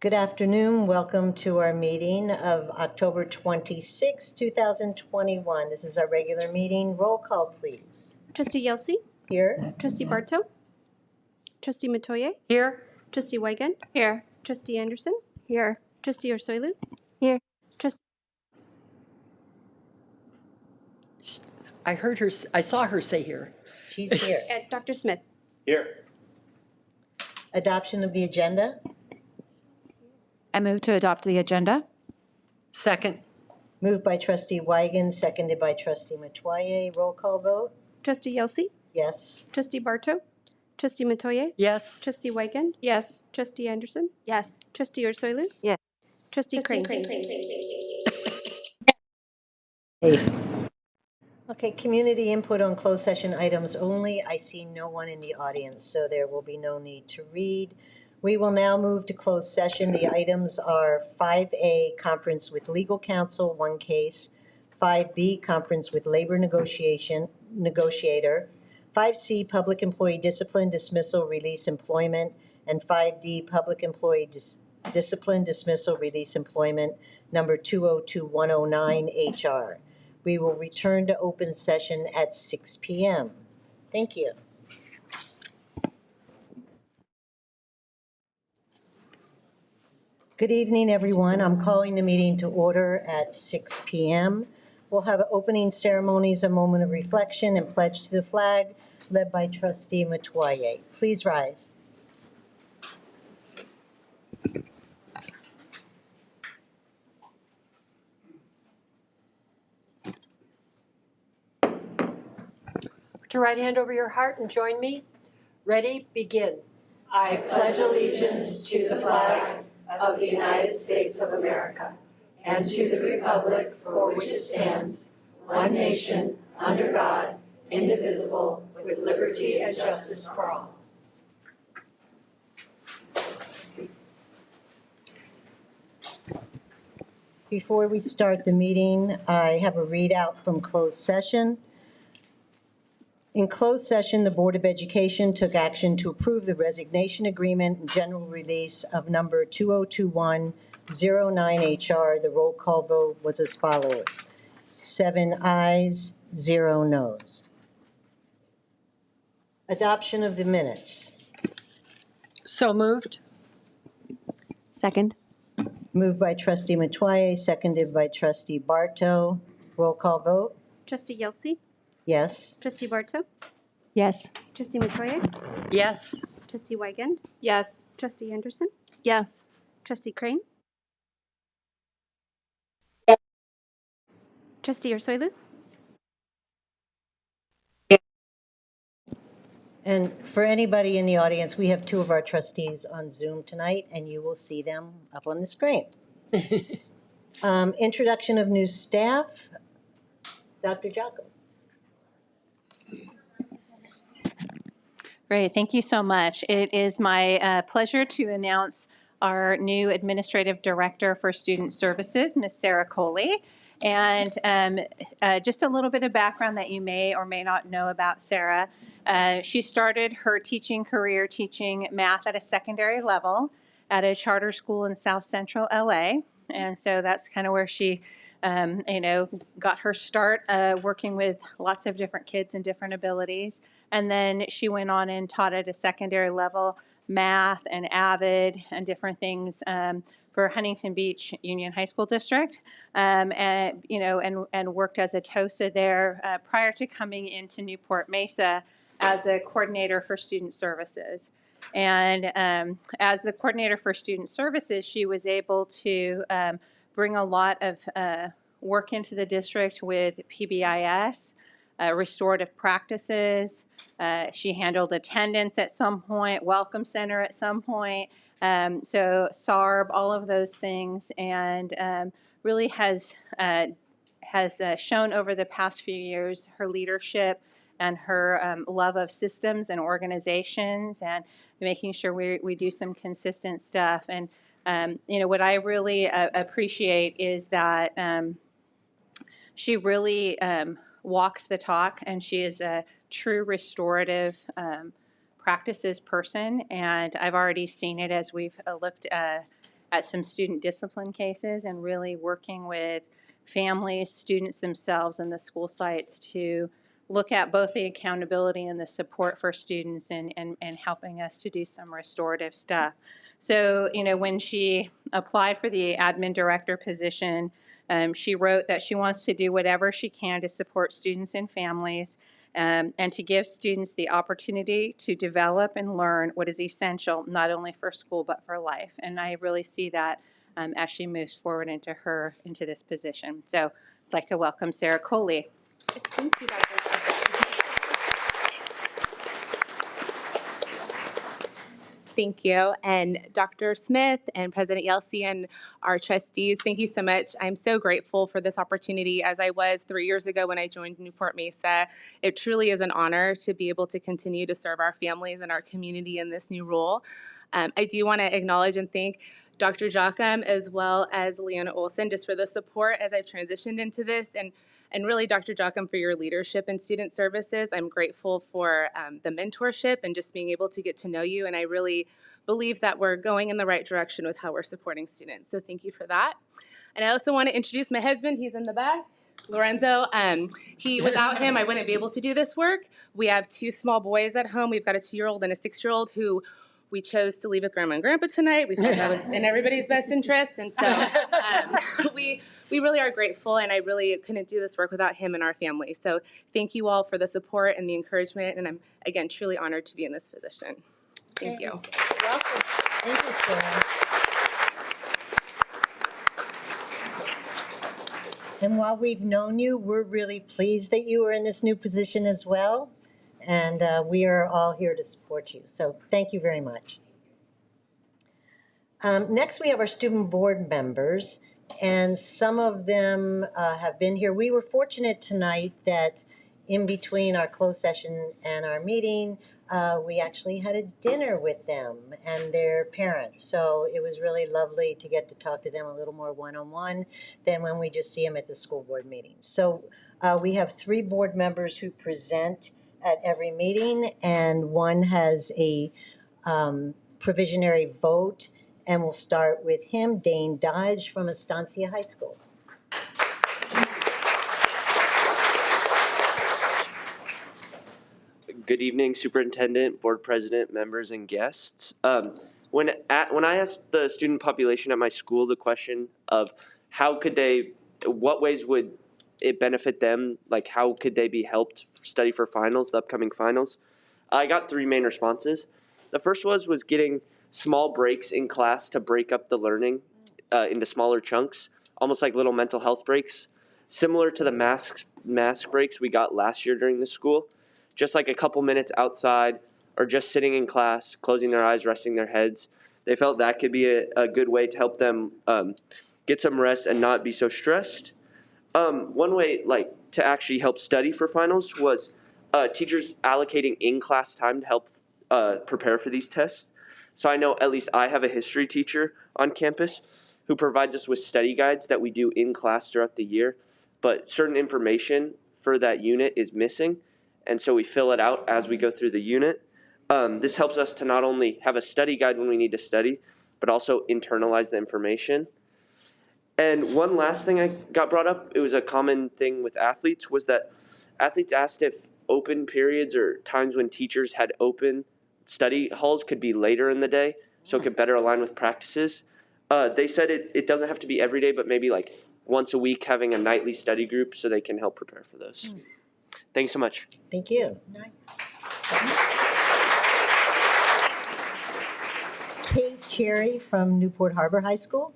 Good afternoon. Welcome to our meeting of October 26, 2021. This is our regular meeting. Roll call, please. Trustee Yelsey? Here. Trustee Barto? Trustee Mattoya? Here. Trustee Wiegand? Here. Trustee Anderson? Here. Trustee Orsoilu? Here. Trustee I heard her, I saw her say here. She's here. Dr. Smith? Here. Adoption of the agenda. I move to adopt the agenda. Second. Moved by Trustee Wiegand, seconded by Trustee Mattoya. Roll call vote. Trustee Yelsey? Yes. Trustee Barto? Trustee Mattoya? Yes. Trustee Wiegand? Yes. Trustee Anderson? Yes. Trustee Orsoilu? Yes. Trustee Crane? Hey. Okay, community input on closed session items only. I see no one in the audience, so there will be no need to read. We will now move to closed session. The items are 5A, conference with legal counsel, one case, 5B, conference with labor negotiator, 5C, public employee discipline, dismissal, release, employment, and 5D, public employee discipline, dismissal, release, employment, number 202109 HR. We will return to open session at 6 p.m. Thank you. Good evening, everyone. I'm calling the meeting to order at 6 p.m. We'll have opening ceremonies, a moment of reflection, and pledge to the flag, led by Trustee Mattoya. Please rise. Put your right hand over your heart and join me. Ready, begin. I pledge allegiance to the flag of the United States of America and to the republic for which it stands, one nation, under God, indivisible, with liberty and justice for all. Before we start the meeting, I have a readout from closed session. In closed session, the Board of Education took action to approve the resignation agreement and general release of number 202109HR. The roll call vote was as follows: 7 ayes, 0 noes. Adoption of the minutes. So moved. Second. Moved by Trustee Mattoya, seconded by Trustee Barto. Roll call vote. Trustee Yelsey? Yes. Trustee Barto? Yes. Trustee Mattoya? Yes. Trustee Wiegand? Yes. Trustee Anderson? Yes. Trustee Crane? Trustee Orsoilu? And for anybody in the audience, we have 2 of our trustees on Zoom tonight, and you will see them up on the screen. Introduction of new staff. Dr. Jocko. Great. Thank you so much. It is my pleasure to announce our new Administrative Director for Student Services, Ms. Sarah Coley. And just a little bit of background that you may or may not know about Sarah. She started her teaching career teaching math at a secondary level at a charter school in South Central LA. And so that's kind of where she got her start working with lots of different kids and different abilities. And then she went on and taught at a secondary level math and AVID and different things for Huntington Beach Union High School District, and worked as a TOSA there prior to coming into Newport-Mesa as a coordinator for student services. And as the coordinator for student services, she was able to bring a lot of work into the district with PBIS, restorative practices. She handled attendance at some point, welcome center at some point. So SARB, all of those things, and really has shown over the past few years her leadership and her love of systems and organizations and making sure we do some consistent stuff. And what I really appreciate is that she really walks the talk, and she is a true restorative practices person. And I've already seen it as we've looked at some student discipline cases and really working with families, students themselves, and the school sites to look at both the accountability and the support for students and helping us to do some restorative stuff. So, when she applied for the admin director position, she wrote that she wants to do whatever she can to support students and families and to give students the opportunity to develop and learn what is essential not only for school but for life. And I really see that as she moves forward into this position. So I'd like to welcome Sarah Coley. Thank you, Dr. Thank you. And Dr. Smith and President Yelsey and our trustees, thank you so much. I'm so grateful for this opportunity, as I was 3 years ago when I joined Newport-Mesa. It truly is an honor to be able to continue to serve our families and our community in this new role. I do want to acknowledge and thank Dr. Jocham as well as Leona Olson just for the support as I've transitioned into this, and really Dr. Jocham for your leadership in student services. I'm grateful for the mentorship and just being able to get to know you, and I really believe that we're going in the right direction with how we're supporting students, so thank you for that. And I also want to introduce my husband. He's in the back. Lorenzo, without him, I wouldn't be able to do this work. We have 2 small boys at home. We've got a 2-year-old and a 6-year-old who we chose to leave with Grandma and Grandpa tonight. We felt that was in everybody's best interest, and so we really are grateful, and I really couldn't do this work without him and our family. So thank you all for the support and the encouragement, and I'm, again, truly honored to be in this position. Thank you. Welcome. Thank you, Sarah. And while we've known you, we're really pleased that you are in this new position as well. And we are all here to support you. So thank you very much. Next, we have our student board members, and some of them have been here. We were fortunate tonight that in between our closed session and our meeting, we actually had a dinner with them and their parents. So it was really lovely to get to talk to them a little more one-on-one than when we just see them at the school board meetings. So we have 3 board members who present at every meeting, and one has a provisionary vote, and we'll start with him, Dane Dodge from Estancia High School. Good evening, Superintendent, Board President, members, and guests. When I asked the student population at my school the question of what ways would it benefit them, like how could they be helped study for finals, the upcoming finals, I got 3 main responses. The first was getting small breaks in class to break up the learning into smaller chunks, almost like little mental health breaks, similar to the mask breaks we got last year during the school. Just like a couple minutes outside or just sitting in class, closing their eyes, resting their heads. They felt that could be a good way to help them get some rest and not be so stressed. One way to actually help study for finals was teachers allocating in-class time to help prepare for these tests. So I know at least I have a history teacher on campus who provides us with study guides that we do in class throughout the year, but certain information for that unit is missing, and so we fill it out as we go through the unit. This helps us to not only have a study guide when we need to study, but also internalize the information. And one last thing I got brought up, it was a common thing with athletes, was that athletes asked if open periods or times when teachers had open study halls could be later in the day so it could better align with practices. They said it doesn't have to be every day, but maybe like once a week having a nightly study group so they can help prepare for those. Thanks so much. Thank you. Kate Cherry from Newport Harbor High School.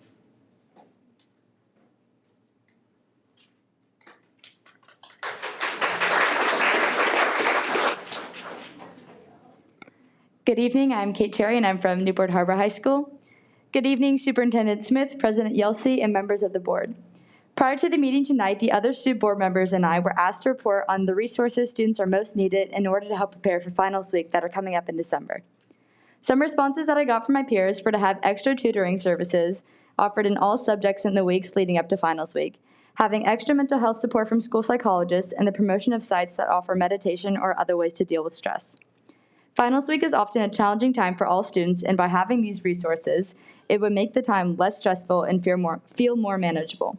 Good evening, I'm Kate Cherry and I'm from Newport Harbor High School. Good evening, Superintendent Smith, President Yelsey, and members of the board. Prior to the meeting tonight, the other student board members and I were asked to report on the resources students are most needed in order to help prepare for finals week that are coming up in December. Some responses that I got from my peers were to have extra tutoring services offered in all subjects in the weeks leading up to finals week, having extra mental health support from school psychologists, and the promotion of sites that offer meditation or other ways to deal with stress. Finals week is often a challenging time for all students, and by having these resources, it would make the time less stressful and feel more manageable.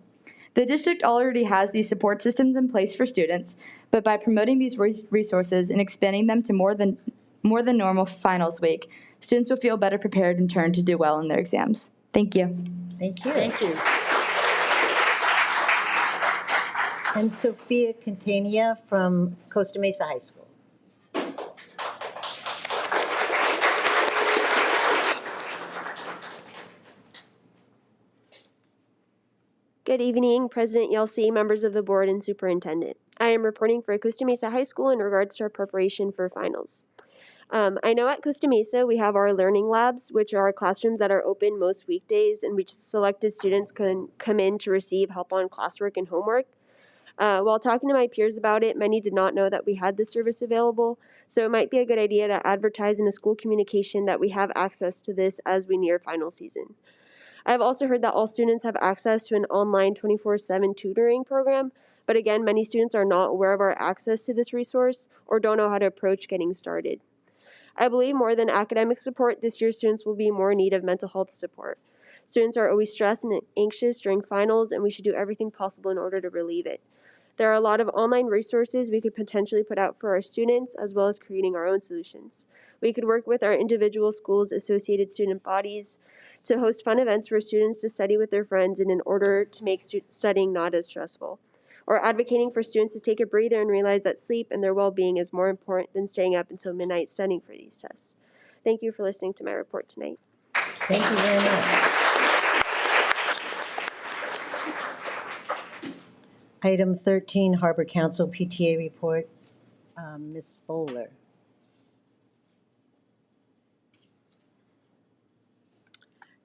The district already has these support systems in place for students, but by promoting these resources and expanding them to more than normal finals week, students will feel better prepared in turn to do well in their exams. Thank you. Thank you. Thank you. And Sophia Quintanilla from Costa Mesa High School. Good evening, President Yelsey, members of the board, and superintendent. I am reporting for Costa Mesa High School in regards to our preparation for finals. I know at Costa Mesa we have our learning labs, which are classrooms that are open most weekdays, and which selected students can come in to receive help on classwork and homework. While talking to my peers about it, many did not know that we had this service available, so it might be a good idea to advertise in a school communication that we have access to this as we near final season. I have also heard that all students have access to an online 24/7 tutoring program, but again, many students are not aware of our access to this resource or don't know how to approach getting started. I believe more than academic support, this year's students will be more in need of mental health support. Students are always stressed and anxious during finals, and we should do everything possible in order to relieve it. There are a lot of online resources we could potentially put out for our students, as well as creating our own solutions. We could work with our individual schools' associated student bodies to host fun events for students to study with their friends and in order to make studying not as stressful. Or advocating for students to take a breather and realize that sleep and their well-being is more important than staying up until midnight studying for these tests. Thank you for listening to my report tonight. Thank you very much. Item 13, Harbor Council PTA report. Ms. Bowler.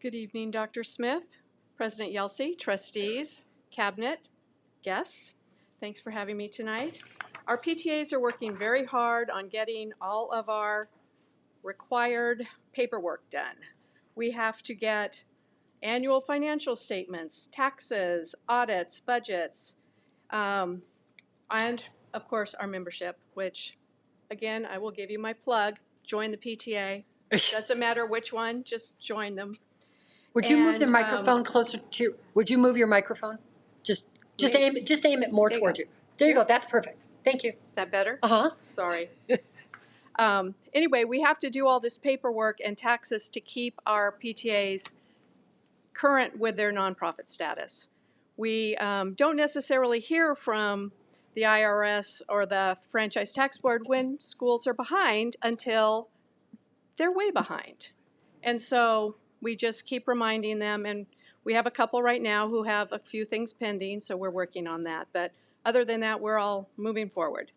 Good evening, Dr. Smith, President Yelsey, trustees, cabinet, guests. Thanks for having me tonight. Our PTAs are working very hard on getting all of our required paperwork done. We have to get annual financial statements, taxes, audits, budgets, and of course our membership, which again, I will give you my plug, join the PTA. Doesn't matter which one, just join them. Would you move the microphone closer to you? Would you move your microphone? Just aim it more towards you. There you go. That's perfect. Thank you. Is that better? Uh-huh. Sorry. Anyway, we have to do all this paperwork and taxes to keep our PTAs current with their nonprofit status. We don't necessarily hear from the IRS or the Franchise Tax Board when schools are behind until they're way behind. And so we just keep reminding them, and we have a couple right now who have a few things pending, so we're working on that. But other than that, we're all moving forward.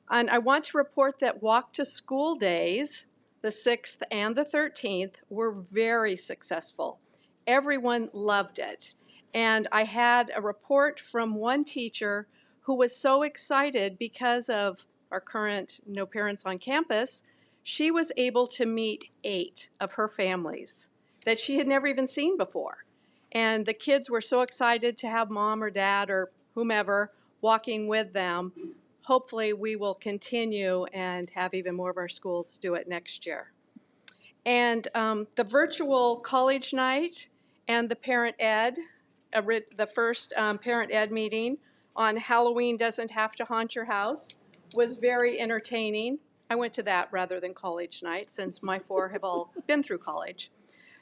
And I want to report that Walk to School days, the 6th and the 13th, were very successful. Everyone loved it. And I had a report from one teacher who was so excited because of our current No Parents on Campus. She was able to meet 8 of her families that she had never even seen before. And the kids were so excited to have mom or dad or whomever walking with them. Hopefully we will continue and have even more of our schools do it next year. And the virtual college night and the parent ed, the first parent ed meeting on Halloween Doesn't Have to Haunt Your House was very entertaining. I went to that rather than college night since my 4 have all been through college.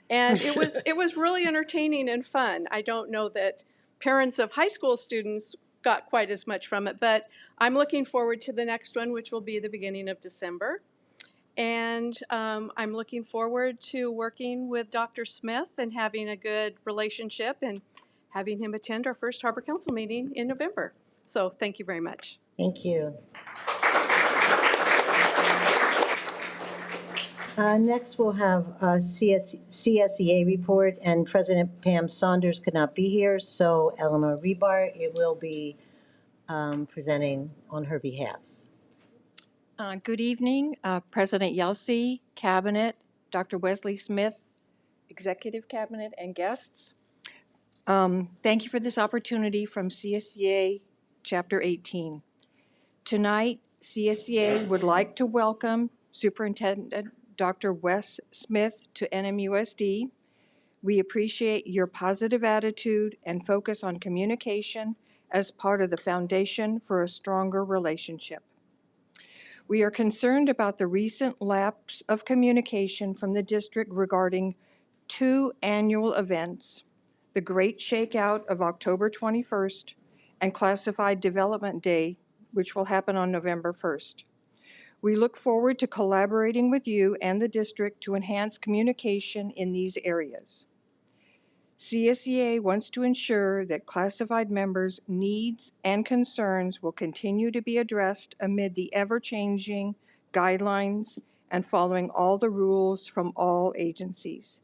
And it was really entertaining and fun. I don't know that parents of high school students got quite as much from it, but I'm looking forward to the next one, which will be the beginning of December. And I'm looking forward to working with Dr. Smith and having a good relationship and having him attend our first Harbor Council meeting in November. So thank you very much. Thank you. Next, we'll have a CSEA report, and President Pam Saunders could not be here, so Eleanor Rebar, it will be presenting on her behalf. Good evening, President Yelsey, Cabinet, Dr. Wesley Smith, Executive Cabinet, and guests. Thank you for this opportunity from CSEA Chapter 18. Tonight, CSEA would like to welcome Superintendent Dr. Wes Smith to NMUSD. We appreciate your positive attitude and focus on communication as part of the foundation for a stronger relationship. We are concerned about the recent lapse of communication from the district regarding 2 annual events, the Great Shakeout of October 21st and Classified Development Day, which will happen on November 1st. We look forward to collaborating with you and the district to enhance communication in these areas. CSEA wants to ensure that classified members' needs and concerns will continue to be addressed amid the ever-changing guidelines and following all the rules from all agencies.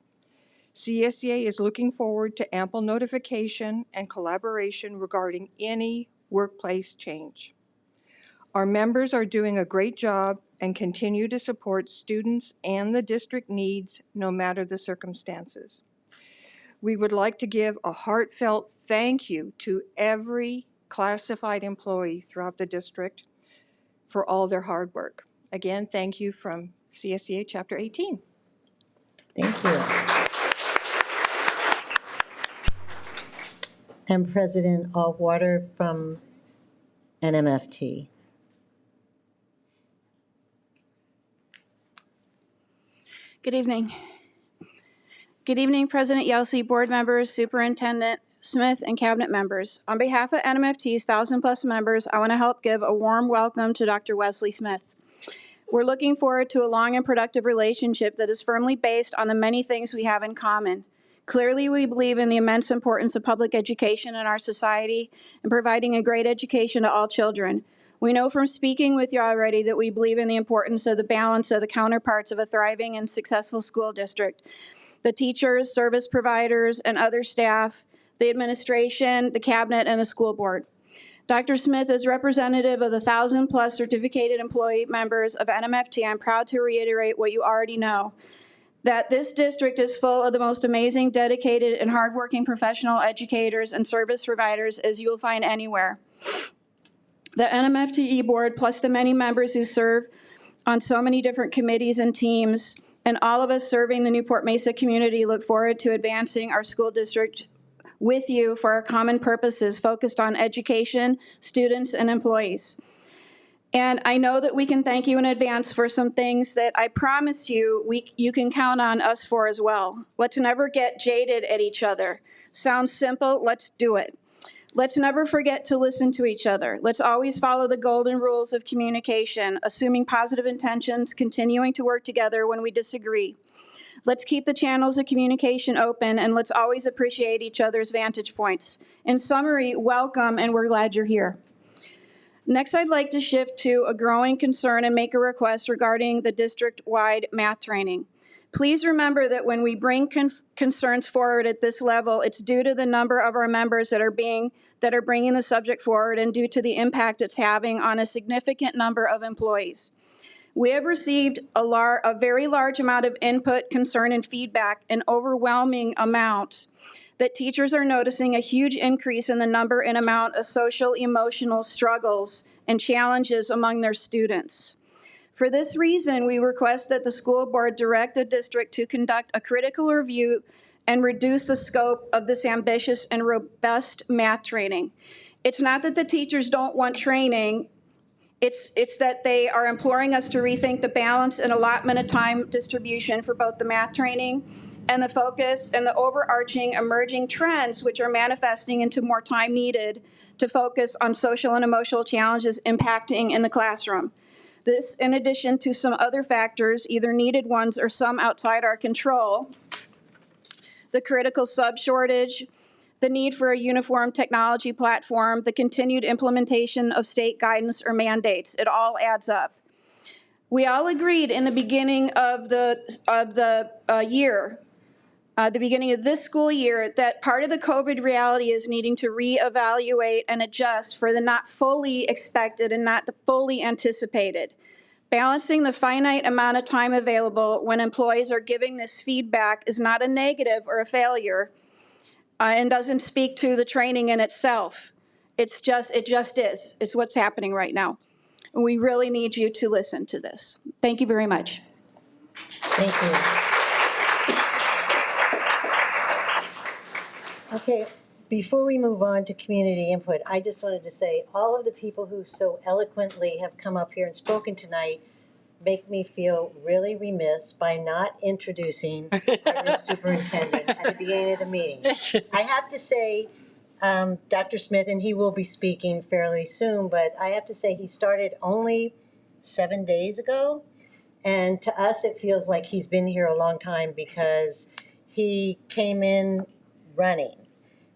CSEA is looking forward to ample notification and collaboration regarding any workplace change. Our members are doing a great job and continue to support students and the district needs no matter the circumstances. We would like to give a heartfelt thank you to every classified employee throughout the district for all their hard work. Again, thank you from CSEA Chapter 18. Thank you. And President Allwater from NMFT. Good evening. Good evening, President Yelsey, board members, Superintendent Smith, and cabinet members. On behalf of NMFT's 1,000+ members, I want to help give a warm welcome to Dr. Wesley Smith. We're looking forward to a long and productive relationship that is firmly based on the many things we have in common. Clearly, we believe in the immense importance of public education in our society and providing a great education to all children. We know from speaking with you already that we believe in the importance of the balance of the counterparts of a thriving and successful school district. The teachers, service providers, and other staff, the administration, the cabinet, and the school board. Dr. Smith, as representative of the 1,000+ certificated employee members of NMFT, I'm proud to reiterate what you already know, that this district is full of the most amazing, dedicated, and hardworking professional educators and service providers as you will find anywhere. The NMFTE board, plus the many members who serve on so many different committees and teams, and all of us serving the Newport-Mesa community, look forward to advancing our school district with you for our common purposes focused on education, students, and employees. And I know that we can thank you in advance for some things that I promise you you can count on us for as well. Let's never get jaded at each other. Sounds simple, let's do it. Let's never forget to listen to each other. Let's always follow the golden rules of communication, assuming positive intentions, continuing to work together when we disagree. Let's keep the channels of communication open, and let's always appreciate each other's vantage points. In summary, welcome, and we're glad you're here. Next, I'd like to shift to a growing concern and make a request regarding the district-wide math training. Please remember that when we bring concerns forward at this level, it's due to the number of our members that are bringing the subject forward and due to the impact it's having on a significant number of employees. We have received a very large amount of input, concern, and feedback, an overwhelming amount, that teachers are noticing a huge increase in the number and amount of social, emotional struggles and challenges among their students. For this reason, we request that the school board direct the district to conduct a critical review and reduce the scope of this ambitious and robust math training. It's not that the teachers don't want training, it's that they are imploring us to rethink the balance and allotment of time distribution for both the math training and the focus and the overarching emerging trends which are manifesting into more time needed to focus on social and emotional challenges impacting in the classroom. This, in addition to some other factors, either needed ones or some outside our control, the critical sub shortage, the need for a uniform technology platform, the continued implementation of state guidance or mandates, it all adds up. We all agreed in the beginning of the beginning of this school year, that part of the COVID reality is needing to reevaluate and adjust for the not fully expected and not fully anticipated. Balancing the finite amount of time available when employees are giving this feedback is not a negative or a failure and doesn't speak to the training in itself. It just is. It's what's happening right now. And we really need you to listen to this. Thank you very much. Thank you. Okay, before we move on to community input, I just wanted to say all of the people who so eloquently have come up here and spoken tonight make me feel really remiss by not introducing our new superintendent at the beginning of the meeting. I have to say, Dr. Smith, and he will be speaking fairly soon, but I have to say he started only 7 days ago. And to us, it feels like he's been here a long time because he came in running.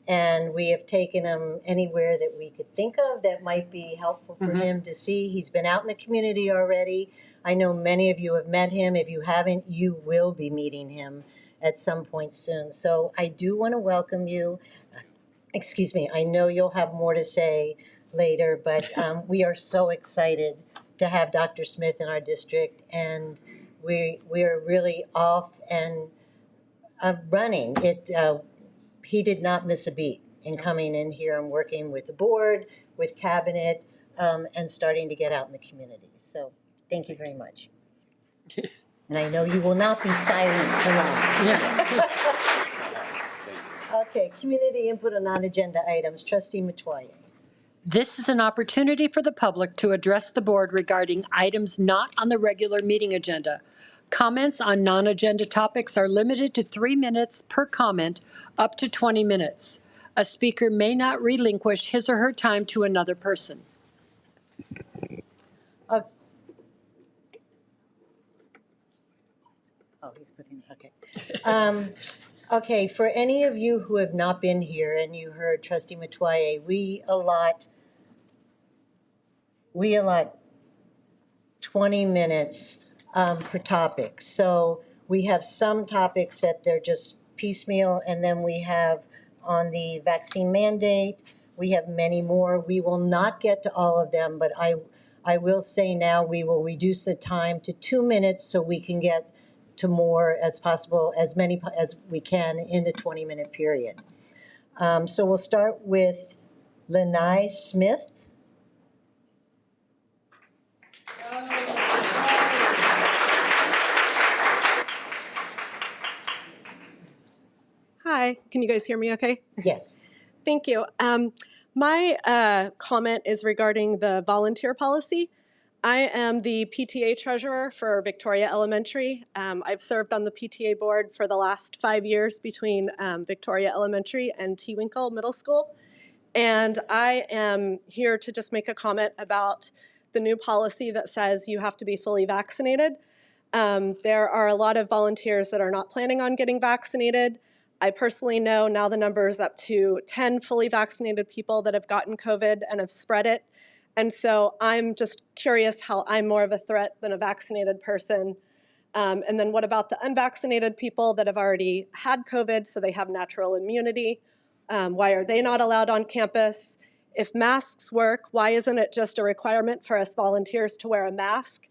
And we have taken him anywhere that we could think of that might be helpful for him to see. He's been out in the community already. I know many of you have met him. If you haven't, you will be meeting him at some point soon. So I do want to welcome you. Excuse me, I know you'll have more to say later, but we are so excited to have Dr. Smith in our district, and we are really off and running. He did not miss a beat in coming in here and working with the board, with cabinet, and starting to get out in the community. So thank you very much. And I know you will not be silent for long. Yes. Okay, community input on non-agenda items. Trustee Mattoya. This is an opportunity for the public to address the board regarding items not on the regular meeting agenda. Comments on non-agenda topics are limited to 3 minutes per comment, up to 20 minutes. A speaker may not relinquish his or her time to another person. He's putting, okay. Okay, for any of you who have not been here and you heard Trustee Mattoya, we allot 20 minutes per topic. So we have some topics that they're just piecemeal, and then we have on the vaccine mandate, we have many more. We will not get to all of them, but I will say now we will reduce the time to 2 minutes so we can get to more as possible, as many as we can in the 20-minute period. So we'll start with Lanai Smith. Hi, can you guys hear me okay? Yes. Thank you. My comment is regarding the volunteer policy. I am the PTA Treasurer for Victoria Elementary. I've served on the PTA board for the last 5 years between Victoria Elementary and Tewinkle Middle School. And I am here to just make a comment about the new policy that says you have to be fully vaccinated. There are a lot of volunteers that are not planning on getting vaccinated. I personally know now the number is up to 10 fully vaccinated people that have gotten COVID and have spread it. And so I'm just curious how I'm more of a threat than a vaccinated person. And then what about the unvaccinated people that have already had COVID, so they have natural immunity? Why are they not allowed on campus? If masks work, why isn't it just a requirement for us volunteers to wear a mask?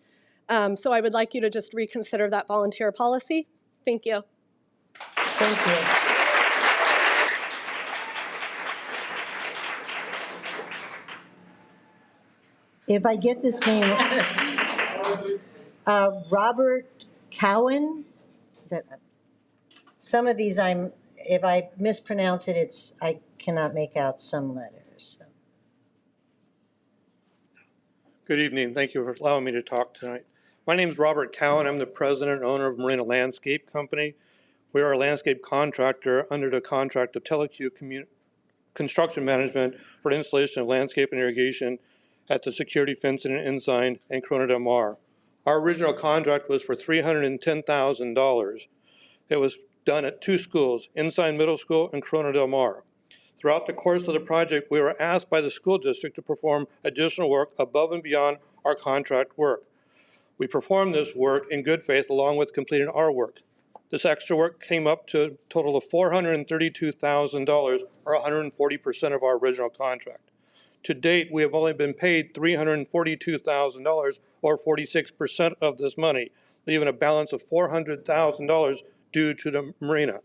So I would like you to just reconsider that volunteer policy. Thank you. Thank you. If I get this name, Robert Cowan. Is that, some of these if I mispronounce it, I cannot make out some letters. So. Good evening. Thank you for allowing me to talk tonight. My name is Robert Cowan. I'm the president and owner of Marina Landscape Company. We are a landscape contractor under the contract of Teleq Construction Management for the installation of landscape and irrigation at the Security Fence and Ensign and Corona Del Mar. Our original contract was for $310,000. It was done at 2 schools, Ensign Middle School and Corona Del Mar. Throughout the course of the project, we were asked by the school district to perform additional work above and beyond our contract work. We performed this work in good faith along with completing our work. This extra work came up to a total of $432,000, or 140% of our original contract. To date, we have only been paid $342,000, or 46% of this money, leaving a balance of $400,000 due to the marina.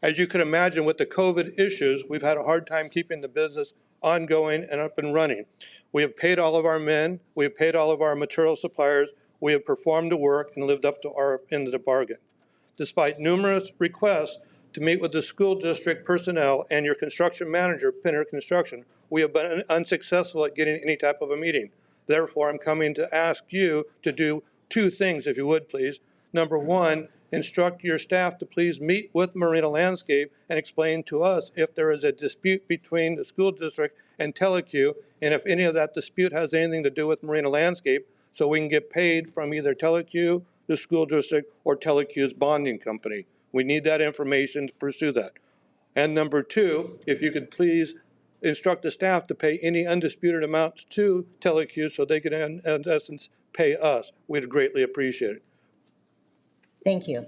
As you can imagine, with the COVID issues, we've had a hard time keeping the business ongoing and up and running. We have paid all of our men. We have paid all of our material suppliers. We have performed the work and lived up to our end of the bargain. Despite numerous requests to meet with the school district personnel and your construction manager, Pinner Construction, we have been unsuccessful at getting any type of a meeting. Therefore, I'm coming to ask you to do two things, if you would, please. Number one, instruct your staff to please meet with Marina Landscape and explain to us if there is a dispute between the school district and TeleQ, and if any of that dispute has anything to do with Marina Landscape, so we can get paid from either TeleQ, the school district, or TeleQ's bonding company. We need that information to pursue that. And number two, if you could please instruct the staff to pay any undisputed amounts to TeleQ so they can, in essence, pay us. We'd greatly appreciate it. Thank you.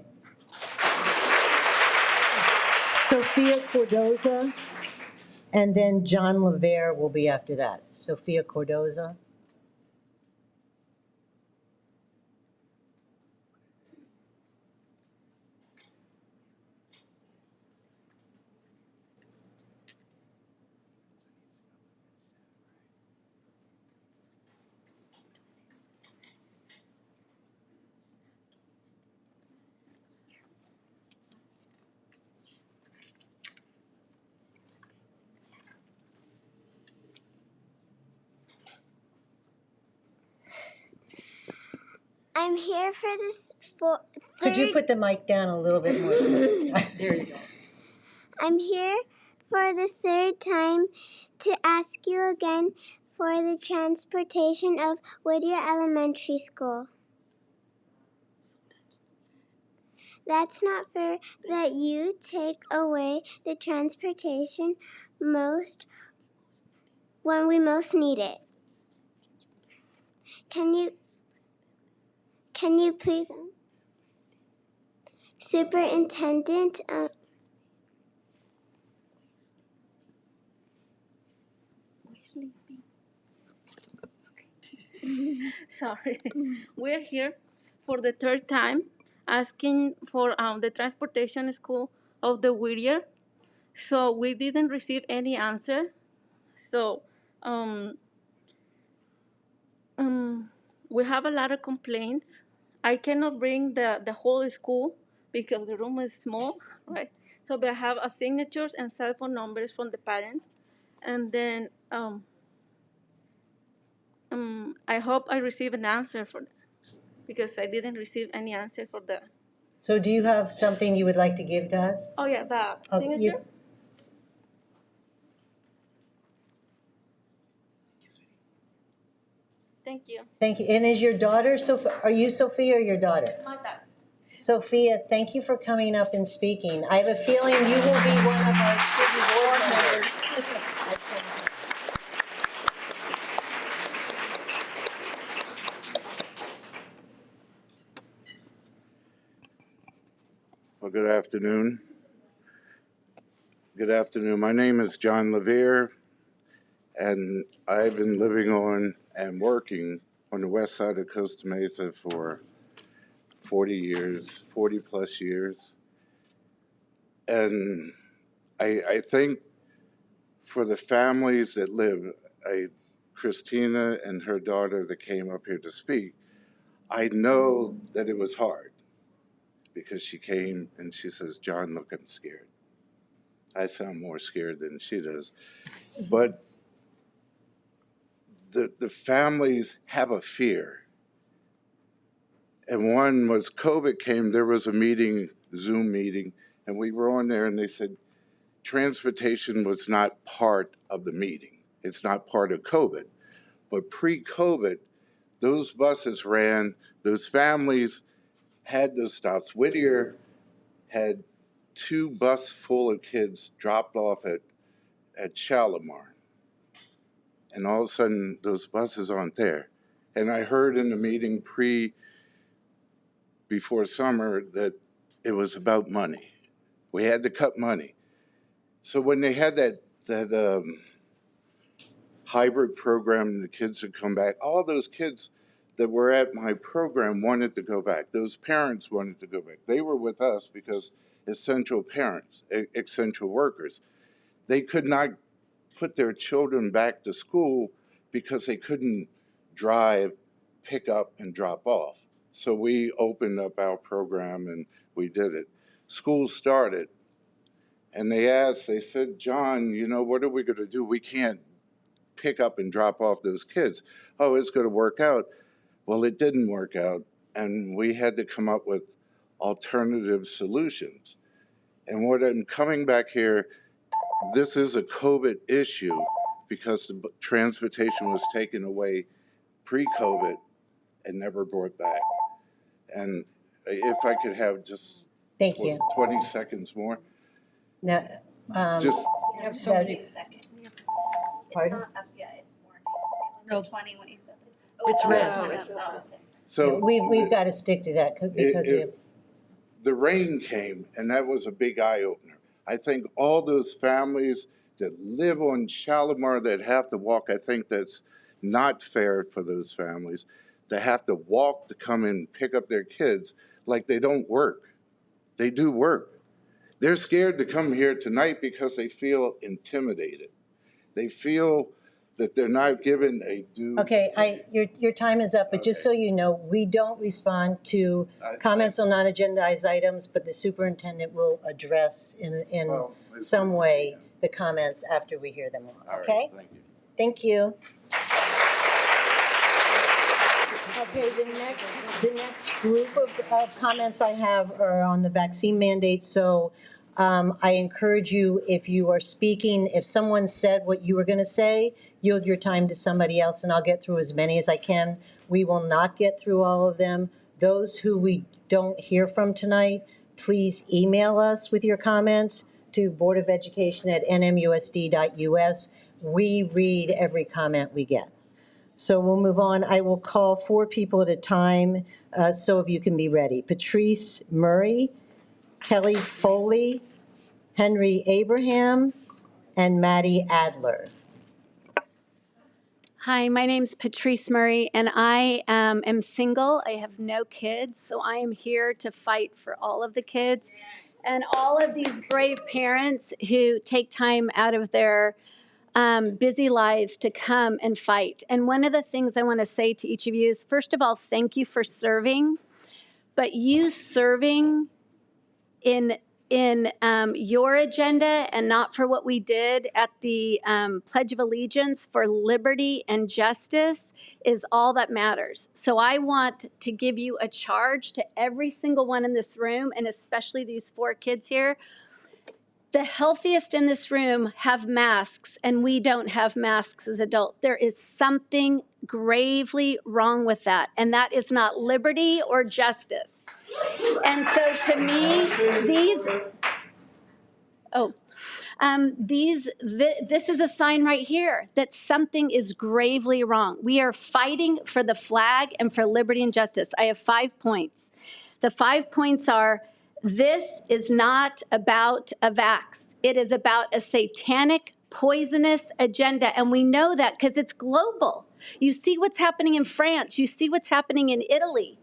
Sophia Cordoza, and then John Lavere will be after that. Sophia Cordoza. I'm here for the third... Could you put the mic down a little bit more? There you go. I'm here for the third time to ask you again for the transportation of Whittier Elementary School. That's not fair that you take away the transportation when we most need it. Can you please, Superintendent, Sorry, we're here for the third time asking for the transportation school of the Whittier. So we didn't receive any answer. So we have a lot of complaints. I cannot bring the whole school because the room is small, right? So we have signatures and cell phone numbers from the parents. And then I hope I receive an answer for that because I didn't receive any answer for that. So do you have something you would like to give to us? Oh yeah, the signature. Thank you. Thank you. And is your daughter, are you Sophia or your daughter? My daughter. Sophia, thank you for coming up and speaking. I have a feeling you will be one of our student board members. Well, good afternoon. Good afternoon. My name is John Lavere, and I've been living on and working on the west side of Costa Mesa for 40 plus years. And I think for the families that live, Christina and her daughter that came up here to speak, I know that it was hard because she came and she says, John, look, I'm scared. I sound more scared than she does. But the families have a fear. And one was COVID came, there was a meeting, Zoom meeting, and we were on there and they said, transportation was not part of the meeting. It's not part of COVID. But pre-COVID, those buses ran, those families had those stops. Whittier had 2 buses full of kids dropped off at Shalimar. And all of a sudden, those buses aren't there. And I heard in the meeting before summer that it was about money. We had to cut money. So when they had that hybrid program, the kids would come back. All those kids that were at my program wanted to go back. Those parents wanted to go back. They were with us because essential parents, essential workers. They could not put their children back to school because they couldn't drive, pick up, and drop off. So we opened up our program and we did it. School started, and they said, John, what are we going to do? We can't pick up and drop off those kids. Oh, it's going to work out. Well, it didn't work out, and we had to come up with alternative solutions. And what I'm coming back here, this is a COVID issue because the transportation was taken away pre-COVID and never brought back. And if I could have just 20 seconds more. Now, just You have so many. Pardon? It's not up yet, it's warning. It was 20 when he said it. It's red. Oh, it's up. so We've got to stick to that because we have. The rain came, and that was a big eye-opener. I think all those families that live on Shalimar that have to walk, I think that's not fair for those families. They have to walk to come and pick up their kids like they don't work. They do work. They're scared to come here tonight because they feel intimidated. They feel that they're not given a due. Okay, your time is up, but just so you know, we don't respond to comments on non-agendized items, but the superintendent will address in some way the comments after we hear them all, okay? Right, thank you. Okay, the next group of comments I have are on the vaccine mandate, so I encourage you, if you are speaking, if someone said what you were going to say, yield your time to somebody else, and I'll get through as many as I can. We will not get through all of them. Those who we don't hear from tonight, please email us with your comments to boardoфeducation@nmusd.us. We read every comment we get. So we'll move on. I will call 4 people at a time, so if you can be ready. Patrice Murray, Kelly Foley, Henry Abraham, and Maddie Adler. Hi, my name's Patrice Murray, and I am single. I have no kids, so I am here to fight for all of the kids and all of these brave parents who take time out of their busy lives to come and fight. And one of the things I want to say to each of you is, first of all, thank you for serving, but you serving in your agenda and not for what we did at the Pledge of Allegiance for liberty and justice is all that matters. So I want to give you a charge to every single one in this room, and especially these 4 kids here. The healthiest in this room have masks, and we don't have masks as adults. There is something gravely wrong with that, and that is not liberty or justice. And so to me, this is a sign right here that something is gravely wrong. We are fighting for the flag and for liberty and justice. I have 5 points. The 5 points are, this is not about a vax. It is about a satanic, poisonous agenda, and we know that because it's global. You see what's happening in France. You see what's happening in Italy.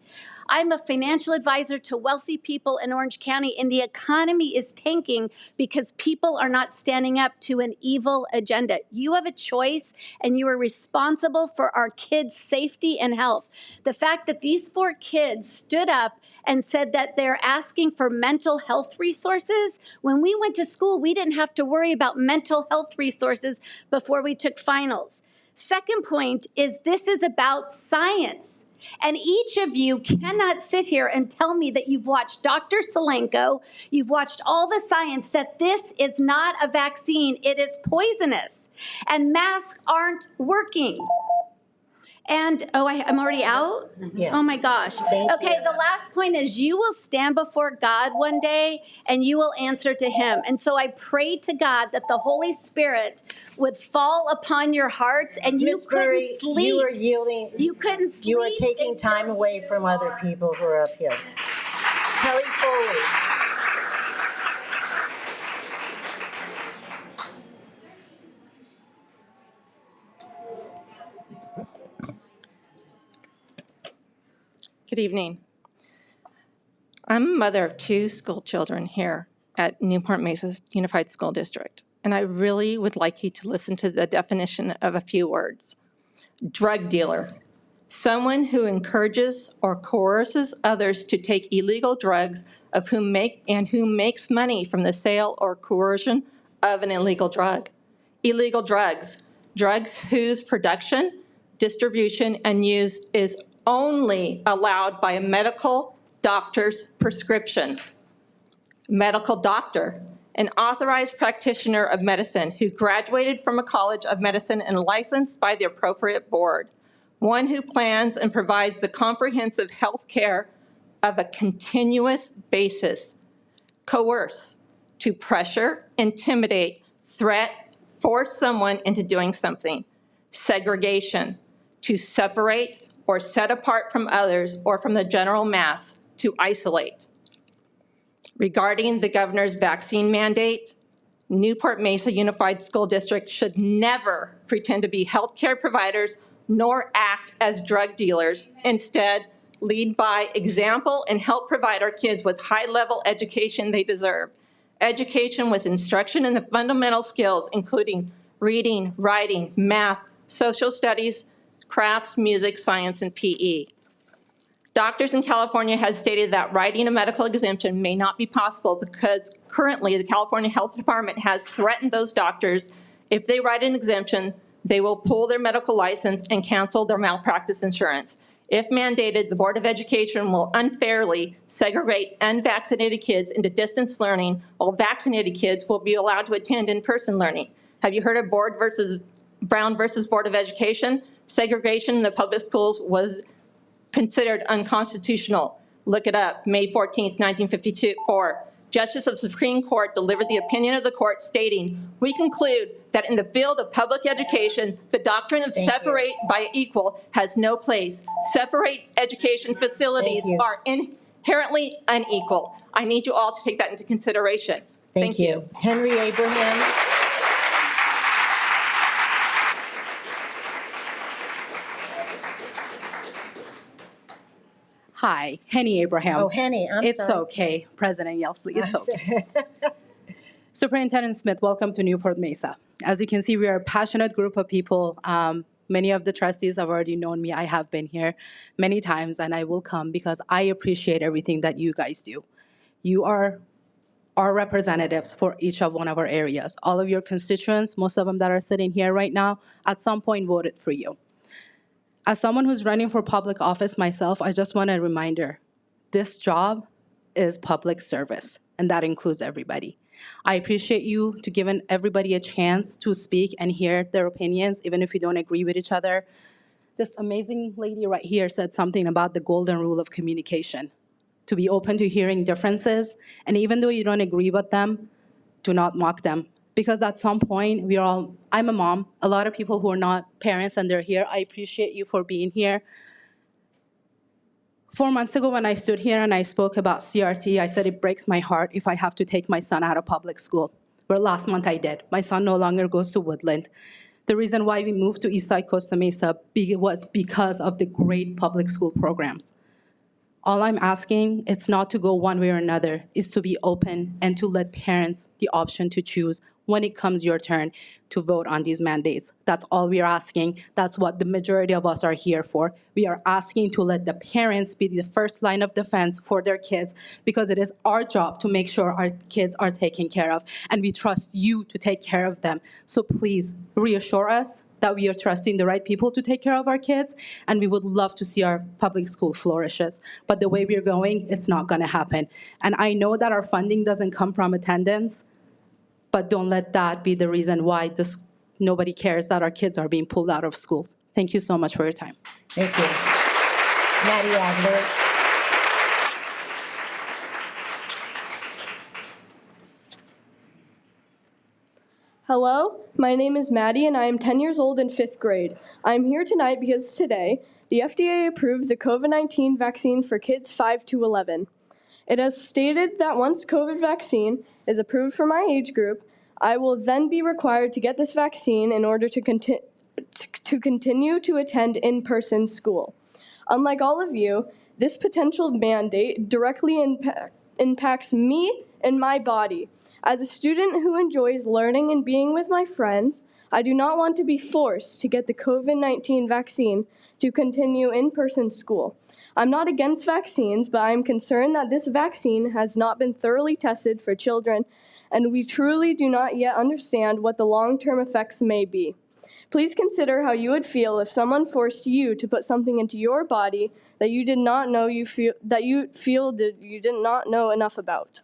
I'm a financial advisor to wealthy people in Orange County, and the economy is tanking because people are not standing up to an evil agenda. You have a choice, and you are responsible for our kids' safety and health. The fact that these 4 kids stood up and said that they're asking for mental health resources. When we went to school, we didn't have to worry about mental health resources before we took finals. Second point is, this is about science. And each of you cannot sit here and tell me that you've watched Dr. Salenko, you've watched all the science, that this is not a vaccine. It is poisonous. And masks aren't working. And, I'm already out? Yeah. Oh my gosh. Okay, the last point is, you will stand before God one day and you will answer to him. And so I pray to God that the Holy Spirit would fall upon your hearts and you couldn't sleep. You are yielding. You couldn't sleep. You are taking time away from other people who are up here. Kelly Foley. Good evening. I'm a mother of 2 school children here at Newport-Mesa Unified School District. and I really would like you to listen to the definition of a few words. Drug dealer, someone who encourages or coerces others to take illegal drugs who makes money from the sale or coercion of an illegal drug. Illegal drugs, drugs whose production, distribution, and use is only allowed by a medical doctor's prescription. Medical doctor, an authorized practitioner of medicine who graduated from a college of medicine and licensed by the appropriate board. One who plans and provides the comprehensive health care of a continuous basis. Coerce, to pressure, intimidate, threat, force someone into doing something. Segregation, to separate or set apart from others or from the general mass, to isolate. Regarding the governor's vaccine mandate, Newport-Mesa Unified School District should never pretend to be healthcare providers nor act as drug dealers. Instead, lead by example and help provide our kids with high-level education they deserve. Education with instruction in the fundamental skills, including reading, writing, math, social studies, crafts, music, science, and PE. Doctors in California have stated that writing a medical exemption may not be possible because currently the California Health Department has threatened those doctors if they write an exemption, they will pull their medical license and cancel their malpractice insurance. If mandated, the Board of Education will unfairly segregate unvaccinated kids into distance learning, while vaccinated kids will be allowed to attend in-person learning. Have you heard of Brown versus Board of Education? Segregation in the public schools was considered unconstitutional. Look it up, May 14th, 1954. Justice of the Supreme Court delivered the opinion of the court stating, we conclude that in the field of public education, the doctrine of separate by equal has no place. Separate education facilities are inherently unequal. I need you all to take that into consideration. Thank you. Henry Abraham. Hi, Henny Abraham. Oh, Henny, I'm sorry. It's okay, President Yelsley, it's okay. Superintendent Smith, welcome to Newport-Mesa. As you can see, we are a passionate group of people. Many of the trustees have already known me. I have been here many times, and I will come because I appreciate everything that you guys do. You are our representatives for each of one of our areas. All of your constituents, most of them that are sitting here right now, at some point voted for you. As someone who's running for public office myself, I just want a reminder, this job is public service, and that includes everybody. I appreciate you to giving everybody a chance to speak and hear their opinions, even if you don't agree with each other. This amazing lady right here said something about the golden rule of communication, to be open to hearing differences, and even though you don't agree with them, do not mock them. Because at some point, I'm a mom, a lot of people who are not parents and they're here, I appreciate you for being here. 4 months ago when I stood here and I spoke about CRT, I said it breaks my heart if I have to take my son out of public school. Well, last month I did. My son no longer goes to Woodland. The reason why we moved to Eastside Costa Mesa was because of the great public school programs. All I'm asking, it's not to go one way or another, is to be open and to let parents the option to choose when it comes your turn to vote on these mandates. That's all we're asking. That's what the majority of us are here for. We are asking to let the parents be the first line of defense for their kids because it is our job to make sure our kids are taken care of, and we trust you to take care of them. So please reassure us that we are trusting the right people to take care of our kids, and we would love to see our public school flourishes. But the way we're going, it's not gonna happen. And I know that our funding doesn't come from attendance, but don't let that be the reason why nobody cares that our kids are being pulled out of schools. Thank you so much for your time. Thank you. Maddie Adler. Hello, my name is Maddie and I am 10 years old in 5th grade. I'm here tonight because today, the FDA approved the COVID-19 vaccine for kids 5 to 11. It has stated that once COVID vaccine is approved for my age group, I will then be required to get this vaccine in order to continue to attend in-person school. Unlike all of you, this potential mandate directly impacts me in my body. As a student who enjoys learning and being with my friends, I do not want to be forced to get the COVID-19 vaccine to continue in-person school. I'm not against vaccines, but I'm concerned that this vaccine has not been thoroughly tested for children, and we truly do not yet understand what the long-term effects may be. Please consider how you would feel if someone forced you to put something into your body that you did not know you did not know enough about.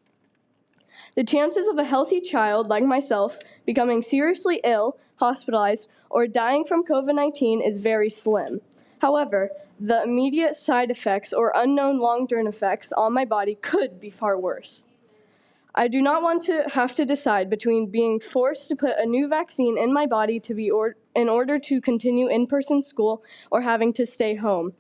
The chances of a healthy child like myself becoming seriously ill, hospitalized, or dying from COVID-19 is very slim. However, the immediate side effects or unknown long-term effects on my body could be far worse. I do not want to have to decide between being forced to put a new vaccine in my body in order to continue in-person school or having to stay home.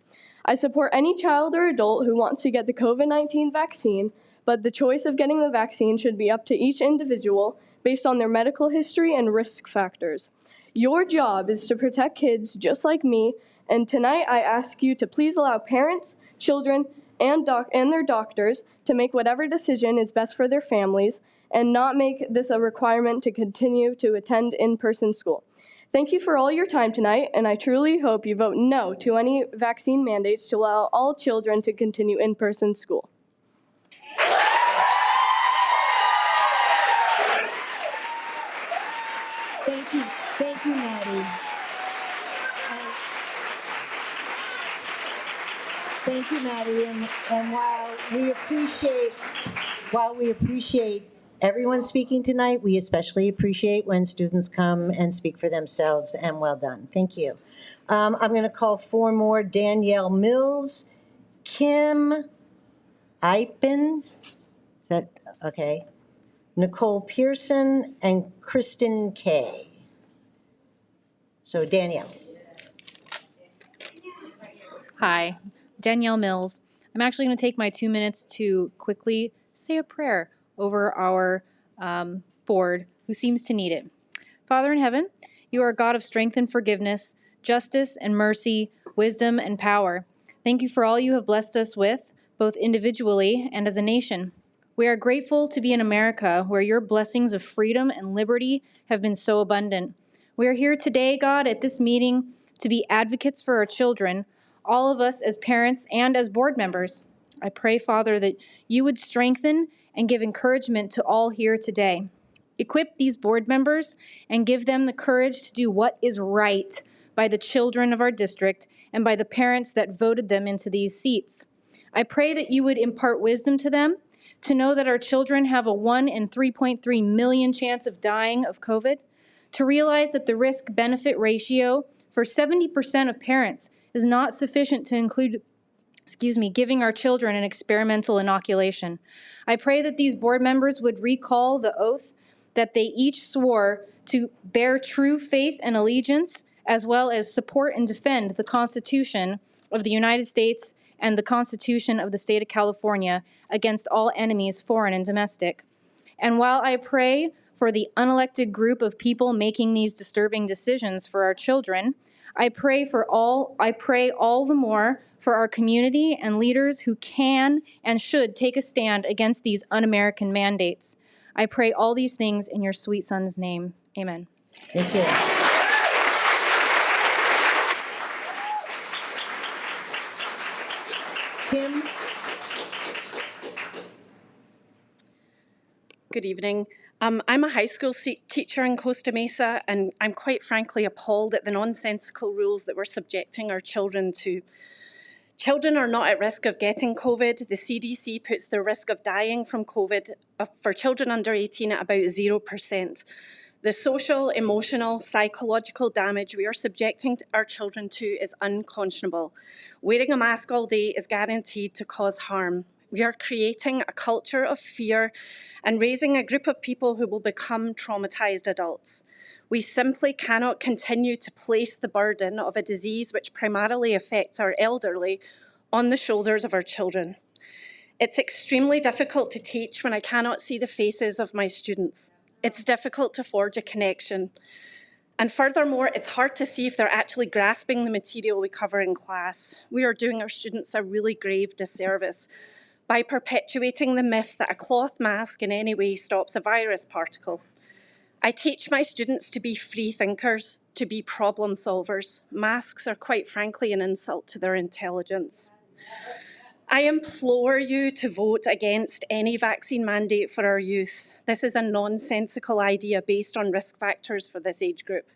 I support any child or adult who wants to get the COVID-19 vaccine, but the choice of getting the vaccine should be up to each individual based on their medical history and risk factors. Your job is to protect kids just like me, and tonight I ask you to please allow parents, children, and their doctors to make whatever decision is best for their families and not make this a requirement to continue to attend in-person school. Thank you for all your time tonight, and I truly hope you vote no to any vaccine mandates to allow all children to continue in-person school. Thank you, Maddie. Thank you, Maddie. And while we appreciate everyone speaking tonight, we especially appreciate when students come and speak for themselves, and well done. Thank you. I'm going to call four more: Danielle Mills, Kim Eipen, is that okay? Nicole Pearson, and Kristen Kay. So Danielle. Hi, Danielle Mills. I'm actually going to take my 2 minutes to quickly say a prayer over our board who seems to need it. Father in heaven, you are a God of strength and forgiveness, justice and mercy, wisdom and power. Thank you for all you have blessed us with, both individually and as a nation. We are grateful to be in America, where your blessings of freedom and liberty have been so abundant. We are here today, God, at this meeting to be advocates for our children, all of us as parents and as board members. I pray, Father, that you would strengthen and give encouragement to all here today. Equip these board members and give them the courage to do what is right by the children of our district and by the parents that voted them into these seats. I pray that you would impart wisdom to them to know that our children have a 1 in 3.3 million chance of dying of COVID, to realize that the risk-benefit ratio for 70% of parents is not sufficient to include giving our children an experimental inoculation. I pray that these board members would recall the oath that they each swore to bear true faith and allegiance, as well as support and defend the Constitution of the United States and the Constitution of the State of California against all enemies, foreign and domestic. And while I pray for the unelected group of people making these disturbing decisions for our children, I pray all the more for our community and leaders who can and should take a stand against these un-American mandates. I pray all these things in your sweet Son's name. Amen. Thank you. Kim? Good evening. I'm a high school teacher in Costa Mesa, and I'm quite frankly appalled at the nonsensical rules that we're subjecting our children to. Children are not at risk of getting COVID. The CDC puts the risk of dying from COVID for children under 18 at about 0%. The social, emotional, psychological damage we are subjecting our children to is unconscionable. Wearing a mask all day is guaranteed to cause harm. We are creating a culture of fear and raising a group of people who will become traumatized adults. We simply cannot continue to place the burden of a disease which primarily affects our elderly on the shoulders of our children. It's extremely difficult to teach when I cannot see the faces of my students. It's difficult to forge a connection. And furthermore, it's hard to see if they're actually grasping the material we cover in class. We are doing our students a really grave disservice by perpetuating the myth that a cloth mask in any way stops a virus particle. I teach my students to be free thinkers, to be problem solvers. Masks are quite frankly an insult to their intelligence. I implore you to vote against any vaccine mandate for our youth. This is a nonsensical idea based on risk factors for this age group.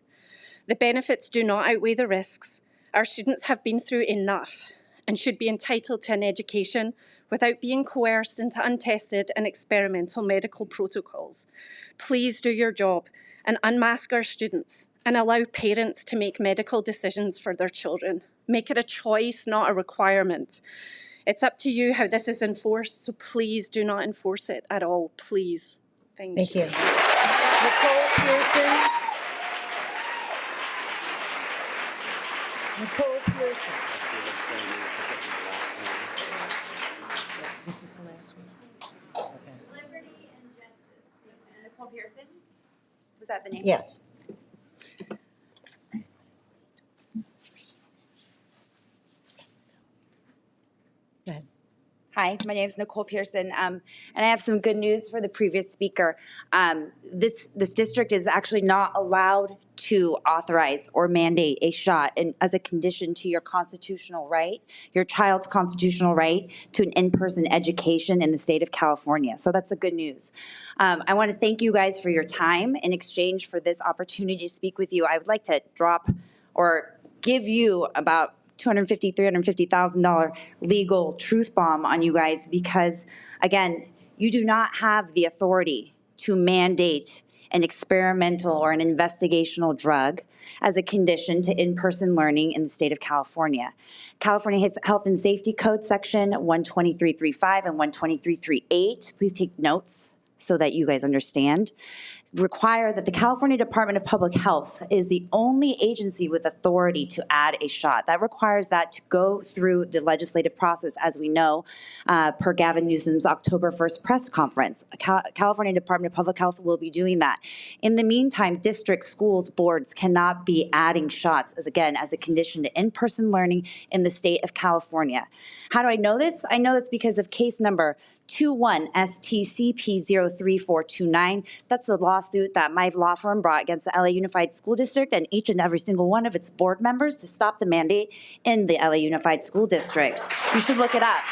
The benefits do not outweigh the risks. Our students have been through enough and should be entitled to an education without being coerced into untested and experimental medical protocols. Please do your job and unmask our students and allow parents to make medical decisions for their children. Make it a choice, not a requirement. It's up to you how this is enforced, so please do not enforce it at all, please. Thank you. Nicole Pearson. Nicole Pearson. This is the last one. Okay. Liberty and Justice. Nicole Pearson? Was that the name? Yes. Go ahead. Hi, my name is Nicole Pearson, and I have some good news for the previous speaker. This district is actually not allowed to authorize or mandate a shot as a condition to your constitutional right, your child's constitutional right to an in-person education in the state of California. So that's the good news. I want to thank you guys for your time. In exchange for this opportunity to speak with you, I would like to drop or give you about $250,000, $350,000 legal truth bomb on you guys because, again, you do not have the authority to mandate an experimental or an investigational drug as a condition to in-person learning in the state of California. California Health and Safety Code section 123.3.5 and 123.3.8, please take notes so that you guys understand, require that the California Department of Public Health is the only agency with authority to add a shot. That requires that to go through the legislative process, as we know, per Gavin Newsom's October 1st press conference. California Department of Public Health will be doing that. In the meantime, districts, schools, boards cannot be adding shots as a condition to in-person learning in the state of California. How do I know this? I know this because of case number 21-STCP-03429. That's the lawsuit that my law firm brought against the LA Unified School District and each and every single one of its board members to stop the mandate in the LA Unified School District. You should look it up.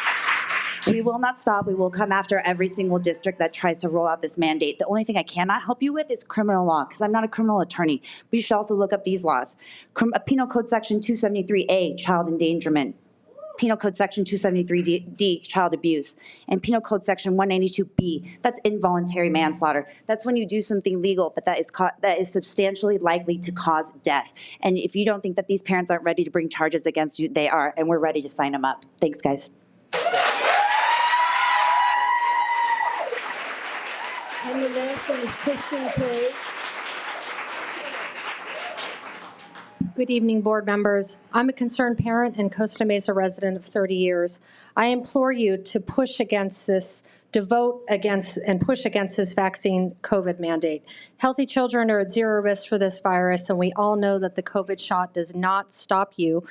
We will not stop. We will come after every single district that tries to roll out this mandate. The only thing I cannot help you with is criminal law, because I'm not a criminal attorney. But you should also look up these laws. Penal Code Section 273A, child endangerment. Penal Code Section 273D, child abuse, and Penal Code Section 192B, that's involuntary manslaughter. That's when you do something legal, but that is substantially likely to cause death. And if you don't think that these parents aren't ready to bring charges against you, they are, and we're ready to sign them up. Thanks, guys. And the last one is Kristen Clay. Good evening, board members. I'm a concerned parent and Costa Mesa resident of 30 years. I implore you to push against this, to vote against and push against this vaccine COVID mandate. Healthy children are at zero risk for this virus, and we all know that the COVID shot does not stop you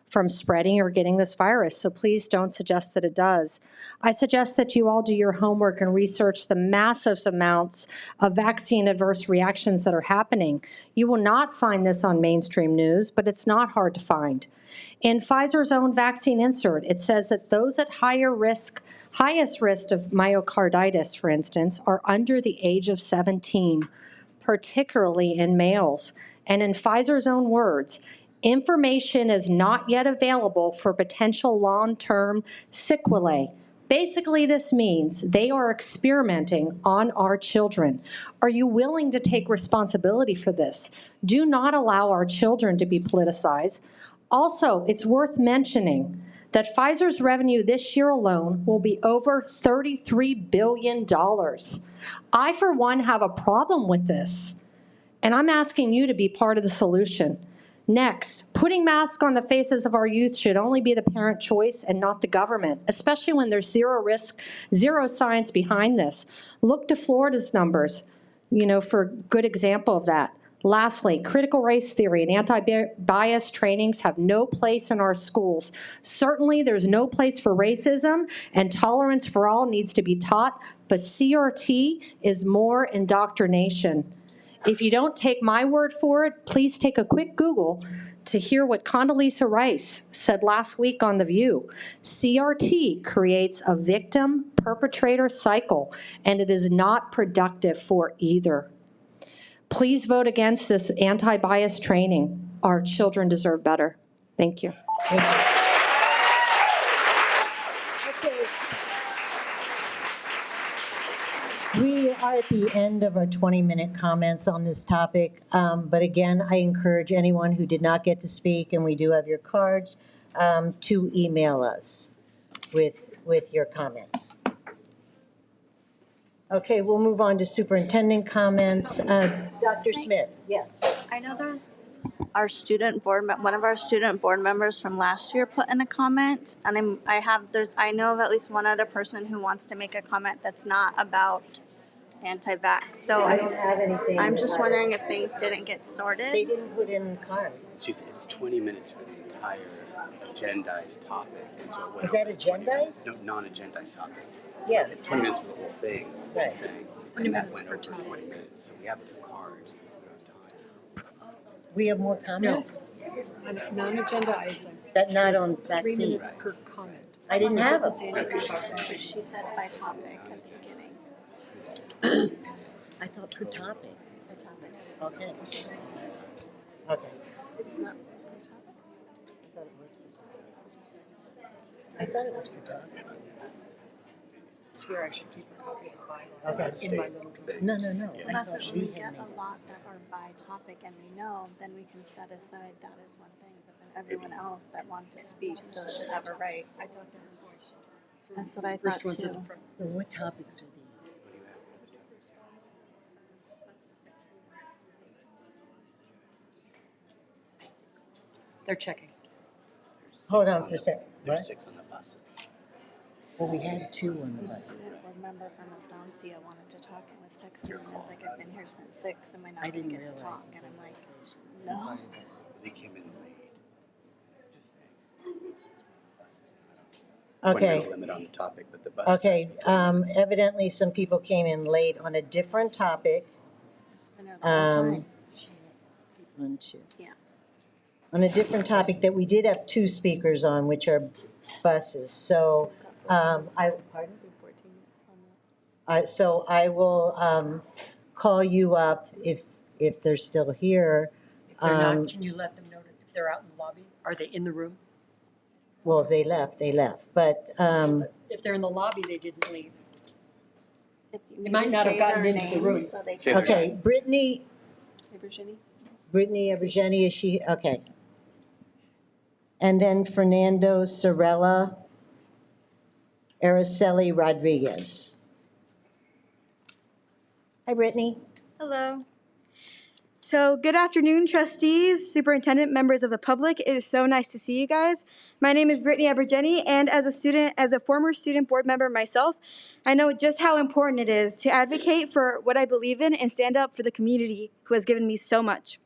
from spreading or getting this virus, so please don't suggest that it does. I suggest that you all do your homework and research the massive amounts of vaccine adverse reactions that are happening. You will not find this on mainstream news, but it's not hard to find. In Pfizer's own vaccine insert, it says that those at highest risk of myocarditis, for instance, are under the age of 17, particularly in males. And in Pfizer's own words, information is not yet available for potential long-term sequelae. Basically, this means they are experimenting on our children. Are you willing to take responsibility for this? Do not allow our children to be politicized. Also, it's worth mentioning that Pfizer's revenue this year alone will be over $33 billion. I, for one, have a problem with this, and I'm asking you to be part of the solution. Next, putting masks on the faces of our youth should only be the parent choice and not the government, especially when there's zero risk, zero science behind this. Look to Florida's numbers, for a good example of that. Lastly, critical race theory and anti-bias trainings have no place in our schools. Certainly, there's no place for racism, and tolerance for all needs to be taught, but CRT is more indoctrination. If you don't take my word for it, please take a quick Google to hear what Condoleezza Rice said last week on The View. CRT creates a victim-perpetrator cycle, and it is not productive for either. Please vote against this anti-bias training. Our children deserve better. Thank you. Okay. We are at the end of our 20-minute comments on this topic, but again, I encourage anyone who did not get to speak, and we do have your cards, to email us with your comments. Okay, we'll move on to superintendent comments. Dr. Smith, yes. I know there's our student board, one of our student board members from last year put in a comment, and I know of at least one other person who wants to make a comment that's not about anti-vax. So I don't have anything. I'm just wondering if things didn't get sorted. They didn't put in cards. It's 20 minutes for the entire agendized topic. And so Is that agendized? No, non-agendized topic. Yeah. It's 20 minutes for the whole thing. Right. She's saying. 20 And that minutes went per over topic. 20 minutes. So we have the cards. We have more comments? No. Non-agenda item. That not on 3 vaccine. minutes per comment. I didn't have them. She said by topic at the beginning. I thought per topic. Per topic. Okay. Okay. It's not per I thought it was per topic. I swear I should keep a copy of the bylaws Okay. in my little drawer. No, no, no. topic. I That's thought what we we had get made a lot that are by topic and we know, then we can set aside that as one thing. But then everyone else that wants to speak still should have a right. I thought that's why she. That's what I First thought one's too. in the front. So what topics are these? They're checking. Hold on for a second. There's What? 6 on the buses. Well, we had 2 on the The bus. student board member from Estancia wanted to talk and was texting me and was like, I've been here since 6, am I not I gonna didn't get to talk? realize And I'm like, no. They came in late. Just saying. Okay. 1 minute limit on the topic, but the bus. Okay, evidently some people came in late on a different topic. I know the whole time. 1, 2. Yeah. On a different topic that we did have 2 speakers on, which are buses. So, pardon? So I will call you up if they're still here. If they're not, can you let them know if they're out in the lobby? Are they in the room? Well, if they left, but, If they're in the lobby, they didn't leave. If you They might maybe not have say gotten their into the names room. So they can. okay, Brittany Virginia? Bergeni, is she, okay. And then Fernando Sorella, Araceli Rodriguez. Hi, Brittany. Hello. So good afternoon, trustees, superintendent, members of the public. It is so nice to see you guys. My name is Brittanybergen, and as a former student board member myself, I know just how important it is to advocate for what I believe in and stand up for the community who has given me so much.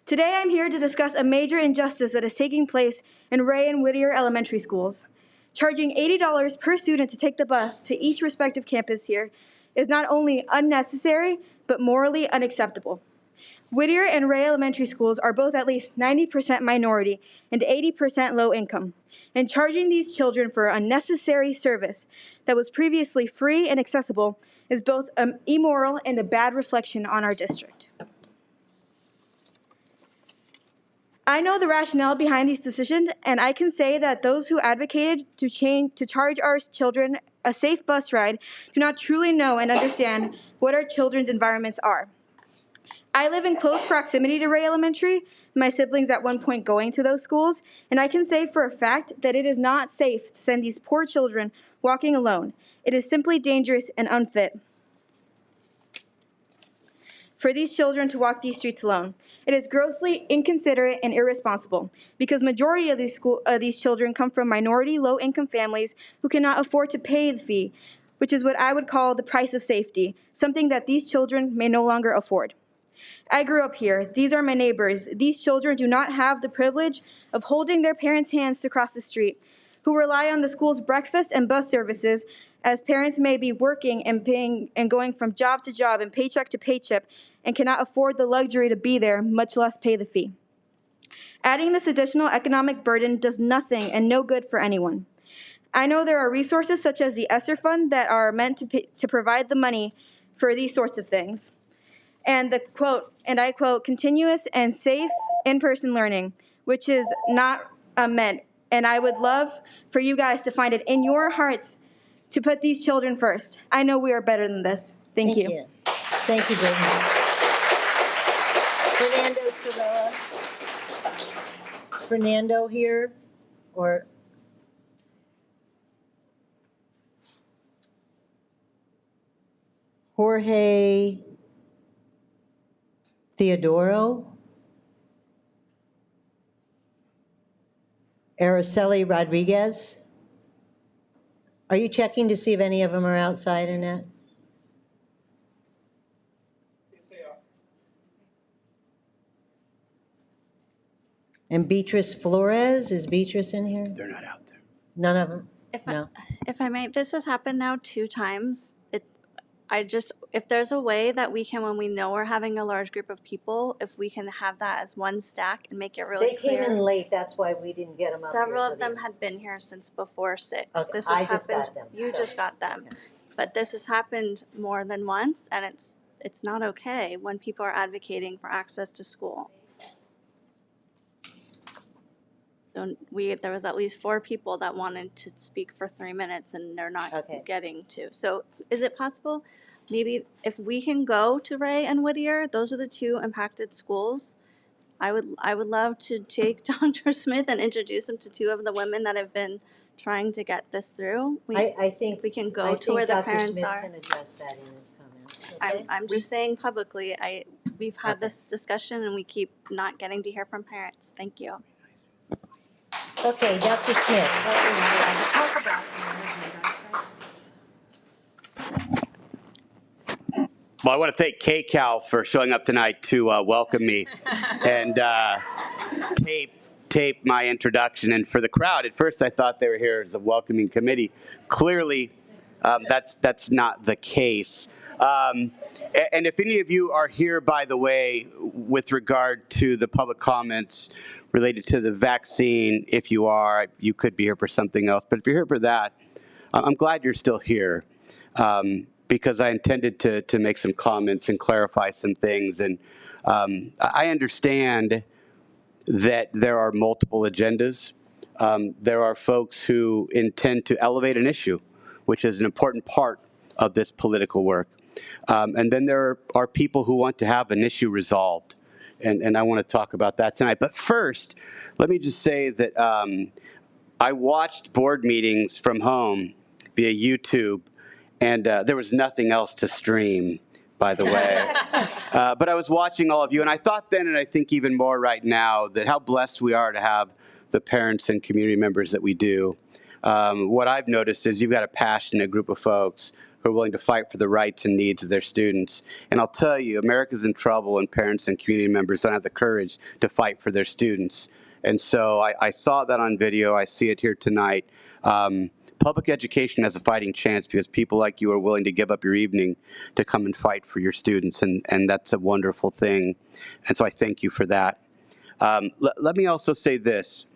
Today, I'm here to discuss a major injustice that is taking place in Ray and Whittier elementary schools. Charging $80 per student to take the bus to each respective campus here is not only unnecessary, but morally unacceptable. Whittier and Ray elementary schools are both at least 90% minority and 80% low income, and charging these children for unnecessary service that was previously free and accessible is both immoral and a bad reflection on our district. I know the rationale behind these decisions, and I can say that those who advocated to charge our children a safe bus ride do not truly know and understand what our children's environments are. I live in close proximity to Ray Elementary, my siblings at one point going to those schools, and I can say for a fact that it is not safe to send these poor children walking alone. It is simply dangerous and unfit for these children to walk these streets alone. It is grossly inconsiderate and irresponsible because majority of these children come from minority low-income families who cannot afford to pay the fee, which is what I would call the price of safety, something that these children may no longer afford. I grew up here. These are my neighbors. These children do not have the privilege of holding their parents' hands to cross the street, who rely on the school's breakfast and bus services, as parents may be working and paying and going from job to job and paycheck to paycheck and cannot afford the luxury to be there, much less pay the fee. Adding this additional economic burden does nothing and no good for anyone. I know there are resources such as the ESSER Fund that are meant to provide the money for these sorts of things. And the quote, and I quote, continuous and safe in-person learning, which is not meant. And I would love for you guys to find it in your hearts to put these children first. I know we are better than this. Thank you. Thank you, Brittany. Fernando Serrera. Is Fernando here? Or Jorge Theodoro? Araceli Rodriguez? Are you checking to see if any of them are outside, Annette? Yes, they are. And Beatrice Flores, is Beatrice in here? They're not out there. None of them? If I may, this has happened now 2 times. If there's a way that we can, when we know we're having a large group of people, if we can have that as one stack and make it really clear. They came in late, that's why we didn't get them up here. Several of them had been here since before 6. Okay, This has I just happened. got them, You so. just got them. Okay. But this has happened more than once, and it's not okay when people are advocating for access to school. There was at least 4 people that wanted to speak for 3 minutes, and they're not getting to. So is it possible, maybe if we can go to Ray and Whittier, those are the 2 impacted schools. I would love to take Dr. Smith and introduce him to 2 of the women that have been trying to get this through. I think if we can go to where the parents Dr. are. Smith can address that in his comments. Okay? I'm just saying publicly, we've had this discussion and we keep not getting to hear from parents. Thank you. Okay, Dr. Smith. Well, I want to thank KCAL for showing up tonight to welcome me and tape my introduction. And for the crowd, at first I thought they were here as a welcoming committee. Clearly, that's not the case. And if any of you are here, by the way, with regard to the public comments related to the vaccine, if you are, you could be here for something else. But if you're here for that, I'm glad you're still here. Because I intended to make some comments and clarify some things. And I understand that there are multiple agendas. There are folks who intend to elevate an issue, which is an important part of this political work. And then there are people who want to have an issue resolved. And I want to talk about that tonight. But first, let me just say that I watched board meetings from home via YouTube. And there was nothing else to stream, by the way. But I was watching all of you, and I thought then, and I think even more right now, that how blessed we are to have the parents and community members that we do. What I've noticed is you've got a passionate group of folks who are willing to fight for the rights and needs of their students. And I'll tell you, America's in trouble when parents and community members don't have the courage to fight for their students. And so I saw that on video. I see it here tonight. Public education has a fighting chance because people like you are willing to give up your evening to come and fight for your students, and that's a wonderful thing. And so I thank you for that. Let me also say this.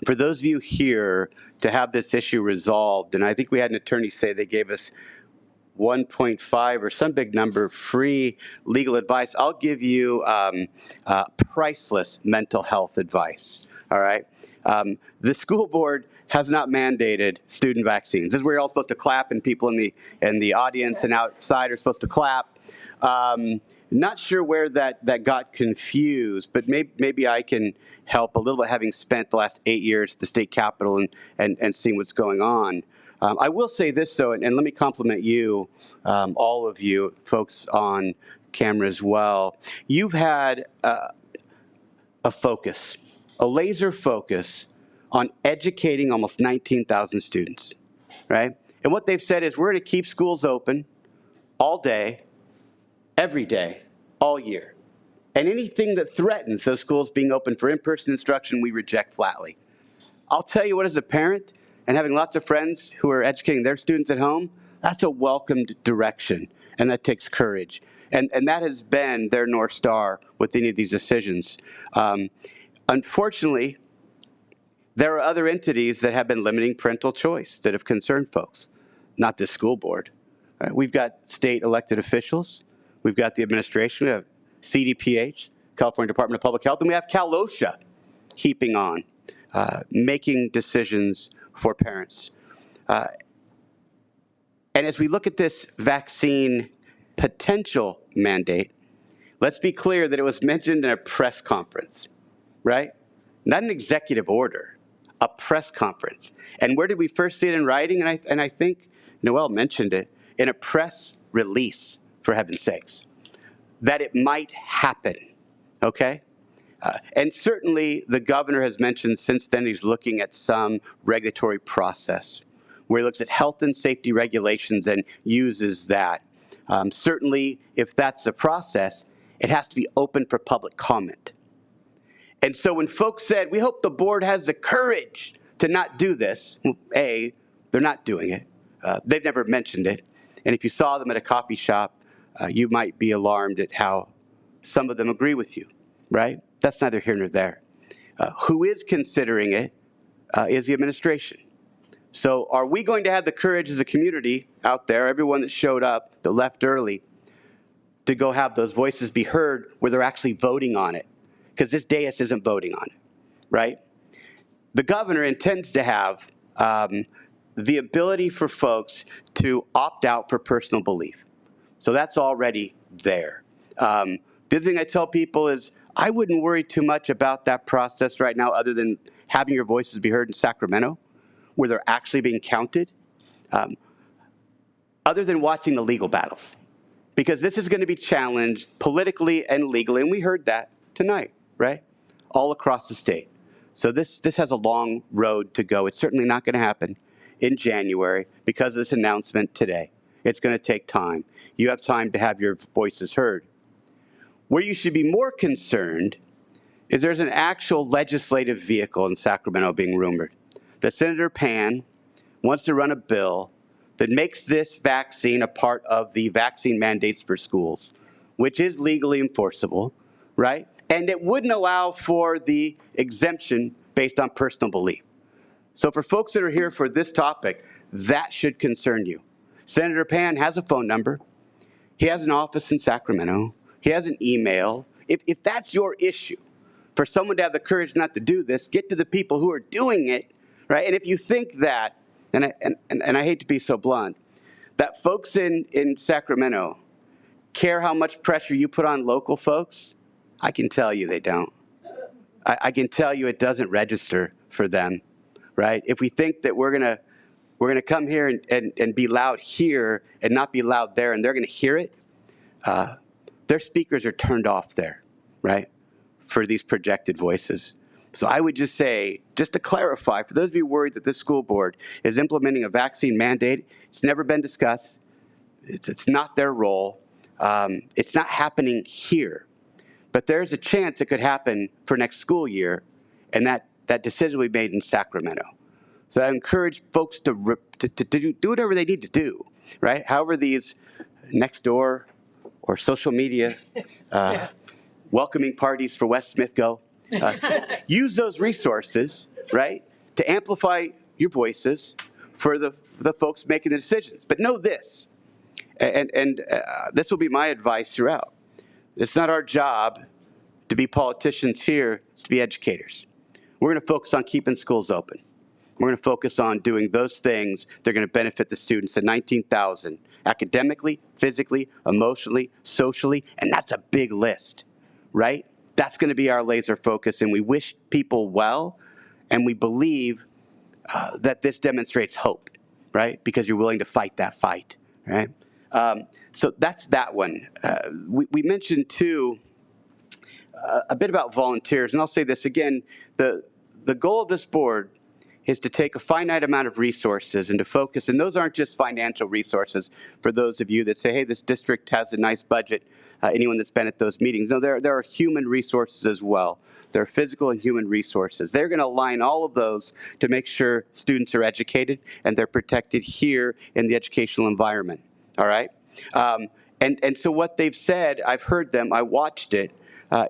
For those of you here to have this issue resolved, and I think we had an attorney say they gave us 1.5 or some big number free legal advice, I'll give you priceless mental health advice, all right? The school board has not mandated student vaccines. This is where you're all supposed to clap, and people in the audience and outside are supposed to clap. Not sure where that got confused, but maybe I can help a little bit, having spent the last 8 years at the state capitol and seeing what's going on. I will say this, though, and let me compliment you, all of you folks on camera as well. You've had a focus, a laser focus on educating almost 19,000 students, right? And what they've said is we're going to keep schools open all day, every day, all year. And anything that threatens those schools being open for in-person instruction, we reject flatly. I'll tell you what, as a parent and having lots of friends who are educating their students at home, that's a welcomed direction, and that takes courage. And that has been their North Star with any of these decisions. Unfortunately, there are other entities that have been limiting parental choice that have concerned folks, not this school board. Right? We've got state elected officials. We've got the administration. We have CDPH, California Department of Public Health, and we have Cal OSHA heaping on, making decisions for parents. And as we look at this vaccine potential mandate, let's be clear that it was mentioned in a press conference, right? Not an executive order, a press conference. And where did we first see it in writing? And I think Noelle mentioned it, in a press release, for heaven's sakes, that it might happen, okay? And certainly the governor has mentioned since then he's looking at some regulatory process where he looks at health and safety regulations and uses that. Certainly, if that's the process, it has to be open for public comment. And so when folks said, we hope the board has the courage to not do this, A, they're not doing it. They've never mentioned it. And if you saw them at a coffee shop, you might be alarmed at how some of them agree with you, right? That's neither here nor there. Who is considering it is the administration. So are we going to have the courage as a community out there, everyone that showed up, that left early, to go have those voices be heard where they're actually voting on it? Because this dais isn't voting on it, right? The governor intends to have the ability for folks to opt out for personal belief. So that's already there. The other thing I tell people is I wouldn't worry too much about that process right now other than having your voices be heard in Sacramento, where they're actually being counted, other than watching the legal battles. Because this is going to be challenged politically and legally, and we heard that tonight, right? All across the state. So this has a long road to go. It's certainly not going to happen in January because of this announcement today. It's going to take time. You have time to have your voices heard. Where you should be more concerned is there's an actual legislative vehicle in Sacramento being rumored. That Senator Pan wants to run a bill that makes this vaccine a part of the vaccine mandates for schools, which is legally enforceable, right? And it wouldn't allow for the exemption based on personal belief. So for folks that are here for this topic, that should concern you. Senator Pan has a phone number. He has an office in Sacramento. He has an email. If that's your issue, for someone to have the courage not to do this, get to the people who are doing it, right? And if you think that, and I hate to be so blunt, that folks in Sacramento care how much pressure you put on local folks, I can tell you they don't. I can tell you it doesn't register for them, right? If we think that we're gonna come here and be loud here and not be loud there, and they're gonna hear it, their speakers are turned off there, right? For these projected voices. So I would just say, just to clarify, for those of you worried that this school board is implementing a vaccine mandate, it's never been discussed. It's not their role. It's not happening here. But there's a chance it could happen for next school year, and that decision will be made in Sacramento. So I encourage folks to do whatever they need to do, right? However these next door or social media welcoming parties for West Smith go. Use those resources, right, to amplify your voices for the folks making the decisions. But know this, and this will be my advice throughout. It's not our job to be politicians here, it's to be educators. We're going to focus on keeping schools open. We're going to focus on doing those things that are going to benefit the students, the 19,000, academically, physically, emotionally, socially, and that's a big list, right? That's going to be our laser focus, and we wish people well, and we believe that this demonstrates hope, right? Because you're willing to fight that fight, right? So that's that one. We mentioned, too, a bit about volunteers, and I'll say this again. The goal of this board is to take a finite amount of resources and to focus, and those aren't just financial resources for those of you that say, hey, this district has a nice budget, anyone that's been at those meetings. No, there are human resources as well. There are physical and human resources. They're going to align all of those to make sure students are educated and they're protected here in the educational environment, all right? And so what they've said, I've heard them, I watched it,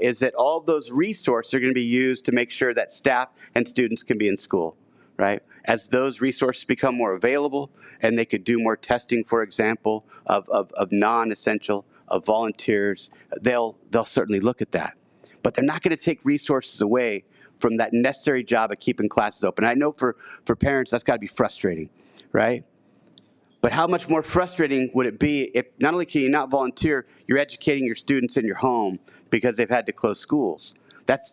is that all of those resources are going to be used to make sure that staff and students can be in school, right? As those resources become more available and they could do more testing, for example, of non-essential, of volunteers, they'll certainly look at that. But they're not going to take resources away from that necessary job of keeping classes open. I know for parents, that's got to be frustrating, right? But how much more frustrating would it be if not only can you not volunteer, you're educating your students in your home because they've had to close schools.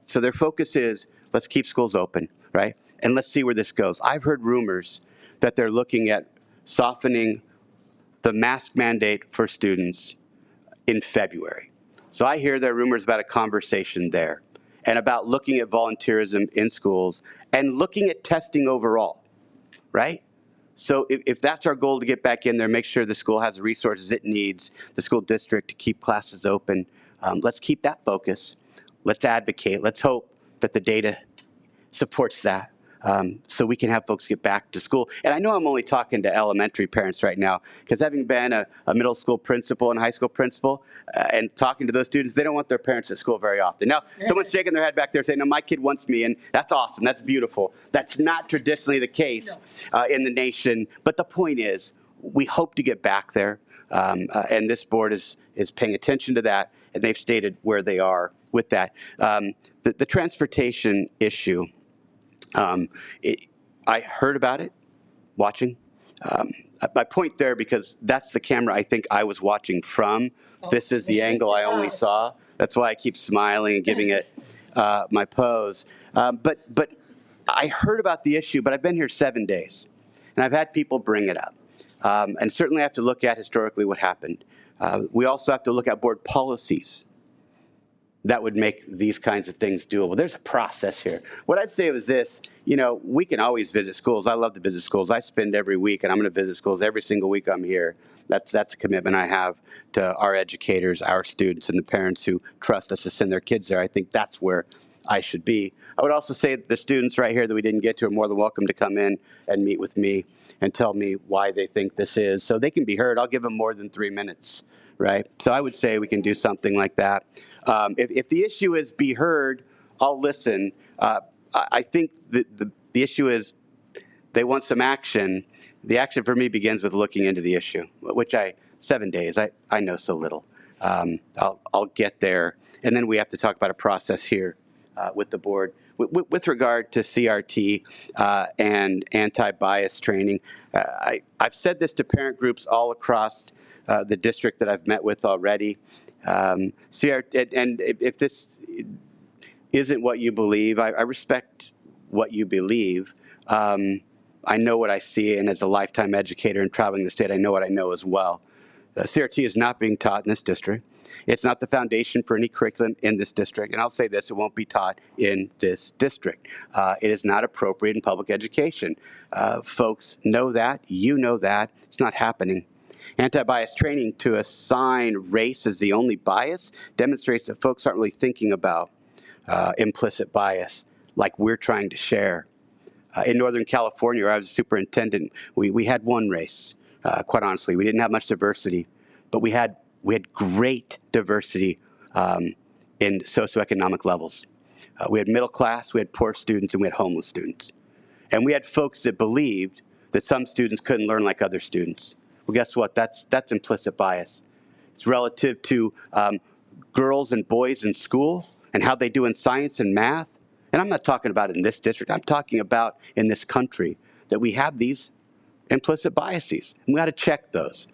So their focus is, let's keep schools open, right? And let's see where this goes. I've heard rumors that they're looking at softening the mask mandate for students in February. So I hear there are rumors about a conversation there and about looking at volunteerism in schools and looking at testing overall, right? So if that's our goal, to get back in there, make sure the school has the resources it needs, the school district, to keep classes open, let's keep that focus. Let's advocate. Let's hope that the data supports that. So we can have folks get back to school. And I know I'm only talking to elementary parents right now, because having been a middle school principal and high school principal and talking to those students, they don't want their parents at school very often. Now, someone's shaking their head back there saying, no, my kid wants me, and that's awesome, that's beautiful. That's not traditionally the case in the nation. But the point is, we hope to get back there, and this board is paying attention to that, and they've stated where they are with that. The transportation issue, I heard about it, watching. My point there, because that's the camera I think I was watching from. This is the angle I only saw. That's why I keep smiling and giving it my pose. But I heard about the issue, but I've been here 7 days, and I've had people bring it up. And certainly I have to look at historically what happened. We also have to look at board policies that would make these kinds of things doable. There's a process here. What I'd say was this, we can always visit schools. I love to visit schools. I spend every week, and I'm going to visit schools every single week I'm here. That's a commitment I have to our educators, our students, and the parents who trust us to send their kids there. I think that's where I should be. I would also say that the students right here that we didn't get to are more than welcome to come in and meet with me and tell me why they think this is, so they can be heard. I'll give them more than 3 minutes. Right? So I would say we can do something like that. If the issue is be heard, I'll listen. I think the issue is they want some action. The action for me begins with looking into the issue, which 7 days, I know so little. I'll get there. And then we have to talk about a process here with the board. With regard to CRT and anti-bias training, I've said this to parent groups all across the district that I've met with already. CRT, and if this isn't what you believe, I respect what you believe. I know what I see, and as a lifetime educator and traveling the state, I know what I know as well. CRT is not being taught in this district. It's not the foundation for any curriculum in this district, and I'll say this, it won't be taught in this district. It is not appropriate in public education. Folks know that, you know that, it's not happening. Anti-bias training to assign race as the only bias demonstrates that folks aren't really thinking about implicit bias like we're trying to share. In Northern California, where I was a superintendent, we had one race, quite honestly. We didn't have much diversity, but we had great diversity in socioeconomic levels. We had middle class, we had poor students, and we had homeless students. And we had folks that believed that some students couldn't learn like other students. Well, guess what? That's implicit bias. It's relative to girls and boys in school and how they do in science and math. And I'm not talking about in this district. I'm talking about in this country, that we have these implicit biases. And we got to check those.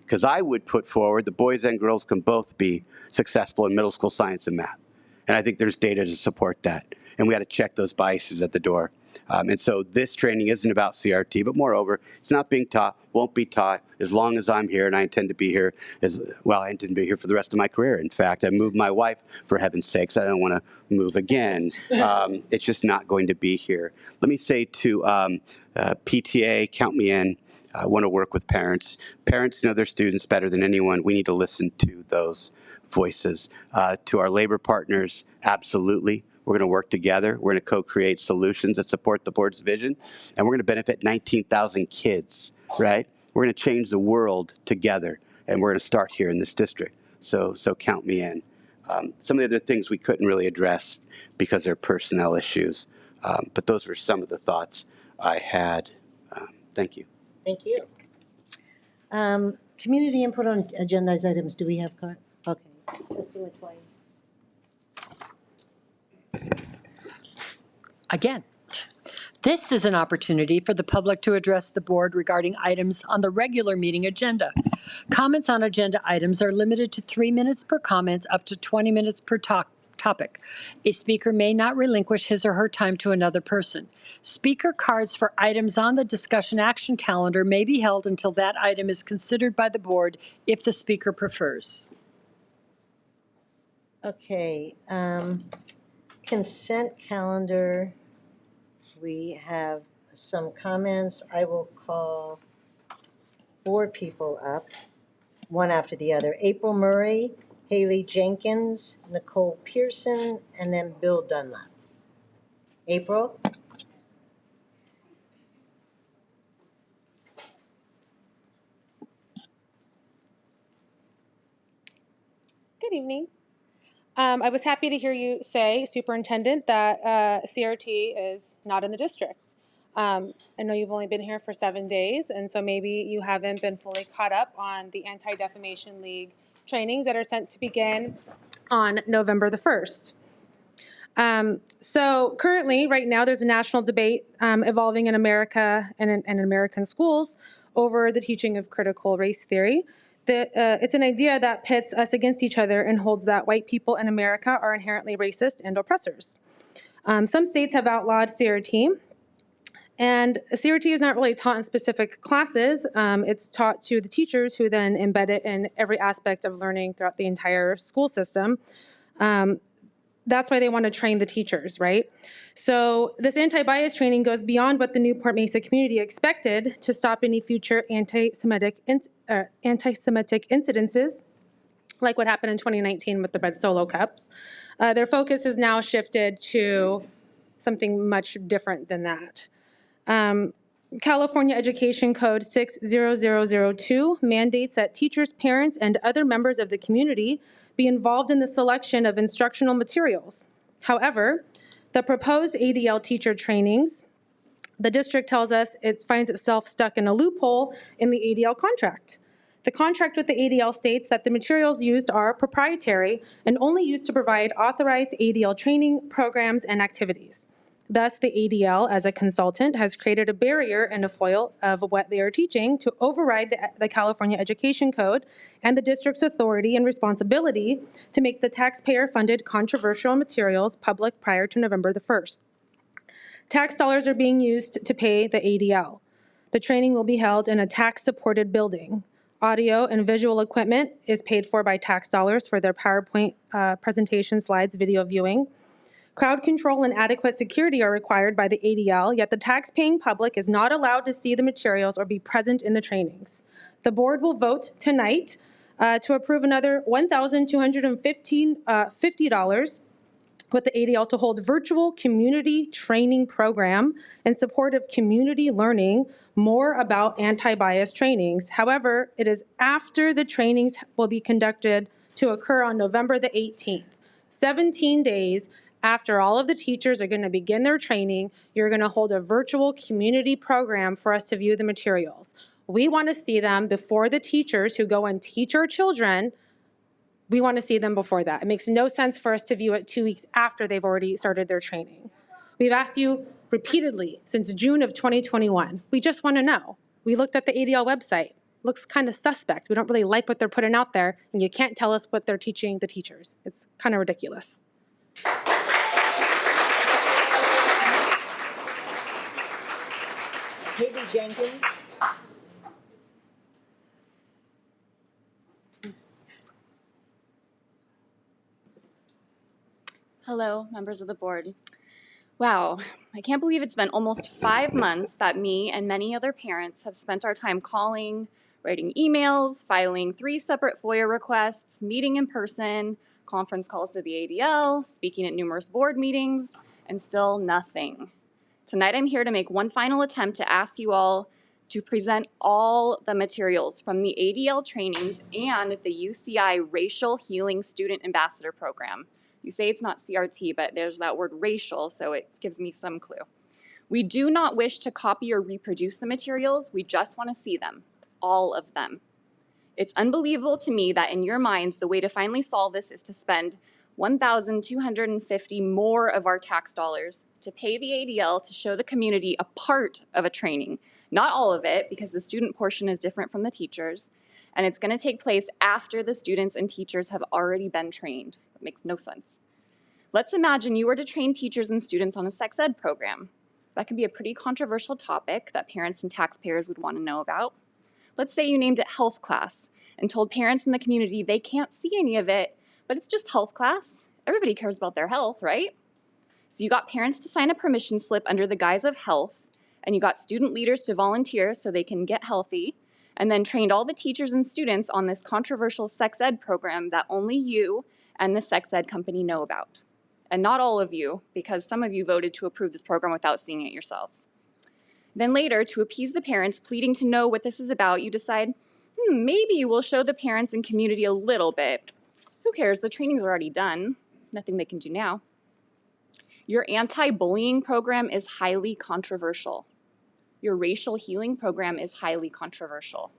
Because I would put forward that boys and girls can both be successful in middle school science and math. And I think there's data to support that. And we got to check those biases at the door. And so this training isn't about CRT, but moreover, it's not being taught, won't be taught as long as I'm here, and I intend to be here I intend to be here for the rest of my career. In fact, I moved my wife, for heaven's sakes. I don't want to move again. It's just not going to be here. Let me say to PTA, count me in. I want to work with parents. Parents know their students better than anyone. We need to listen to those voices. To our labor partners, absolutely. We're going to work together. We're going to co-create solutions that support the board's vision, and we're going to benefit 19,000 kids, right? We're going to change the world together, and we're going to start here in this district. So count me in. Some of the other things we couldn't really address because they're personnel issues, but those were some of the thoughts I had. Thank you. Thank you. Community input on agendized items. Do we have? Okay. Trustee Mattoya. Again, this is an opportunity for the public to address the board regarding items on the regular meeting agenda. Comments on agenda items are limited to 3 minutes per comment, up to 20 minutes per topic. A speaker may not relinquish his or her time to another person. Speaker cards for items on the discussion action calendar may be held until that item is considered by the board if the speaker prefers. Okay. Consent calendar. We have some comments. I will call 4 people up, one after the other. April Murray, Haley Jenkins, Nicole Pearson, and then Bill Dunlap. April? Good evening. I was happy to hear you say, Superintendent, that CRT is not in the district. I know you've only been here for 7 days, and so maybe you haven't been fully caught up on the Anti-Defamation League trainings that are set to begin on November the 1st. So currently, right now, there's a national debate evolving in America and in American schools over the teaching of critical race theory. It's an idea that pits us against each other and holds that white people in America are inherently racist and oppressors. Some states have outlawed CRT, and CRT is not really taught in specific classes. It's taught to the teachers who then embed it in every aspect of learning throughout the entire school system. That's why they want to train the teachers, right? So this anti-bias training goes beyond what the Newport-Mesa community expected to stop any future anti-Semitic incidences, like what happened in 2019 with the red Solo cups. Their focus is now shifted to something much different than that. California Education Code 60002 mandates that teachers, parents, and other members of the community be involved in the selection of instructional materials. However, the proposed ADL teacher trainings, the district tells us it finds itself stuck in a loophole in the ADL contract. The contract with the ADL states that the materials used are proprietary and only used to provide authorized ADL training programs and activities. Thus, the ADL, as a consultant, has created a barrier and a foil of what they are teaching to override the California Education Code and the district's authority and responsibility to make the taxpayer-funded controversial materials public prior to November the 1st. Tax dollars are being used to pay the ADL. The training will be held in a tax-supported building. Audio and visual equipment is paid for by tax dollars for their PowerPoint presentation slides, video viewing. Crowd control and adequate security are required by the ADL, yet the tax-paying public is not allowed to see the materials or be present in the trainings. The board will vote tonight to approve another $1,250 with the ADL to hold virtual community training program in support of community learning more about anti-bias trainings. However, it is after the trainings will be conducted to occur on November the 18th. 17 days after all of the teachers are going to begin their training, you're going to hold a virtual community program for us to view the materials. We want to see them before the teachers who go and teach our children. We want to see them before that. It makes no sense for us to view it 2 weeks after they've already started their training. We've asked you repeatedly since June of 2021. We just want to know. We looked at the ADL website. Looks kind of suspect. We don't really like what they're putting out there, and you can't tell us what they're teaching the teachers. It's kind of ridiculous. Maybe Jenkins? Hello, members of the board. Wow, I can't believe it's been almost 5 months that me and many other parents have spent our time calling, writing emails, filing 3 separate FOIA requests, meeting in person, conference calls to the ADL, speaking at numerous board meetings, and still nothing. Tonight I'm here to make one final attempt to ask you all to present all the materials from the ADL trainings and the UCI Racial Healing Student Ambassador Program. You say it's not CRT, but there's that word racial, so it gives me some clue. We do not wish to copy or reproduce the materials, we just want to see them, all of them. It's unbelievable to me that in your minds, the way to finally solve this is to spend $1,250 more of our tax dollars to pay the ADL to show the community a part of a training, not all of it, because the student portion is different from the teachers, and it's going to take place after the students and teachers have already been trained. It makes no sense. Let's imagine you were to train teachers and students on a sex ed program. That could be a pretty controversial topic that parents and taxpayers would want to know about. Let's say you named it health class and told parents in the community they can't see any of it, but it's just health class. Everybody cares about their health, right? So you got parents to sign a permission slip under the guise of health, and you got student leaders to volunteer so they can get healthy, and then trained all the teachers and students on this controversial sex ed program that only you and the sex ed company know about. And not all of you, because some of you voted to approve this program without seeing it yourselves. Then later, to appease the parents pleading to know what this is about, you decide, maybe we'll show the parents and community a little bit. Who cares? The training's already done. Nothing they can do now. Your anti-bullying program is highly controversial. Your racial healing program is highly controversial.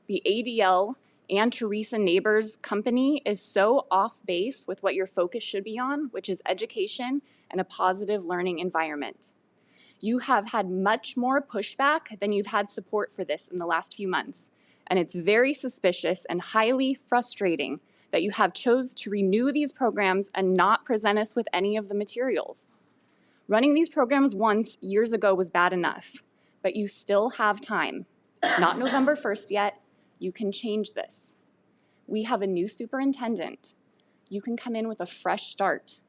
The ADL and Teresa Neighbors company is so off base with what your focus should be on, which is education and a positive learning environment. You have had much more pushback than you've had support for this in the last few months, and it's very suspicious and highly frustrating that you have chose to renew these programs and not present us with any of the materials. Running these programs once years ago was bad enough, but you still have time. It's not November 1st yet. You can change this. We have a new superintendent. You can come in with a fresh start.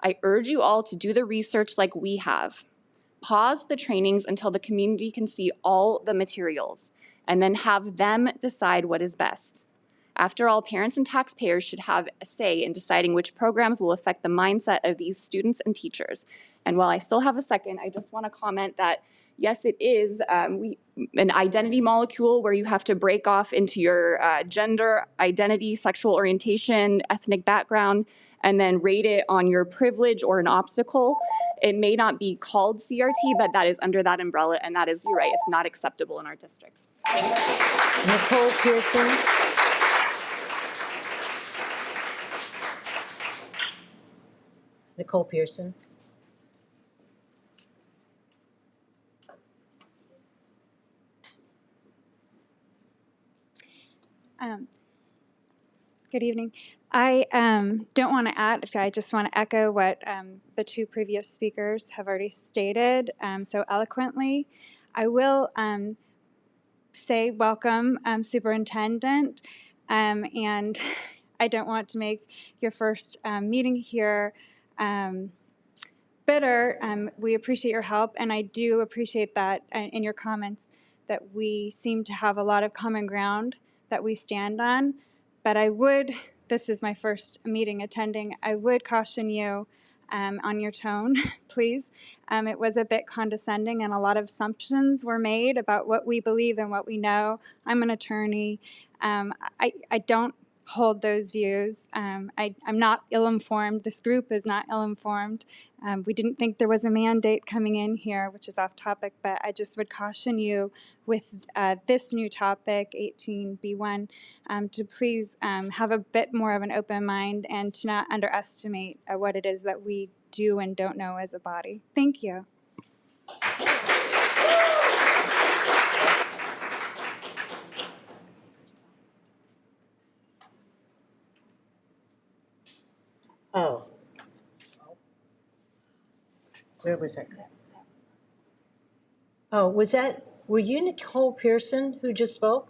I urge you all to do the research like we have. Pause the trainings until the community can see all the materials, and then have them decide what is best. After all, parents and taxpayers should have a say in deciding which programs will affect the mindset of these students and teachers. And while I still have a second, I just want to comment that yes, it is an identity molecule where you have to break off into your gender, identity, sexual orientation, ethnic background, and then rate it on your privilege or an obstacle. It may not be called CRT, but that is under that umbrella, and that is, you're right, it's not acceptable in our district. Thank you. Nicole Pearson. Nicole Pearson. Good evening. I don't want to add, I just want to echo what the 2 previous speakers have already stated so eloquently. I will say welcome, Superintendent, and I don't want to make your first meeting here bitter. We appreciate your help, and I do appreciate that in your comments that we seem to have a lot of common ground that we stand on. But I would, this is my first meeting attending, I would caution you on your tone, please. It was a bit condescending and a lot of assumptions were made about what we believe and what we know. I'm an attorney. I don't hold those views. I'm not ill-informed. This group is not ill-informed. We didn't think there was a mandate coming in here, which is off topic, but I just would caution you with this new topic, 18B1, to please have a bit more of an open mind and to not underestimate what it is that we do and don't know as a body. Thank you. Oh. Where was that? Oh, were you Nicole Pearson who just spoke?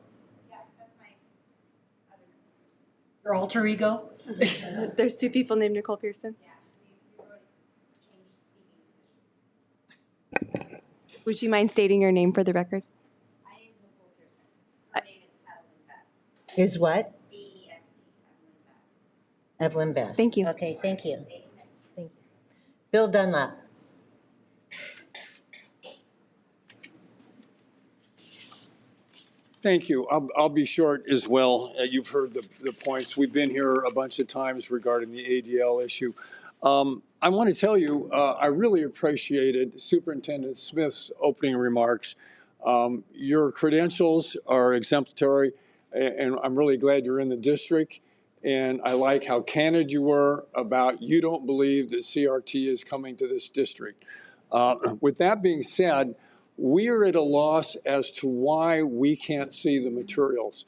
Your alter ego? There's two people named Nicole Pearson. Would you mind stating your name for the record? Is what? Evelyn Best. Thank you. Okay, thank you. Thank you. Bill Dunlap. Thank you. I'll be short as well. You've heard the points. We've been here a bunch of times regarding the ADL issue. I want to tell you, I really appreciated Superintendent Smith's opening remarks. Your credentials are exemplary, and I'm really glad you're in the district. And I like how candid you were about you don't believe that CRT is coming to this district. With that being said, we are at a loss as to why we can't see the materials.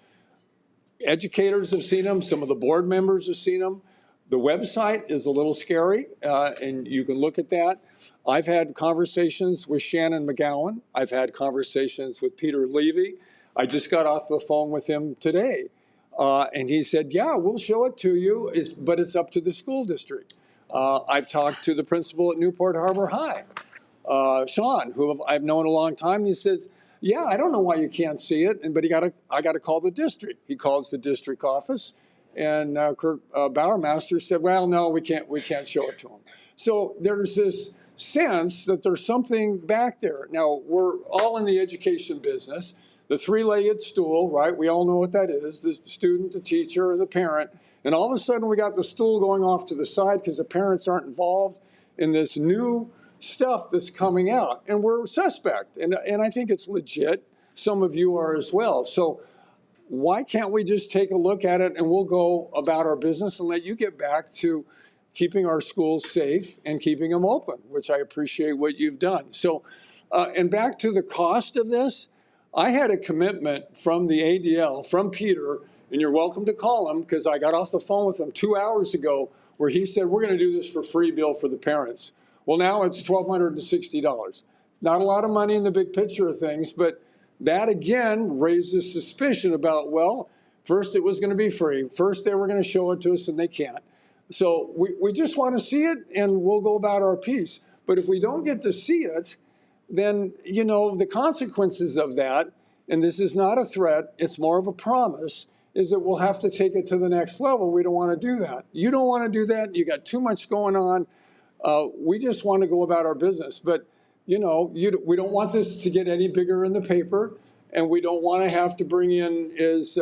Educators have seen them. Some of the board members have seen them. The website is a little scary, and you can look at that. I've had conversations with Shannon McGowan. I've had conversations with Peter Levy. I just got off the phone with him today. And he said, yeah, we'll show it to you, but it's up to the school district. I've talked to the principal at Newport Harbor High, Sean, who I've known a long time. He says, yeah, I don't know why you can't see it, but I got to call the district. He calls the district office, and Kirk Bowermaster said, well, no, we can't show it to him. So there's this sense that there's something back there. Now, we're all in the education business. The three-legged stool, right? We all know what that is, the student, the teacher, and the parent. And all of a sudden, we got the stool going off to the side because the parents aren't involved in this new stuff that's coming out. And we're suspect. And I think it's legit. Some of you are as well. So why can't we just take a look at it and we'll go about our business and let you get back to keeping our schools safe and keeping them open, which I appreciate what you've done. So, and back to the cost of this, I had a commitment from the ADL, from Peter, and you're welcome to call him because I got off the phone with him 2 hours ago where he said, we're going to do this for free, Bill, for the parents. Well, now it's $1,260. Not a lot of money in the big picture of things, but that again raises suspicion about, well, first it was going to be free. First they were going to show it to us and they can't. So we just want to see it and we'll go about our piece. But if we don't get to see it, then, you know, the consequences of that, and this is not a threat, it's more of a promise, is that we'll have to take it to the next level. We don't want to do that. You don't want to do that. You got too much going on. We just want to go about our business. But, you know, we don't want this to get any bigger in the paper, and we don't want to have to bring in, as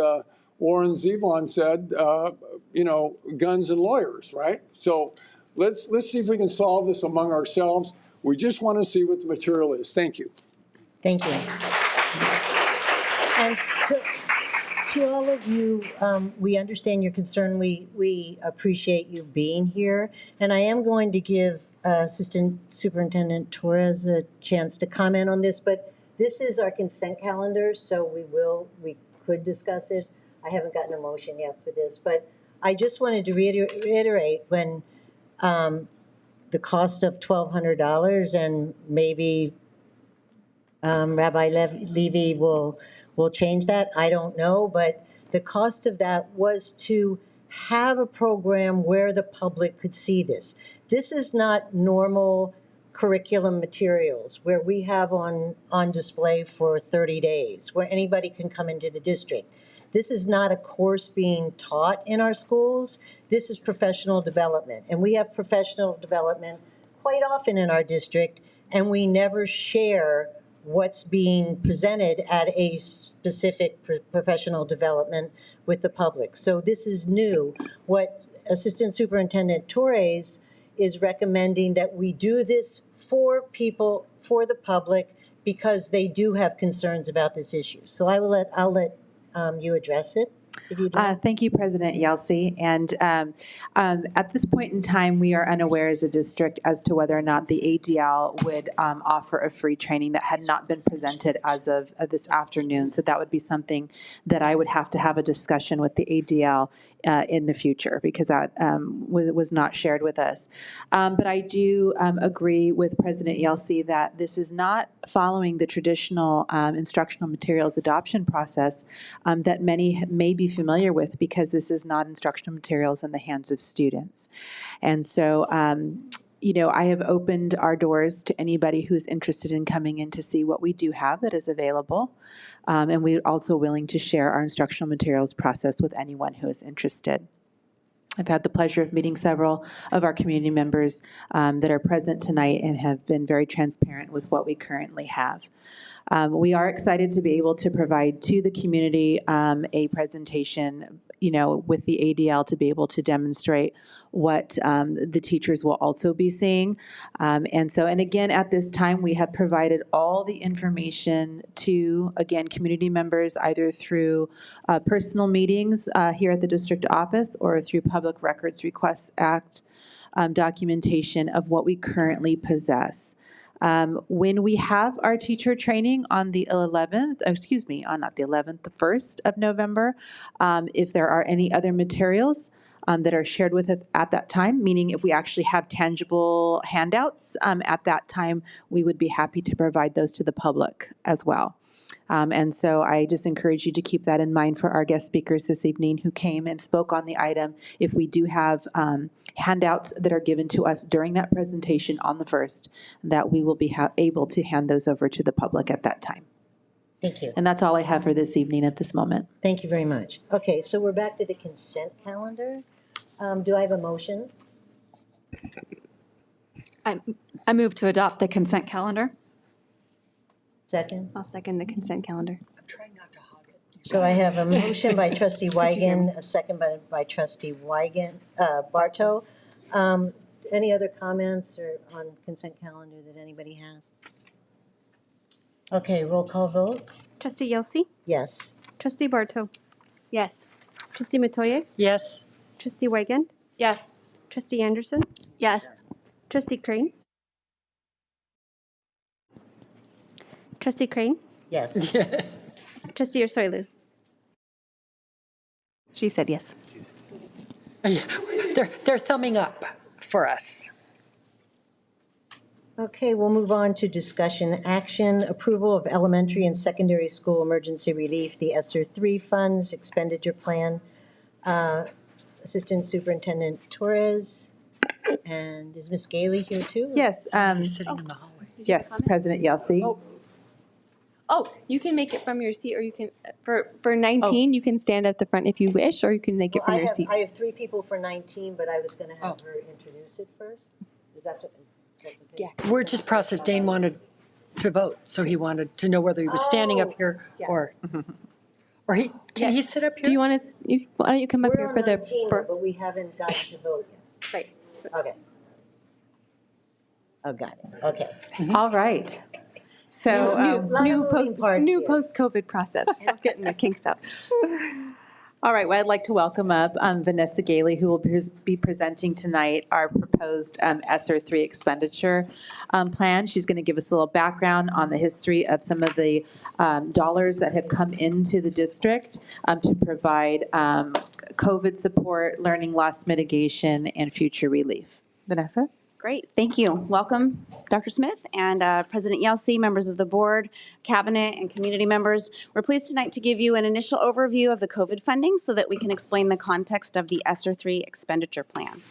Warren Zevon said, you know, guns and lawyers, right? So let's see if we can solve this among ourselves. We just want to see what the material is. Thank you. Thank you. And to all of you, we understand your concern. We appreciate you being here. And I am going to give Assistant Superintendent Torres a chance to comment on this, but this is our consent calendar, so we could discuss it. I haven't gotten a motion yet for this, but I just wanted to reiterate when the cost of $1,200, and maybe Rabbi Levy will change that. I don't know, but the cost of that was to have a program where the public could see this. This is not normal curriculum materials where we have on display for 30 days, where anybody can come into the district. This is not a course being taught in our schools. This is professional development. And we have professional development quite often in our district, and we never share what's being presented at a specific professional development with the public. So this is new. What Assistant Superintendent Torres is recommending that we do this for people, for the public, because they do have concerns about this issue. So I'll let you address it. if you'd like. Thank you, President Yelsey. And at this point in time, we are unaware as a district as to whether or not the ADL would offer a free training that had not been presented as of this afternoon. So that would be something that I would have to have a discussion with the ADL in the future, because that was not shared with us. But I do agree with President Yelsey that this is not following the traditional instructional materials adoption process that many may be familiar with, because this is not instructional materials in the hands of students. And so, I have opened our doors to anybody who's interested in coming in to see what we do have that is available. And we're also willing to share our instructional materials process with anyone who is interested. I've had the pleasure of meeting several of our community members that are present tonight and have been very transparent with what we currently have. We are excited to be able to provide to the community a presentation, with the ADL to be able to demonstrate what the teachers will also be seeing. And again, at this time, we have provided all the information to, again, community members, either through personal meetings here at the district office or through Public Records Requests Act documentation of what we currently possess. When we have our teacher training on the 11th, not the 11th, the 1st of November, if there are any other materials that are shared with us at that time, meaning if we actually have tangible handouts at that time, we would be happy to provide those to the public as well. And so I just encourage you to keep that in mind for our guest speakers this evening who came and spoke on the item. If we do have handouts that are given to us during that presentation on the 1st, that we will be able to hand those over to the public at that time. Thank you. And that's all I have for this evening at this moment. Thank you very much. Okay, so we're back to the consent calendar. Do I have a motion? I move to adopt the consent calendar. Second? I'll second the consent calendar. So I have a motion by Trustee Wygan, a second by Trustee Barto. Any other comments or on consent calendar that anybody has? Okay, roll call vote. Trustee Yelsey? Yes. Trustee Barto? Yes. Trustee Mattoya? Yes. Trustee Wygan? Yes. Trustee Anderson? Yes. Trustee Crane? Trustee Crane? Yes. Trustee Ursulou? She said yes. They're thumbing up for us. Okay, we'll move on to discussion action. Approval of elementary and secondary school emergency relief, the ESSER 3 funds expenditure plan. Assistant Superintendent Torres. And is Ms. Gailey here too? Yes. Sitting in the hallway. Yes, President Yelsey. Oh, you can make it from your seat, or you can, for 19, you can stand at the front if you wish, or you can make it from your seat. I have 3 people for 19, but I was going to have her introduce it first. Is that okay? Yeah. We're just processed. Dane wanted to vote, so he wanted to know whether he was standing up here or can he sit up here? Do you want to? Why don't you come up here for the? But we haven't gotten to vote yet. Right. Okay. Oh, got it. Okay. All right. So new post-COVID process. Still getting the kinks out. All right, well, I'd like to welcome up Vanessa Gailey, who will be presenting tonight our proposed ESSER 3 expenditure plan. She's going to give us a little background on the history of some of the dollars that have come into the district to provide COVID support, learning loss mitigation, and future relief. Vanessa? Great, thank you. Welcome, Dr. Smith and President Yelsey, members of the board, cabinet, and community members. We're pleased tonight to give you an initial overview of the COVID funding so that we can explain the context of the ESSER 3 expenditure plan.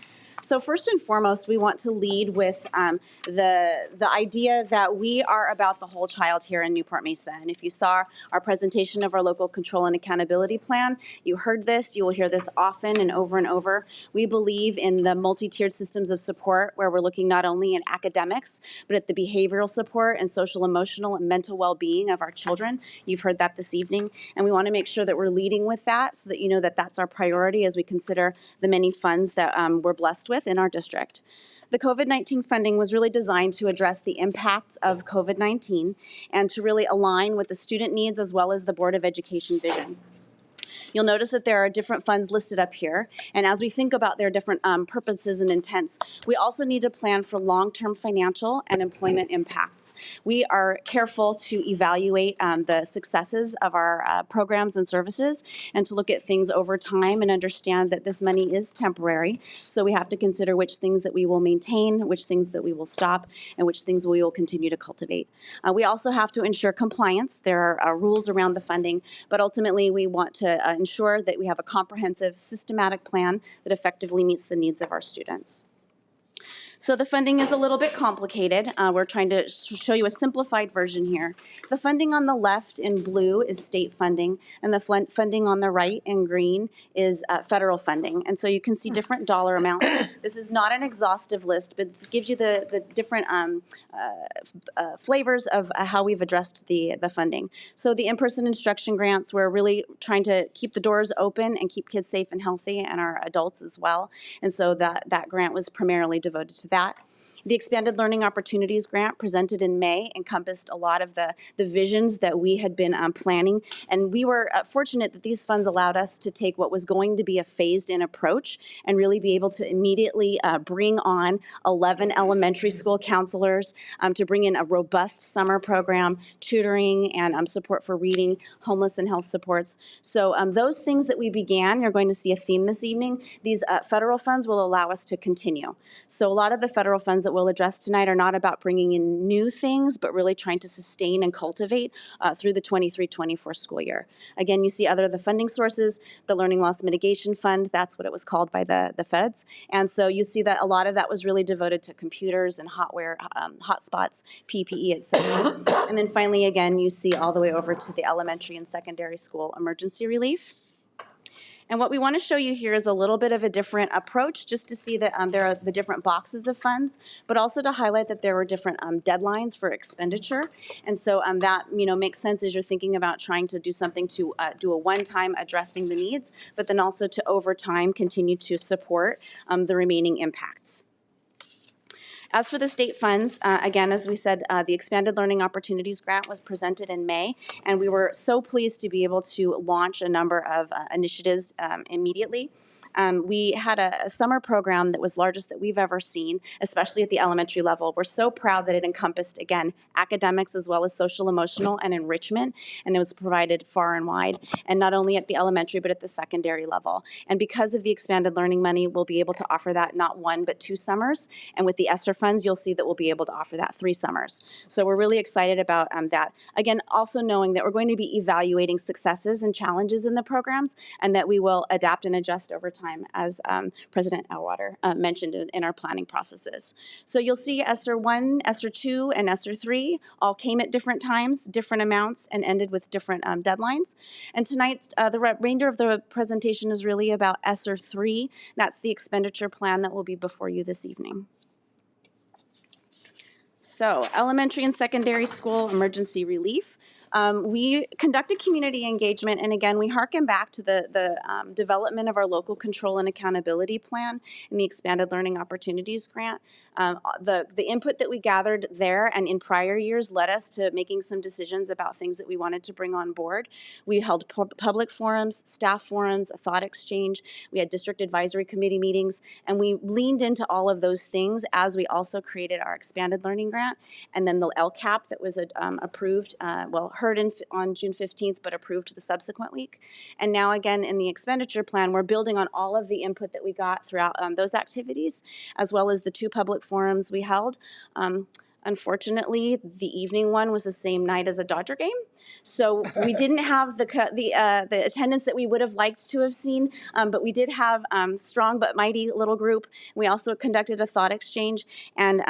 So first and foremost, we want to lead with the idea that we are about the whole child here in Newport-Mesa. And if you saw our presentation of our local control and accountability plan, you heard this, you will hear this often and over. We believe in the multi-tiered systems of support where we're looking not only at academics, but at the behavioral support and social, emotional, and mental well-being of our children. You've heard that this evening. And we want to make sure that we're leading with that so that you know that that's our priority as we consider the many funds that we're blessed with in our district. The COVID-19 funding was really designed to address the impacts of COVID-19 and to really align with the student needs as well as the Board of Education vision. You'll notice that there are different funds listed up here. And as we think about their different purposes and intents, we also need to plan for long-term financial and employment impacts. We are careful to evaluate the successes of our programs and services and to look at things over time and understand that this money is temporary. So we have to consider which things that we will maintain, which things that we will stop, and which things we will continue to cultivate. We also have to ensure compliance. There are rules around the funding, but ultimately we want to ensure that we have a comprehensive, systematic plan that effectively meets the needs of our students. So the funding is a little bit complicated. We're trying to show you a simplified version here. The funding on the left in blue is state funding, and the funding on the right in green is federal funding. And so you can see different dollar amounts. This is not an exhaustive list, but this gives you the different flavors of how we've addressed the funding. So the in-person instruction grants, we're really trying to keep the doors open and keep kids safe and healthy, and our adults as well. And so that grant was primarily devoted to that. The Expanded Learning Opportunities Grant presented in May encompassed a lot of the visions that we had been planning, and we were fortunate that these funds allowed us to take what was going to be a phased-in approach and really be able to immediately bring on 11 elementary school counselors to bring in a robust summer program, tutoring, and support for reading, homeless and health supports. So those things that we began, you're going to see a theme this evening. These federal funds will allow us to continue. So a lot of the federal funds that we'll address tonight are not about bringing in new things, but really trying to sustain and cultivate through the 23-24 school year. Again, you see other of the funding sources, the Learning Loss Mitigation Fund, that's what it was called by the feds. And so you see that a lot of that was really devoted to computers and hotspots, PPE, et cetera. And then finally, again, you see all the way over to the elementary and secondary school emergency relief. And what we want to show you here is a little bit of a different approach, just to see that there are the different boxes of funds, but also to highlight that there were different deadlines for expenditure. And so that makes sense as you're thinking about trying to do something to do a one-time addressing the needs, but then also to over time continue to support the remaining impacts. As for the state funds, again, as we said, the Expanded Learning Opportunities Grant was presented in May, and we were so pleased to be able to launch a number of initiatives immediately. We had a summer program that was largest that we've ever seen, especially at the elementary level. We're so proud that it encompassed, again, academics as well as social, emotional, and enrichment, and it was provided far and wide, and not only at the elementary, but at the secondary level. And because of the expanded learning money, we'll be able to offer that not 1, but 2 summers, and with the ESSER funds, you'll see that we'll be able to offer that 3 summers. So we're really excited about that. Again, also knowing that we're going to be evaluating successes and challenges in the programs, and that we will adapt and adjust over time, as President Elwater mentioned in our planning processes. So you'll see ESSER 1, ESSER 2, and ESSER 3 all came at different times, different amounts, and ended with different deadlines. And tonight, the remainder of the presentation is really about ESSER 3. That's the expenditure plan that will be before you this evening. So, elementary and secondary school emergency relief. We conducted community engagement, and again, we harken back to the development of our local control and accountability plan and the Expanded Learning Opportunities Grant. The input that we gathered there and in prior years led us to making some decisions about things that we wanted to bring on board. We held public forums, staff forums, a thought exchange. We had district advisory committee meetings, and we leaned into all of those things as we also created our Expanded Learning Grant, and then the LCAP that was approved, heard on June 15th, but approved the subsequent week. And now again, in the expenditure plan, we're building on all of the input that we got throughout those activities, as well as the 2 public forums we held. Unfortunately, the evening one was the same night as a Dodger game, so we didn't have the attendance that we would have liked to have seen, but we did have strong but mighty little group. We also conducted a thought exchange, and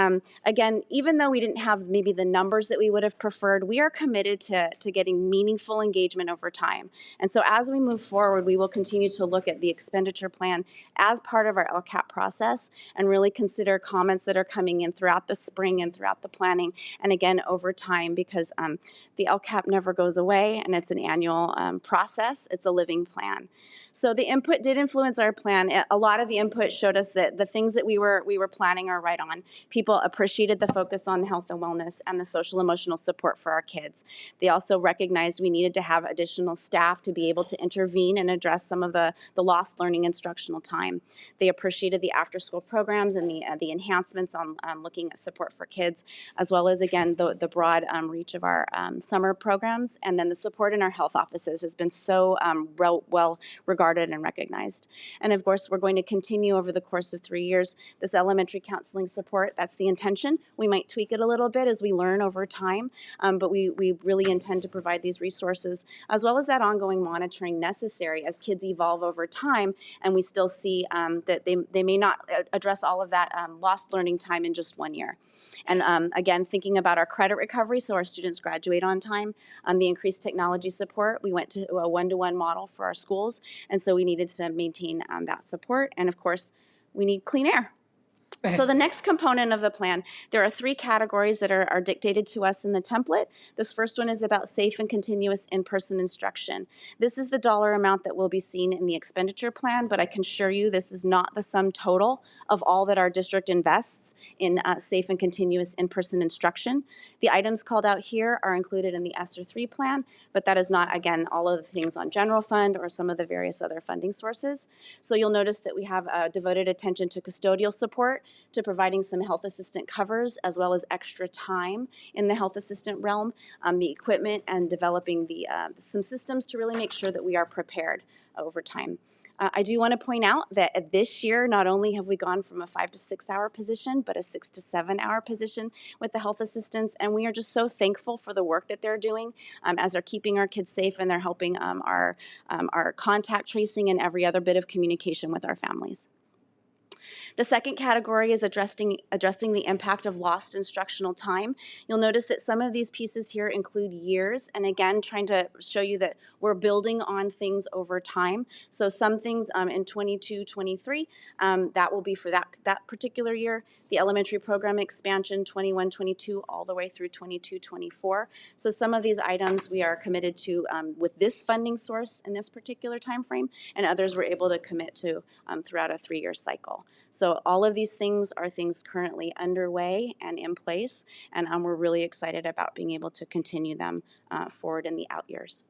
again, even though we didn't have maybe the numbers that we would have preferred, we are committed to getting meaningful engagement over time. And so as we move forward, we will continue to look at the expenditure plan as part of our LCAP process and really consider comments that are coming in throughout the spring and throughout the planning, and again over time, because the LCAP never never goes away, and it's an annual process. It's a living plan. So the input did influence our plan. A lot of the input showed us that the things that we were planning are right on. People appreciated the focus on health and wellness and the social emotional support for our kids. They also recognized we needed to have additional staff to be able to intervene and address some of the lost learning instructional time. They appreciated the after-school programs and the enhancements on looking at support for kids, as well as, again, the broad reach of our summer programs. And then the support in our health offices has been so well regarded and recognized. And of course, we're going to continue over the course of 3 years this elementary counseling support. That's the intention. We might tweak it a little bit as we learn over time, but we really intend to provide these resources as well as that ongoing monitoring necessary as kids evolve over time, and we still see that they may not address all of that lost learning time in just 1 year. And again, thinking about our credit recovery, so our students graduate on time, the increased technology support, we went to a one-to-one model for our schools, and so we needed to maintain that support. And of course, we need clean air. So the next component of the plan, there are 3 categories that are dictated to us in the template. This first one is about safe and continuous in-person instruction. This is the dollar amount that will be seen in the expenditure plan, but I can assure you this is not the sum total of all that our district invests in safe and continuous in-person instruction. The items called out here are included in the ESSER 3 plan, but that is not, again, all of the things on general fund or some of the various other funding sources. So you'll notice that we have devoted attention to custodial support, to providing some health assistant covers, as well as extra time in the health assistant realm, the equipment, and developing some systems to really make sure that we are prepared over time. I do want to point out that this year, not only have we gone from a 5 to 6 hour position, but a 6 to 7 hour position with the health assistants, and we are just so thankful for the work that they're doing as they're keeping our kids safe and they're helping our contact tracing and every other bit of communication with our families. The second category is addressing the impact of lost instructional time. You'll notice that some of these pieces here include years, and again, trying to show you that we're building on things over time. So some things in 22-23, that will be for that particular year. The elementary program expansion, 21-22, all the way through 22-24. So some of these items we are committed to with this funding source in this particular time frame, and others we're able to commit to throughout a 3-year cycle. So all of these things are things currently underway and in place, and we're really excited about being able to continue them forward in the out years.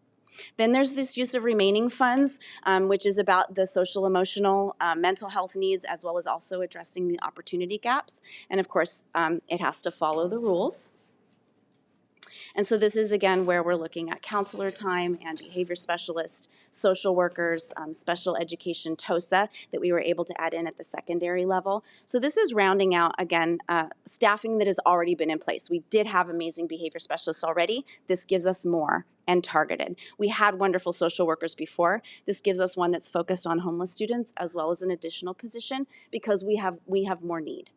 Then there's this use of remaining funds, which is about the social, emotional, mental health needs, as well as also addressing the opportunity gaps. And of course, it has to follow the rules. And so this is, again, where we're looking at counselor time and behavior specialist, social workers, special education, TOSA, that we were able to add in at the secondary level. So this is rounding out, again, staffing that has already been in place. We did have amazing behavior specialists already. This gives us more and targeted. We had wonderful social workers before. This gives us one that's focused on homeless students as well as an additional position because we have more need.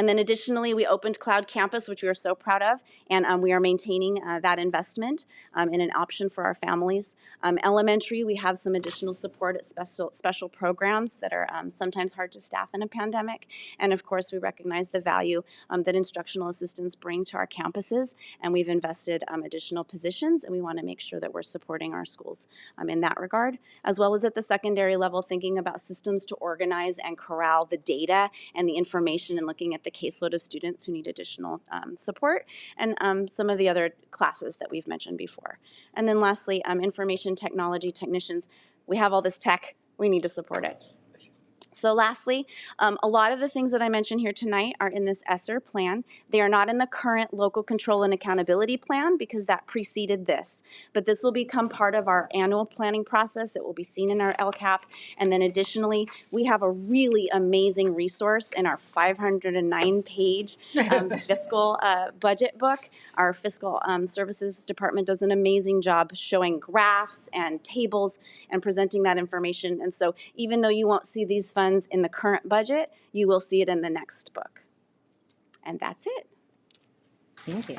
And then additionally, we opened Cloud Campus, which we are so proud of, and we are maintaining that investment in an option for our families. Elementary, we have some additional support at special programs that are sometimes hard to staff in a pandemic. And of course, we recognize the value that instructional assistants bring to our campuses, and we've invested additional positions, and we want to make sure that we're supporting our schools in that regard, as well as at the secondary level, thinking about systems to organize and corral the data and the information and looking at the caseload of students who need additional support, and some of the other classes that we've mentioned before. And then lastly, information technology technicians. We have all this tech, we need to support it. So lastly, a lot of the things that I mentioned here tonight are in this ESSER plan. They are not in the current local control and accountability plan because that preceded this. But this will become part of our annual planning process. It will be seen in our LCAP. And then additionally, we have a really amazing resource in our 509-page fiscal budget book. Our fiscal services department does an amazing job showing graphs and tables and presenting that information. And so even though you won't see these funds in the current budget, you will see it in the next book. And that's it. Thank you.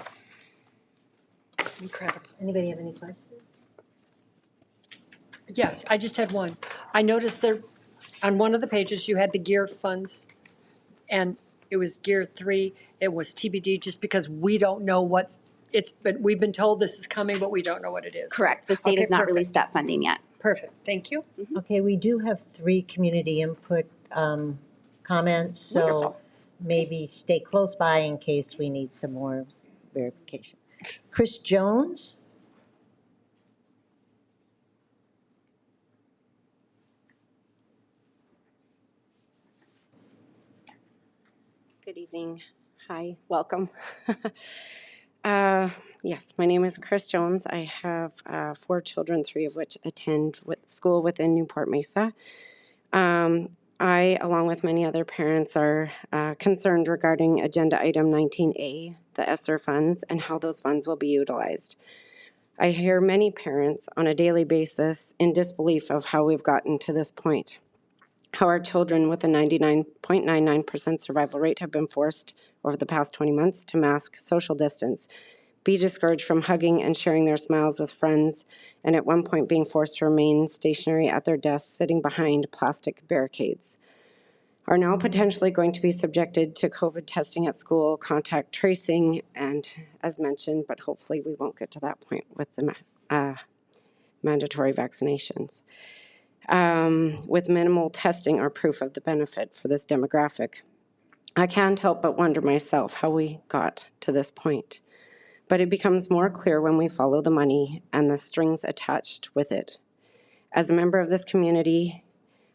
Incredible. Anybody have any questions? Yes, I just had one. I noticed there, on one of the pages, you had the gear funds, and it was gear 3. It was TBD just because we don't know what's but we've been told this is coming, but we don't know what it is. Correct. The state Okay, has not perfect. released that funding yet. Perfect, thank you. Okay, we do have 3 community input comments, so Wonderful. maybe stay close by in case we need some more verification. Chris Jones? Good evening. Hi, welcome. Yes, my name is Chris Jones. I have 4 children, 3 of which attend school within Newport-Mesa. I, along with many other parents, are concerned regarding Agenda Item 19A, the ESSER funds, and how those funds will be utilized. I hear many parents on a daily basis in disbelief of how we've gotten to this point. How our children with a 99.99% survival rate have been forced over the past 20 months to mask, social distance, be discouraged from hugging and sharing their smiles with friends, and at one point being forced to remain stationary at their desks sitting behind plastic barricades, are now potentially going to be subjected to COVID testing at school, contact tracing, and as mentioned, but hopefully we won't get to that point with the mandatory vaccinations. With minimal testing or proof of the benefit for this demographic. I can't help but wonder myself how we got to this point. But it becomes more clear when we follow the money and the strings attached with it. As a member of this community,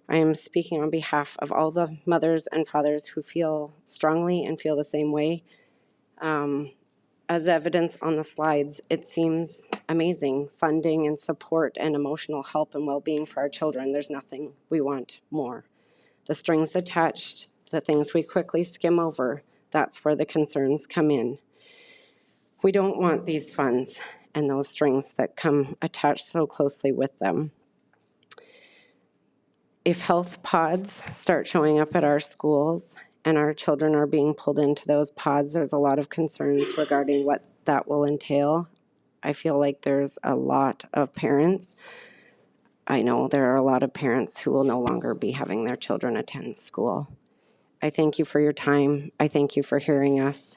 I am speaking on behalf of all the mothers and fathers who feel strongly and feel the same way. As evidence on the slides, it seems amazing. Funding and support and emotional help and well-being for our children. There's nothing we want more. The strings attached, the things we quickly skim over, that's where the concerns come in. We don't want these funds and those strings that come attached so closely with them. If health pods start showing up at our schools and our children are being pulled into those pods, there's a lot of concerns regarding what that will entail. I feel like there's a lot of parents. I know there are a lot of parents who will no longer be having their children attend school. I thank you for your time. I thank you for hearing us.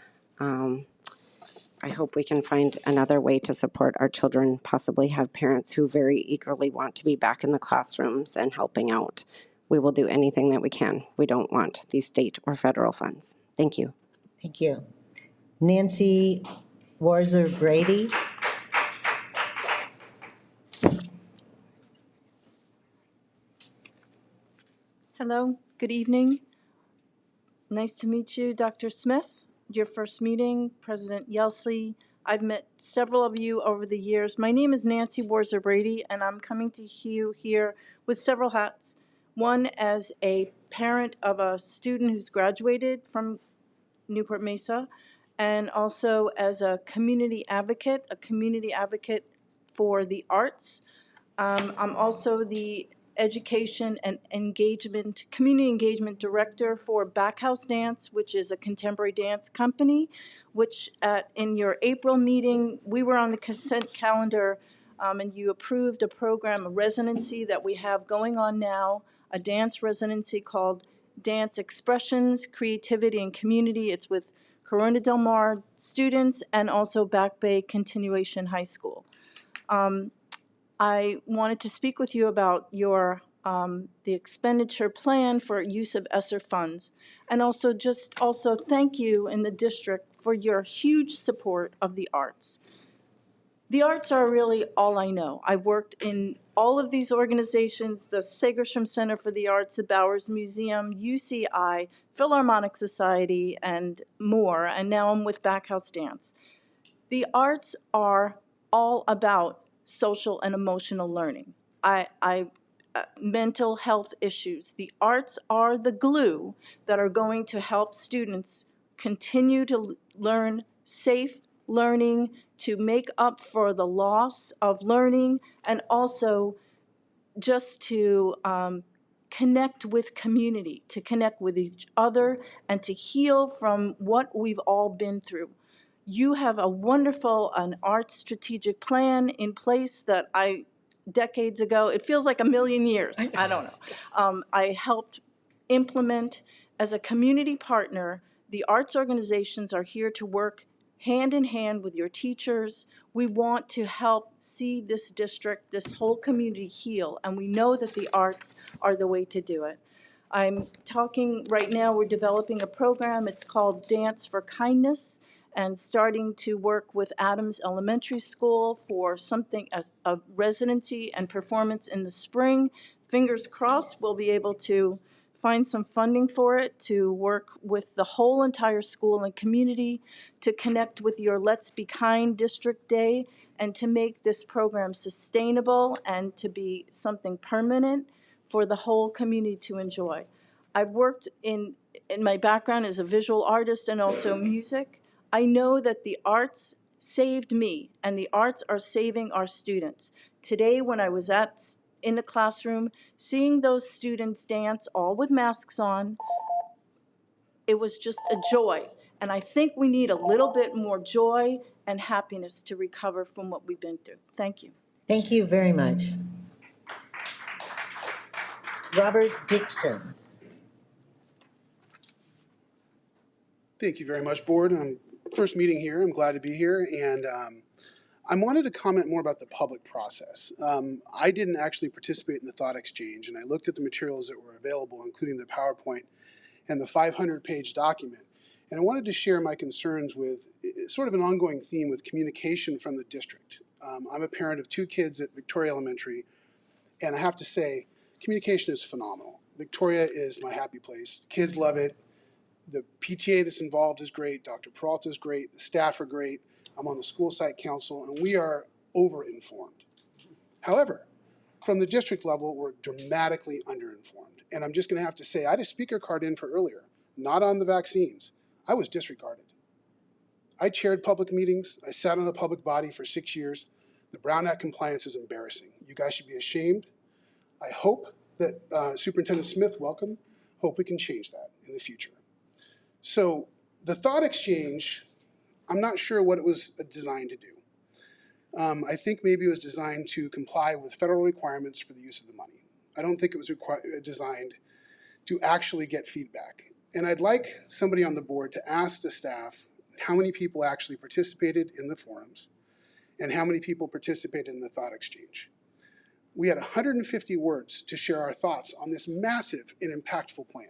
I hope we can find another way to support our children, possibly have parents who very eagerly want to be back in the classrooms and helping out. We will do anything that we can. We don't want these state or federal funds. Thank you. Thank you. Nancy Warzer-Brady? Hello, good evening. Nice to meet you, Dr. Smith. Your first meeting, President Yelsey. I've met several of you over the years. My name is Nancy Warzer-Brady, and I'm coming to you here with several hats. One, as a parent of a student who's graduated from Newport-Mesa, and also as a community advocate for the arts. I'm also the Education and Community Engagement Director for Backhouse Dance, which is a contemporary dance company, which in your April meeting, we were on the consent calendar and you approved a program, a residency that we have going on now, a dance residency called Dance Expressions, Creativity and Community. It's with Corona Del Mar students and also Back Bay Continuation High School. I wanted to speak with you about your the expenditure plan for use of ESSER funds, and also thank you in the district for your huge support of the arts. The arts are really all I know. I worked in all of these organizations, the Segerstrom Center for the Arts, the Bowers Museum, UCI, Philharmonic Society, and more, and now I'm with Backhouse Dance. The arts are all about social and emotional learning. Mental health issues. The arts are the glue that are going to help students continue to learn safe learning, to make up for the loss of learning, and also just to connect with community, to connect with each other, and to heal from what we've all been through. You have a wonderful arts strategic plan in place that decades ago, it feels like a million years, I don't know. I helped implement as a community partner. The arts organizations are here to work hand in hand with your teachers. We want to help see this district, this whole community heal, and we know that the arts are the way to do it. I'm talking right now, we're developing a program, it's called Dance for Kindness, and starting to work with Adams Elementary School for something, a residency and performance in the spring. Fingers crossed, we'll be able to find some funding for it to work with the whole entire school and community to connect with your Let's Be Kind District Day and to make this program sustainable and to be something permanent for the whole community to enjoy. I've worked in my background as a visual artist and also music. I know that the arts saved me and the arts are saving our students. Today when I was in the classroom, seeing those students dance, all with masks on, it was just a joy. And I think we need a little bit more joy and happiness to recover from what we've been through. Thank you. Thank you very much. Robert Dixon. Thank you very much, Board. First meeting here. I'm glad to be here. And I wanted to comment more about the public process. I didn't actually participate in the thought exchange, and I looked at the materials that were available, including the PowerPoint and the 500-page document. And I wanted to share my concerns with sort of an ongoing theme with communication from the district. I'm a parent of 2 kids at Victoria Elementary, and I have to say, communication is phenomenal. Victoria is my happy place. The kids love it. The PTA that's involved is great. Dr. Peralta is great. The staff are great. I'm on the school site council, and we are over-informed. However, from the district level, we're dramatically under-informed. And I'm just going to have to say, I had a speaker card in for earlier, not on the vaccines. I was disregarded. I chaired public meetings. I sat on a public body for 6 years. The Brown Act compliance is embarrassing. You guys should be ashamed. I hope that Superintendent Smith, welcome, hope we can change that in the future. So the thought exchange, I'm not sure what it was designed to do. I think maybe it was designed to comply with federal requirements for the use of the money. I don't think it was designed to actually get feedback. And I'd like somebody on the board to ask the staff how many people actually participated in the forums and how many people participated in the thought exchange. We had 150 words to share our thoughts on this massive and impactful plan.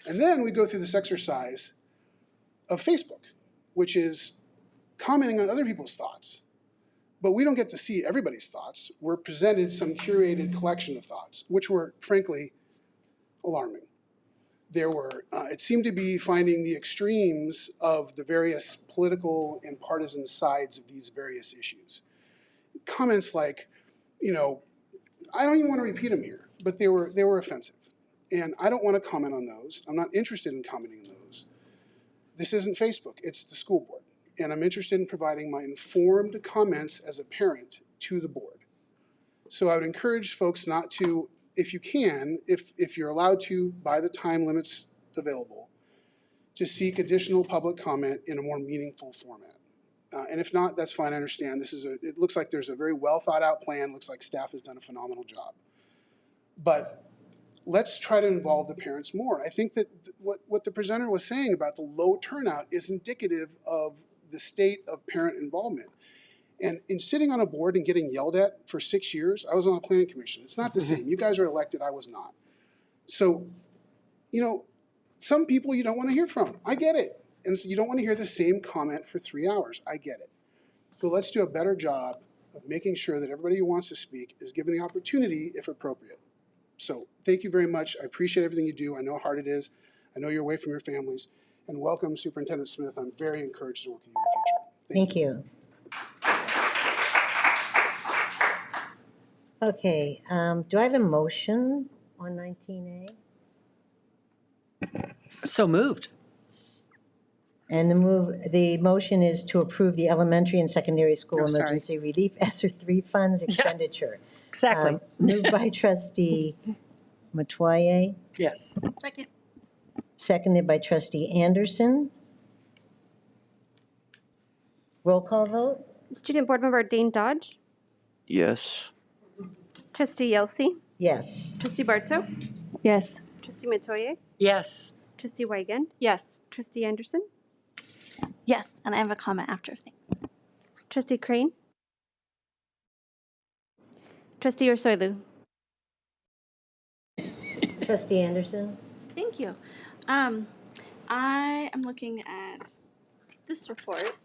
And then we go through this exercise of Facebook, which is commenting on other people's thoughts. But we don't get to see everybody's thoughts. We're presented some curated collection of thoughts, which were, frankly, alarming. There were, it seemed to be finding the extremes of the various political and partisan sides of these various issues. Comments like, you know, I don't even want to repeat them here, but they were offensive. And I don't want to comment on those. I'm not interested in commenting on those. This isn't Facebook, it's the school board. And I'm interested in providing my informed comments as a parent to the board. So I would encourage folks not to, if you can, if you're allowed to, by the time limits available, to seek additional public comment in a more meaningful format. And if not, that's fine, I understand. It looks like there's a very well thought out plan, looks like staff has done a phenomenal job. But let's try to involve the parents more. I think that what the presenter was saying about the low turnout is indicative of the state of parent involvement. And in sitting on a board and getting yelled at for 6 years, I was on a planning commission. It's not the same. You guys are elected, I was not. So, you know, some people you don't want to hear from. I get it. And so you don't want to hear the same comment for 3 hours. I get it. But let's do a better job of making sure that everybody who wants to speak is given the opportunity if appropriate. So thank you very much. I appreciate everything you do. I know how hard it is. I know you're away from your families. And welcome, Superintendent Smith. I'm very encouraged to work with you in the future. Thank you. Okay, do I have a motion on 19A? So moved. And the motion is to approve the elementary and secondary school emergency relief ESSER 3 funds expenditure. Exactly. Moved by Trustee Mattoya. Yes. Second. Seconded by Trustee Anderson. Roll call vote? Student Board Member Dane Dodge, Yes. Trustee Yelsey, Yes. Trustee Barto, Yes. Trustee Mattoya, Yes. Trustee Weigand, Yes. Trustee Anderson. Yes, and I have a comment after. Thanks. Trustee Crane? Trustee Ursulou? Trustee Anderson? Thank you. I am looking at this report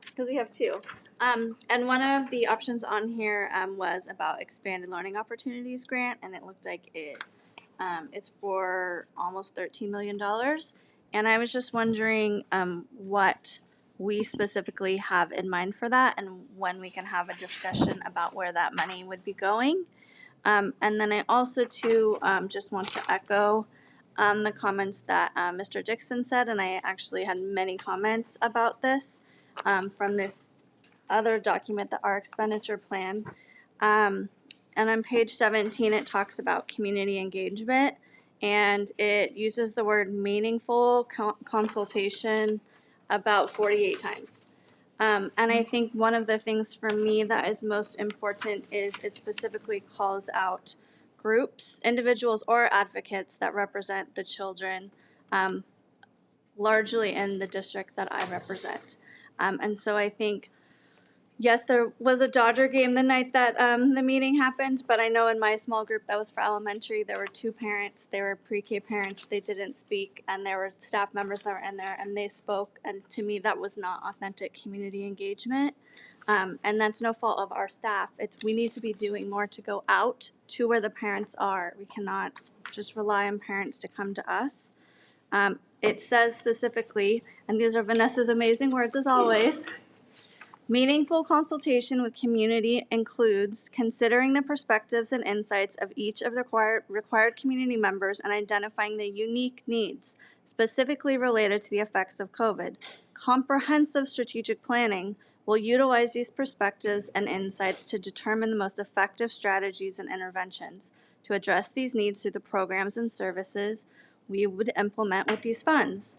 because we have two. And one of the options on here was about expanded learning opportunities grant, and it looked like it's for almost $13 million. And I was just wondering what we specifically have in mind for that and when we can have a discussion about where that money would be going. And then I also too just want to echo the comments that Mr. Dixon said, and I actually had many comments about this from this other document, the our expenditure plan. And on page 17, it talks about community engagement, and it uses the word meaningful consultation about 48 times. And I think one of the things for me that is most important is it specifically calls out groups, individuals, or advocates that represent the children, largely in the district that I represent. And so I think, yes, there was a Dodger game the night that the meeting happened, but I know in my small group that was for elementary, there were two parents, they were pre-K parents, they didn't speak, and there were staff members that were in there and they spoke, and to me that was not authentic community engagement. And that's no fault of our staff. We need to be doing more to go out to where the parents are. We cannot just rely on parents to come to us. It says specifically, and these are Vanessa's amazing words as always, meaningful consultation with community includes considering the perspectives and insights of each of the required community members and identifying the unique needs specifically related to the effects of COVID. Comprehensive strategic planning will utilize these perspectives and insights to determine the most effective strategies and interventions to address these needs through the programs and services we would implement with these funds.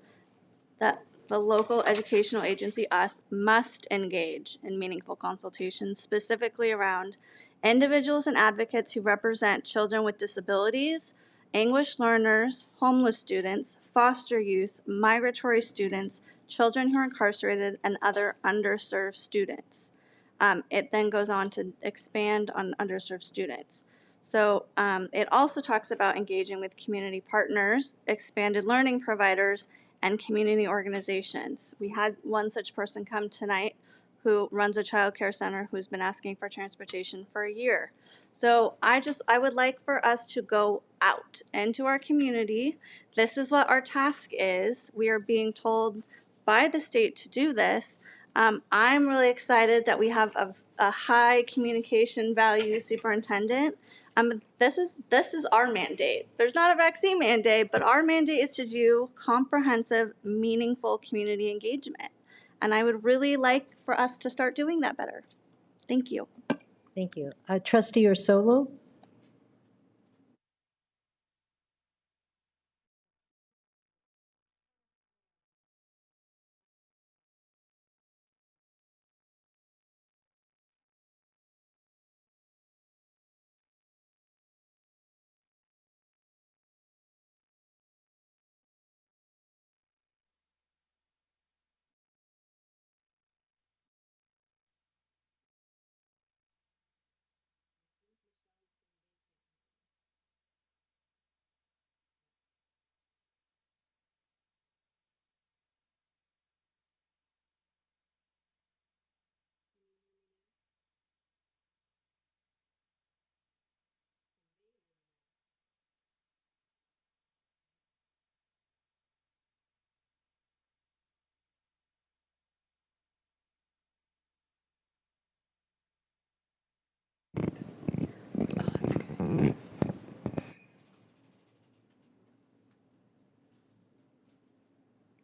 That the local educational agency, us, must engage in meaningful consultations specifically around individuals and advocates who represent children with disabilities, English learners, homeless students, foster youth, migratory students, children who are incarcerated, and other underserved students. It then goes on to expand on underserved students. So it also talks about engaging with community partners, expanded learning providers, and community organizations. We had one such person come tonight who runs a child care center who's been asking for transportation for a year. So I would like for us to go out into our community. This is what our task is. We are being told by the state to do this. I'm really excited that we have a high communication value superintendent. This is our mandate. There's not a vaccine mandate, but our mandate is to do comprehensive, meaningful community engagement. And I would really like for us to start doing that better. Thank you. Thank you. Trustee Ursulou?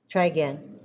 Try again.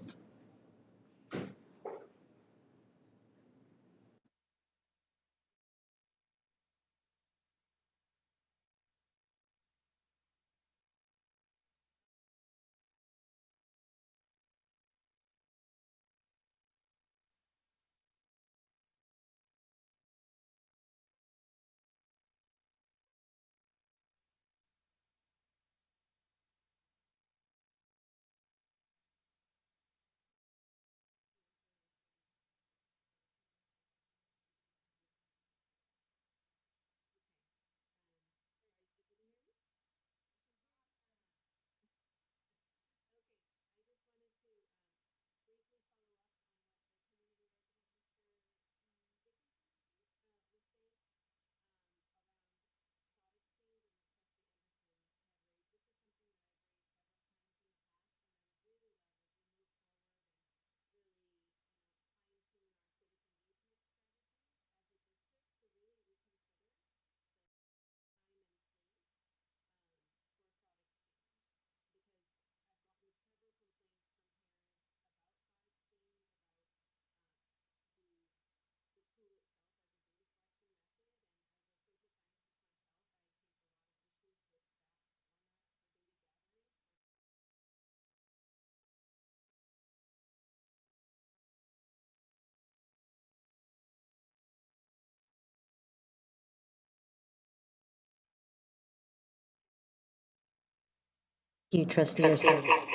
you, Trustee Ursulou.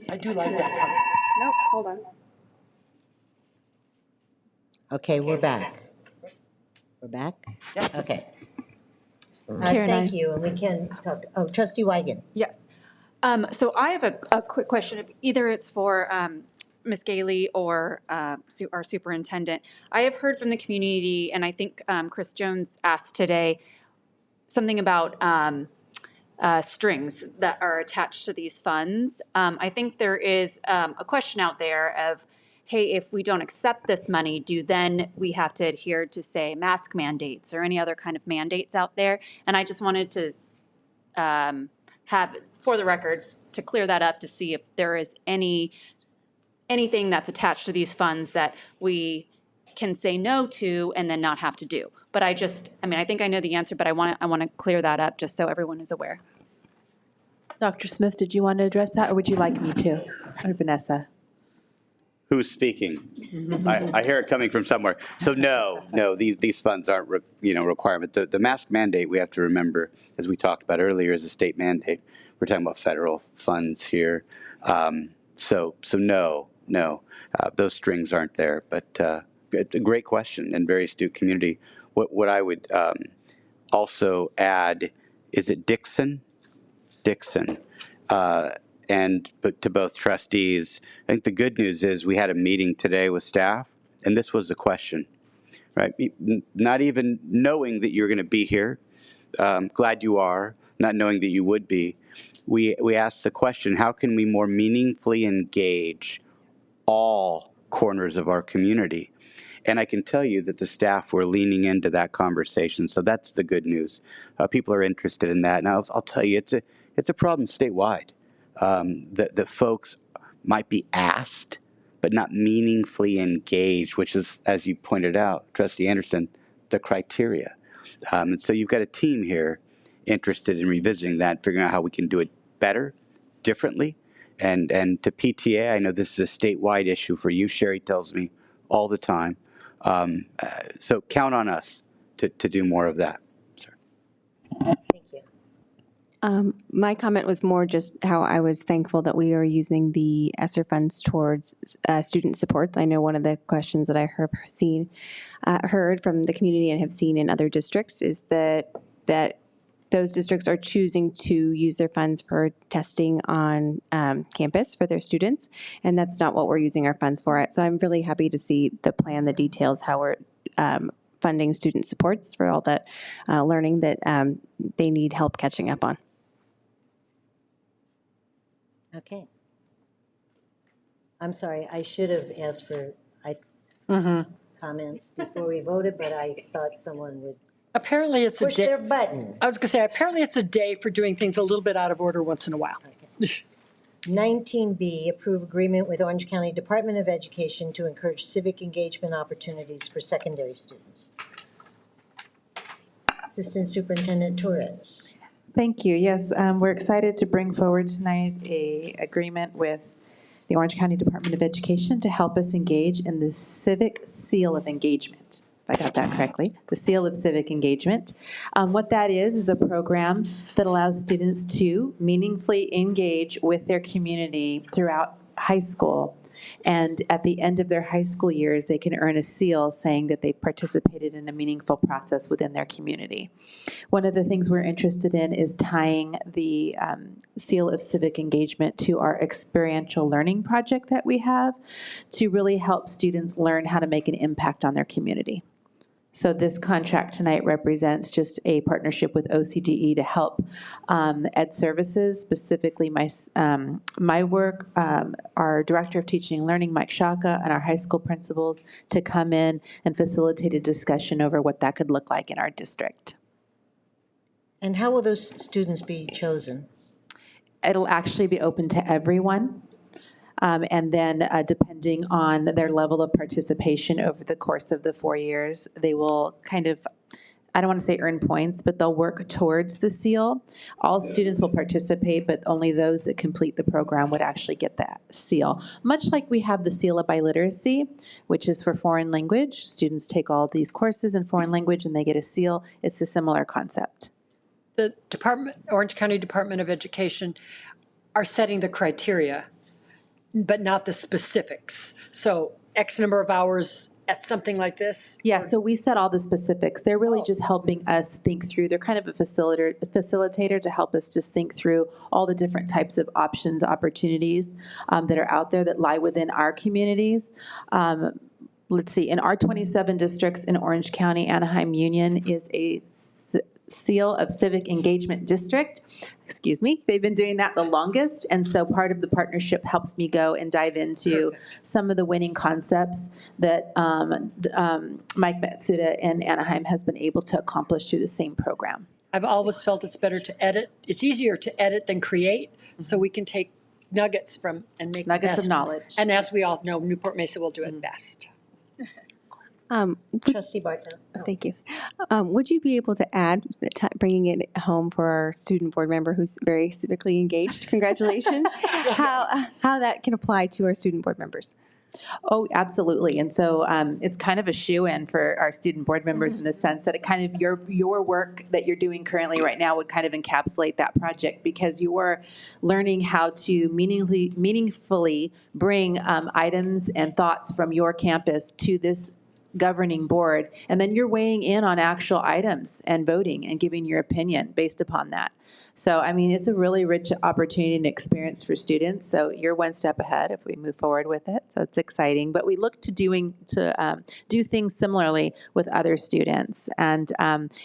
I do like that. Nope, hold on. Okay, we're back. We're back? Okay. Karen, Thank you, and we can talk, Trustee Wygan. Yes. So I have a quick question. Either it's for Ms. Gailey or our superintendent. I have heard from the community, and I think Chris Jones asked today something about strings that are attached to these funds. I think there is a question out there of, hey, if we don't accept this money, do then we have to adhere to, say, mask mandates or any other kind of mandates out there? And I just wanted to have, for the record, to clear that up to see if there is anything that's attached to these funds that we can say no to and then not have to do. But I think I know the answer, but I want to clear that up just so everyone is aware. Dr. Smith, did you want to address that, or would you like me to? Or Vanessa? Who's speaking? I hear it coming from somewhere. So no, these funds aren't requirement. The mask mandate, we have to remember, as we talked about earlier, is a state mandate. We're talking about federal funds here. So no, those strings aren't there. But it's a great question and very astute community. What I would also add, is it Dixon? But to both trustees, I think the good news is we had a meeting today with staff, and this was the question, right? Not even knowing that you're going to be here, glad you are, not knowing that you would be. We asked the question, how can we more meaningfully engage all corners of our community? And I can tell you that the staff were leaning into that conversation, so that's the good news. People are interested in that. Now, I'll tell you, it's a problem statewide. That folks might be asked, but not meaningfully engaged, which is, as you pointed out, Trustee Anderson, the criteria. And so you've got a team here interested in revisiting that, figuring out how we can do it better, differently. And to PTA, I know this is a statewide issue for you. Sherry tells me all the time. So count on us to do more of that. My comment was more just how I was thankful that we are using the ESSER funds towards student supports. I know one of the questions that I heard from the community and have seen in other districts is that those districts are choosing to use their funds for testing on campus for their students, and that's not what we're using our funds for. So I'm really happy to see the plan, the details, how we're funding student supports for all that learning that they need help catching up on. Okay. I'm sorry, I should have asked for comments before we voted, but I thought someone would Apparently it's push a day. their button. I was going to say, apparently it's a day for doing things a little bit out of order once in a while. 19B, approve agreement with Orange County Department of Education to encourage civic engagement opportunities for secondary students. Assistant Superintendent Torres. Thank you. Yes, we're excited to bring forward tonight a agreement with the Orange County Department of Education to help us engage in the Civic Seal of Engagement, if I got that correctly, the Seal of Civic Engagement. What that is a program that allows students to meaningfully engage with their community throughout high school. And at the end of their high school years, they can earn a seal saying that they participated in a meaningful process within their community. One of the things we're interested in is tying the Seal of Civic Engagement to our experiential learning project that we have to really help students learn how to make an impact on their community. So this contract tonight represents just a partnership with OCDE to help Ed Services, specifically my work, our Director of Teaching and Learning, Mike Shaka, and our high school principals to come in and facilitate a discussion over what that could look like in our district. And how will those students be chosen? It'll actually be open to everyone. And then depending on their level of participation over the course of the 4 years, they will kind of, I don't want to say earn points, but they'll work towards the seal. All students will participate, but only those that complete the program would actually get that seal. Much like we have the Seal of Biliteracy, which is for foreign language. Students take all these courses in foreign language and they get a seal. It's a similar concept. the Orange County Department of Education are setting the criteria, but not the specifics. So X number of hours at something like this? Yeah, so we set all the specifics. They're really just helping us think through. They're kind of a facilitator to help us just think through all the different types of options, opportunities that are out there that lie within our communities. Let's see, in our 27 districts in Orange County, Anaheim Union is a seal of civic engagement district. Excuse me, they've been doing that the longest, and so part of the partnership helps me go and dive into some of the winning concepts that Mike Matsuda in Anaheim has been able to accomplish through the same program. I've always felt it's better to edit. It's easier to edit than create, so we can take nuggets from and make Nuggets the best of knowledge. And as we all know, Newport-Mesa will do it best. Trustee Barton. Thank you. Would you be able to add, bringing it home for our student board member who's very civically engaged, congratulations, how that can apply to our student board members? Oh, absolutely. And so it's kind of a shoe-in for our student board members in the sense that it kind of your work that you're doing currently right now would kind of encapsulate that project, because you are learning how to meaningfully bring items and thoughts from your campus to this governing board, and then you're weighing in on actual items and voting and giving your opinion based upon that. So, I mean, it's a really rich opportunity and experience for students. So you're one step ahead if we move forward with it. So it's exciting. But we look to do things similarly with other students. And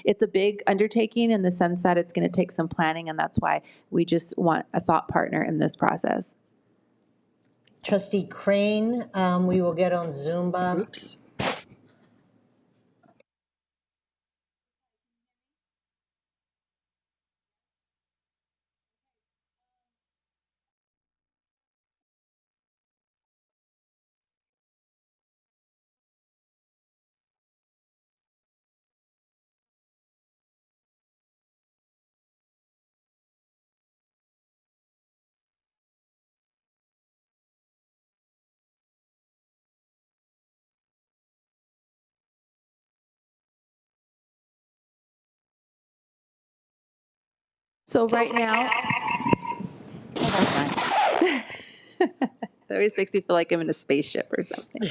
it's a big undertaking in the sense that it's going to take some planning, and that's why we just want a thought partner in this process. Trustee Crane, we will get on Zumba. Oops. So right now, that always makes me feel like I'm in a spaceship or something.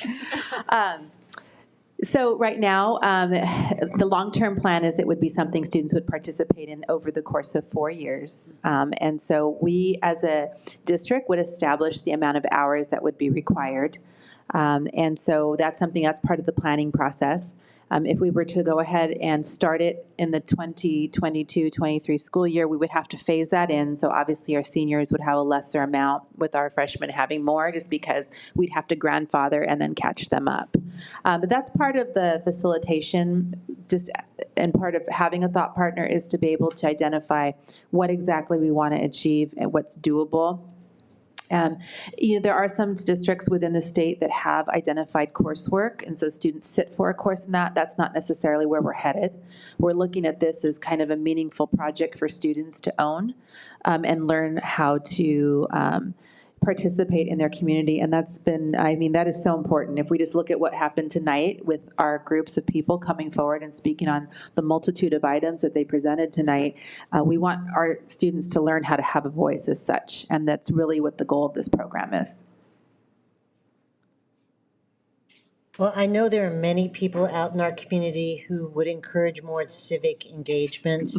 So right now, the long-term plan is it would be something students would participate in over the course of 4 years. And so we, as a district, would establish the amount of hours that would be required. And so that's something that's part of the planning process. If we were to go ahead and start it in the 2022-23 school year, we would have to phase that in. So obviously our seniors would have a lesser amount, with our freshmen having more, just because we'd have to grandfather and then catch them up. But that's part of the facilitation, and part of having a thought partner is to be able to identify what exactly we want to achieve and what's doable. There are some districts within the state that have identified coursework, and so students sit for a course in that. That's not necessarily where we're headed. We're looking at this as kind of a meaningful project for students to own and learn how to participate in their community. And that's been, I mean, that is so important. If we just look at what happened tonight with our groups of people coming forward and speaking on the multitude of items that they presented tonight, we want our students to learn how to have a voice as such. And that's really what the goal of this program is. Well, I know there are many people out in our community who would encourage more civic engagement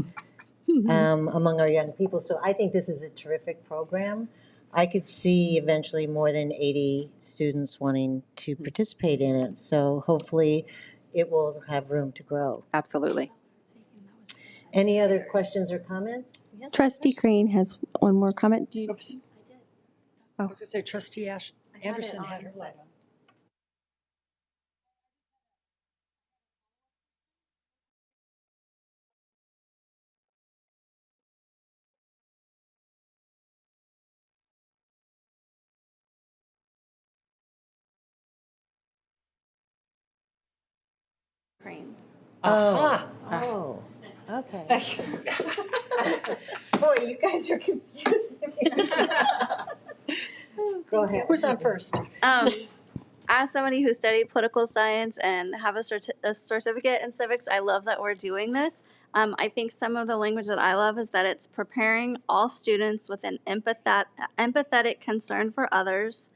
among our young people. So I think this is a terrific program. I could see eventually more than 80 students wanting to participate in it. So hopefully it will have room to grow. Absolutely. Any other questions or comments? Yes. Trustee Crane has one more comment. Oops. I was going to say Trustee Anderson had her light on. Cranes. Aha. Oh, okay. Boy, you guys are confusing me. Go ahead. Who's on first? as somebody who studied political science and have a certificate in civics, I love that we're doing this. I think some of the language that I love is that it's preparing all students with an empathetic concern for others,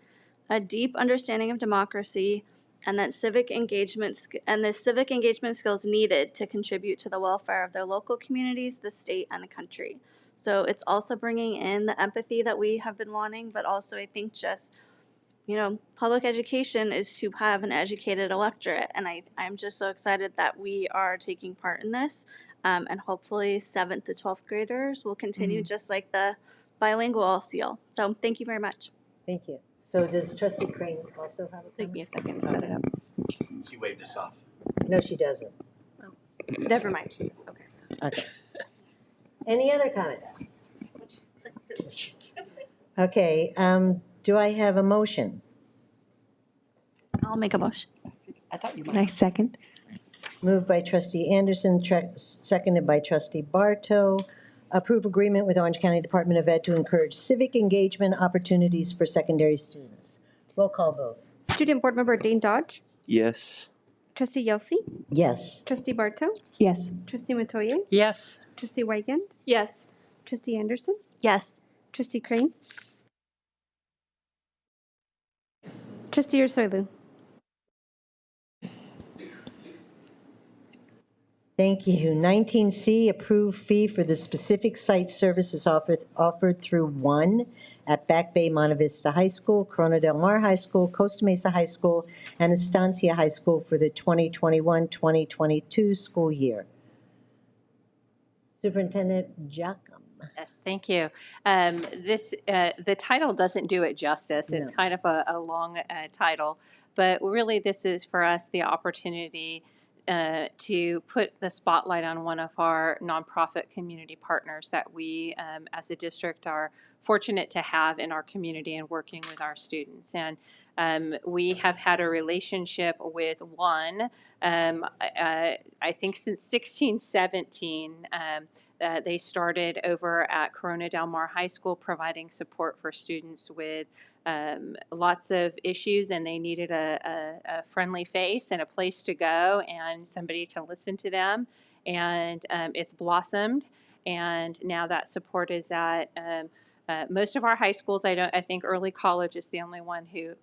a deep understanding of democracy, and that civic engagement skills needed to contribute to the welfare of their local communities, the state, and the country. So it's also bringing in the empathy that we have been wanting, but also I think just, public education is to have an educated electorate, and I'm just so excited that we are taking part in this, and hopefully 7th to 12th graders will continue just like the bilingual seal. So thank you very much. Thank you. So does Trustee Crane also have a comment? Take me a second to set it up. She waved us off. No, she doesn't. Never mind, she says, okay. Okay. Any other comment? Okay, do I have a motion? I'll make a motion. I thought you Nice second. Moved by Trustee Anderson, seconded by Trustee Barto. Approve agreement with Orange County Department of Ed to encourage civic engagement opportunities for secondary students. Roll call vote. Student Board Member Dane Dodge, Yes. Trustee Yelsey, Yes. Trustee Barto, Yes. Trustee Mattoya, Yes. Trustee Weigand, Yes. Trustee Anderson, Yes. Trustee Crane, Trustee Ursulou. Thank you. 19C, approved fee for the specific site services offered through one at Back Bay Monte Vista High School, Corona Del Mar High School, Costa Mesa High School, and Estancia High School for the 2021-2022 school year. Superintendent Giacomo. Yes, thank you. The title doesn't do it justice. It's kind of a long title, but really this is for us the opportunity to put the spotlight on one of our nonprofit community partners that we as a district are fortunate to have in our community and working with our students. And we have had a relationship with one, I think since 1617. They started over at Corona Del Mar High School providing support for students with lots of issues, and they needed a friendly face and a place to go and somebody to listen to them. And it's blossomed, and now that support is at most of our high schools. I think early college is the only one who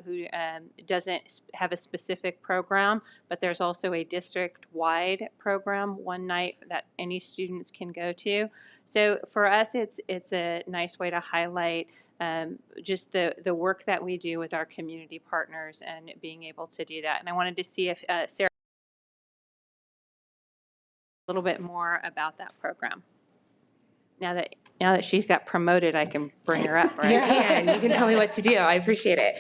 doesn't have a specific program, but there's also a district-wide program one night that any students can go to. So for us, it's a nice way to highlight just the work that we do with our community partners and being able to do that. And I wanted to see if Sarah a little bit more about that program. Now that she's got promoted, I can bring her up, right? You can tell me what to do. I appreciate it.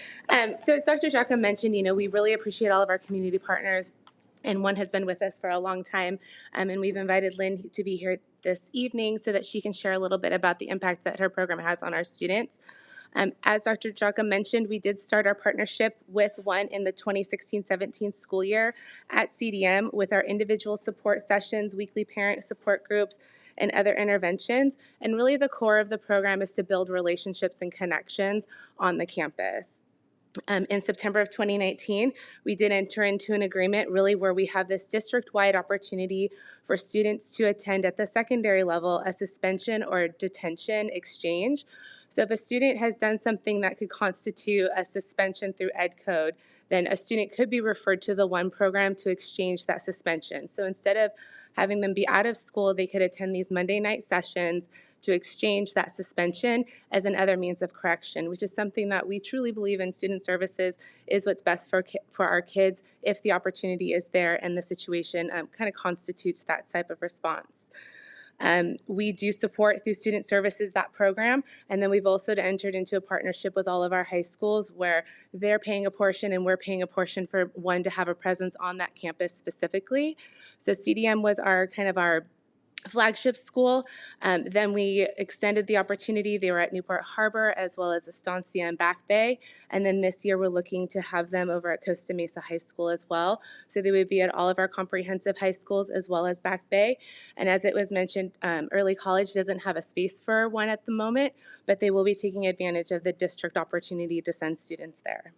So as Dr. Giacomo mentioned, we really appreciate all of our community partners, and one has been with us for a long time. And we've invited Lynn to be here this evening so that she can share a little bit about the impact that her program has on our students. As Dr. Giacomo mentioned, we did start our partnership with one in the 2016-17 school year at CDM with our individual support sessions, weekly parent support groups, and other interventions. And really the core of the program is to build relationships and connections on the campus. In September of 2019, we did enter into an agreement really where we have this district-wide opportunity for students to attend at the secondary level a suspension or detention exchange. So if a student has done something that could constitute a suspension through Ed Code, then a student could be referred to the one program to exchange that suspension. So instead of having them be out of school, they could attend these Monday night sessions to exchange that suspension as another means of correction, which is something that we truly believe in student services is what's best for our kids if the opportunity is there and the situation kind of constitutes that type of response. We do support through student services that program, and then we've also entered into a partnership with all of our high schools where they're paying a portion and we're paying a portion for one to have a presence on that campus specifically. So CDM was our flagship school. Then we extended the opportunity. They were at Newport Harbor as well as Estancia and Back Bay. And then this year we're looking to have them over at Costa Mesa High School as well. So they would be at all of our comprehensive high schools as well as Back Bay. And as it was mentioned, early college doesn't have a space for one at the moment, but they will be taking advantage of the district opportunity to send students there.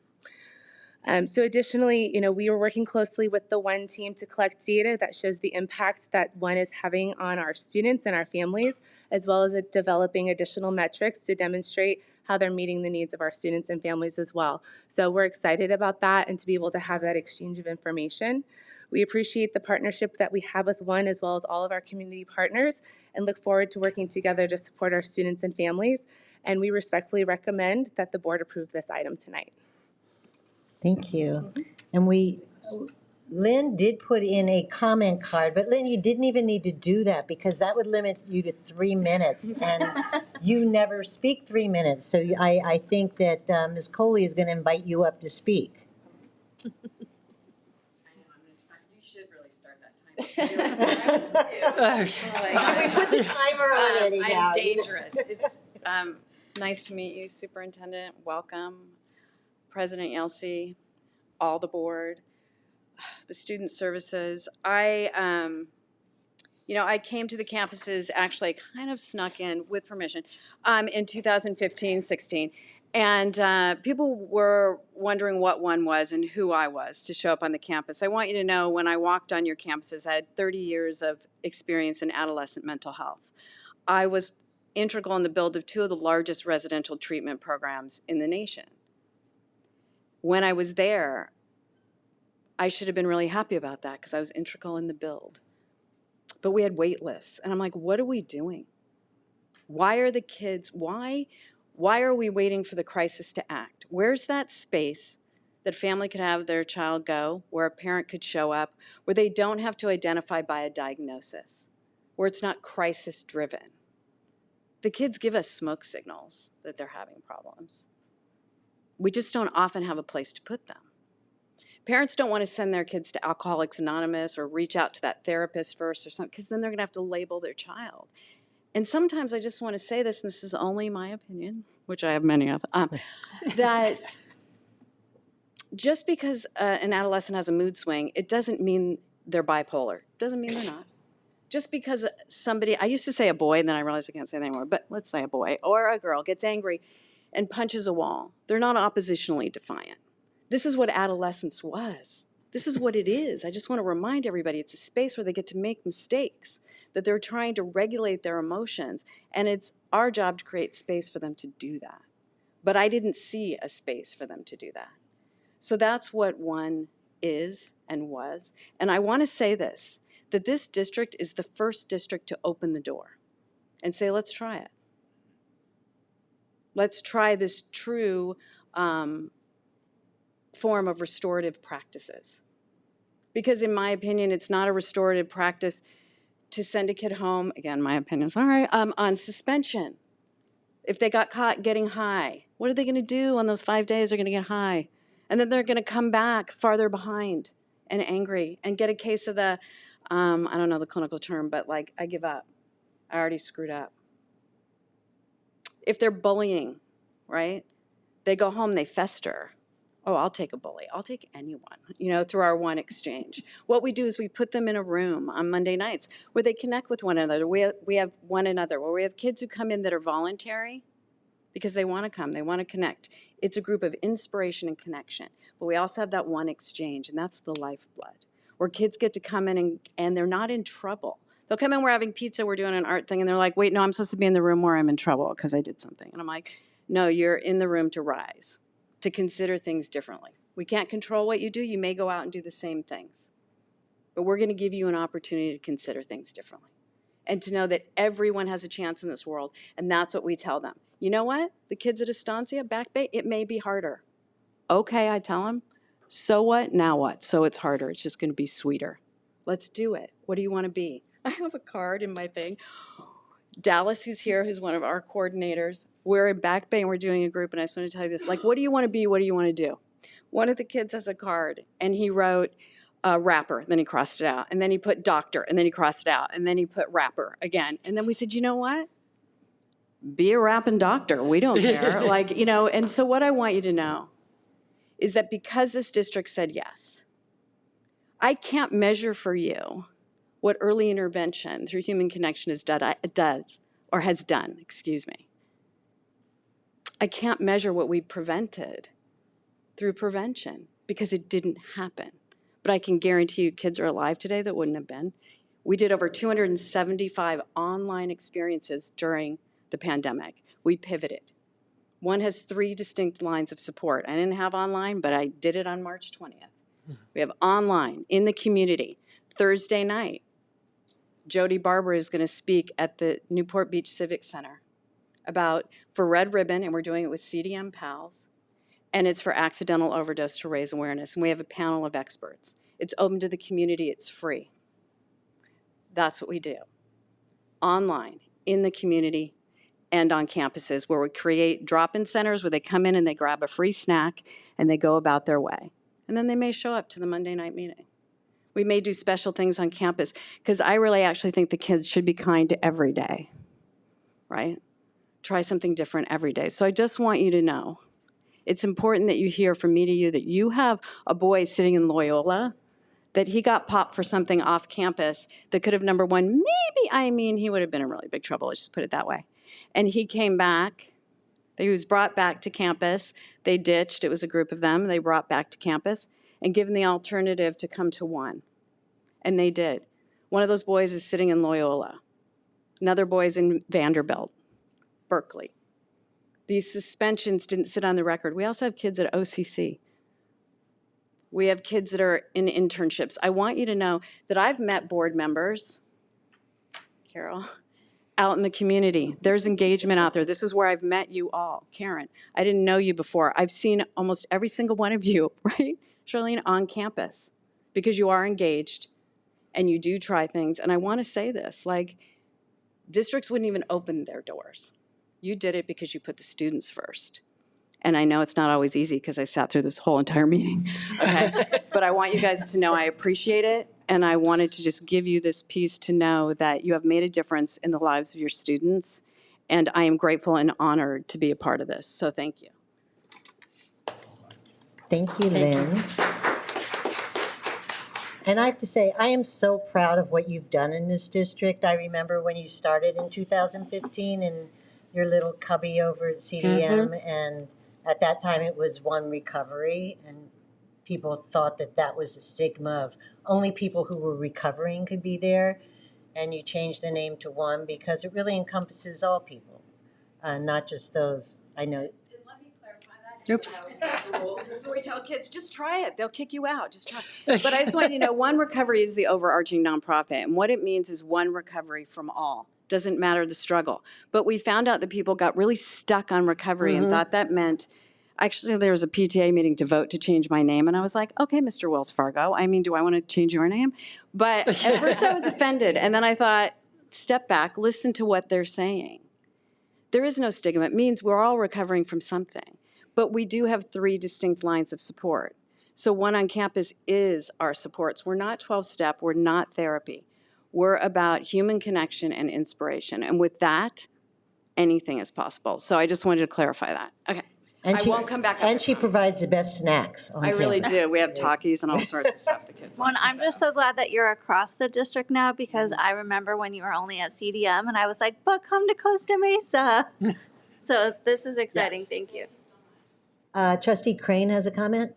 So additionally, we were working closely with the ONE team to collect data that shows the impact that ONE is having on our students and our families, as well as developing additional metrics to demonstrate how they're meeting the needs of our students and families as well. So we're excited about that and to be able to have that exchange of information. We appreciate the partnership that we have with ONE as well as all of our community partners and look forward to working together to support our students and families. And we respectfully recommend that the board approve this item tonight. Thank you. And Lynn did put in a comment card, but Lynn, you didn't even need to do that because that would limit you to 3 minutes, and you never speak 3 minutes. So I think that Ms. Coley is going to invite you up to speak. You should really start that timer. Should we put the timer on anyhow? I'm dangerous. It's nice to meet you, Superintendent. Welcome. President Yelsey, all the board, the student services. I came to the campuses, actually kind of snuck in with permission, in 2015-16. And people were wondering what ONE was and who I was to show up on the campus. I want you to know when I walked on your campuses, I had 30 years of experience in adolescent mental health. I was integral in the build of 2 of the largest residential treatment programs in the nation. When I was there, I should have been really happy about that because I was integral in the build. But we had wait lists, and I'm like, what are we doing? Why are the kids, why are we waiting for the crisis to act? Where's that space that family could have their child go, where a parent could show up, where they don't have to identify by a diagnosis, where it's not crisis driven? The kids give us smoke signals that they're having problems. We just don't often have a place to put them. Parents don't want to send their kids to Alcoholics Anonymous or reach out to that therapist first or something, because then they're going to have to label their child. And sometimes I just want to say this, and this is only my opinion, which I have many of, that just because an adolescent has a mood swing, it doesn't mean they're bipolar. It doesn't mean they're not. Just because somebody, I used to say a boy, and then I realized I can't say that anymore, but let's say a boy or a girl gets angry and punches a wall. They're not oppositionally defiant. This is what adolescence was. This is what it is. I just want to remind everybody it's a space where they get to make mistakes, that they're trying to regulate their emotions, and it's our job to create space for them to do that. But I didn't see a space for them to do that. So that's what ONE is and was. And I want to say this, that this district is the first district to open the door and say, let's try it. Let's try this true form of restorative practices. Because in my opinion, it's not a restorative practice to send a kid home, again, my opinion, sorry, on suspension. If they got caught getting high, what are they gonna do on those 5 days? They're gonna get high. And then they're gonna come back farther behind and angry and get a case of the, I don't know the clinical term, but like, I give up. I already screwed up. If they're bullying, right? They go home, they fester. Oh, I'll take a bully. I'll take anyone, through our ONE exchange. What we do is we put them in a room on Monday nights where they connect with one another. We have one another, where we have kids who come in that are voluntary because they want to come, they want to connect. It's a group of inspiration and connection. But we also have that ONE exchange, and that's the lifeblood, where kids get to come in and they're not in trouble. They'll come in, we're having pizza, we're doing an art thing, and they're like, wait, no, I'm supposed to be in the room where I'm in trouble because I did something. And I'm like, no, you're in the room to rise, to consider things differently. We can't control what you do. You may go out and do the same things. But we're going to give you an opportunity to consider things differently and to know that everyone has a chance in this world, and that's what we tell them. You know what? The kids at Estancia, Back Bay, it may be harder. Okay, I tell them. So what? Now what? So it's harder. It's just going to be sweeter. Let's do it. What do you want to be? I have a card in my thing. Dallas, who's here, who's one of our coordinators, we're in Back Bay and we're doing a group, and I just want to tell you this, like, what do you want to be? What do you want to do? One of the kids has a card, and he wrote rapper, then he crossed it out, and then he put doctor, and then he crossed it out, and then he put rapper again. And then we said, you know what? Be a rapping doctor. We don't care. And so what I want you to know is that because this district said yes, I can't measure for you what early intervention through human connection has done. I can't measure what we prevented through prevention, because it didn't happen. But I can guarantee you kids are alive today that wouldn't have been. We did over 275 online experiences during the pandemic. We pivoted. One has 3 distinct lines of support. I didn't have online, but I did it on March 20th. We have online, in the community. Thursday night, Jody Barber is going to speak at the Newport Beach Civic Center for Red Ribbon, and we're doing it with CDM Pals, and it's for accidental overdose to raise awareness. And we have a panel of experts. It's open to the community. It's free. That's what we do. Online, in the community, and on campuses, where we create drop-in centers where they come in and they grab a free snack and they go about their way. And then they may show up to the Monday night meeting. We may do special things on campus, because I really actually think the kids should be kind every day, right? Try something different every day. So I just want you to know, it's important that you hear from me to you that you have a boy sitting in Loyola, that he got popped for something off campus that could have, number one, he would have been in really big trouble, let's just put it that way. And he came back. He was brought back to campus. They ditched. It was a group of them. They brought back to campus and given the alternative to come to one. And they did. One of those boys is sitting in Loyola. Another boy's in Vanderbilt, Berkeley. These suspensions didn't sit on the record. We also have kids at OCC. We have kids that are in internships. I want you to know that I've met board members, Carol, out in the community. There's engagement out there. This is where I've met you all. Karen, I didn't know you before. I've seen almost every single one of you, right, Charlene, on campus, because you are engaged and you do try things. And I want to say this, like, districts wouldn't even open their doors. You did it because you put the students first. And I know it's not always easy because I sat through this whole entire meeting, okay? But I want you guys to know I appreciate it, and I wanted to just give you this piece to know that you have made a difference in the lives of your students, and I am grateful and honored to be a part of this, so thank you. Thank you, Lynn. And I have to say, I am so proud of what you've done in this district. I remember when you started in 2015 in your little cubby over at CDM, and at that time it was One Recovery, and people thought that that was a stigma of only people who were recovering could be there. And you changed the name to One because it really encompasses all people, not just those. I know. Oops. This is what we tell kids, just try it. They'll kick you out. Just try it. But I just want you to know, One Recovery is the overarching nonprofit. And what it means is one recovery from all. Doesn't matter the struggle. But we found out that people got really stuck on recovery and thought that meant, actually there was a PTA meeting to vote to change my name. And I was like, okay, Mr. Wells Fargo, I mean, do I want to change your name? But at first I was offended. And then I thought, step back, listen to what they're saying. There is no stigma. It means we're all recovering from something. But we do have 3 distinct lines of support. So One on Campus is our supports. We're not 12-step. We're not therapy. We're about human connection and inspiration. And with that, anything is possible. So I just wanted to clarify that. Okay. And I won't come back. And she provides the best snacks on I really campus. do. We have Takis and all sorts of stuff the kids Well, like. I'm just so glad that you're across the district now, because I remember when you were only at CDM and I was like, but come to Costa Mesa. So this is exciting. Yes. Thank you. Trustee Crane has a comment.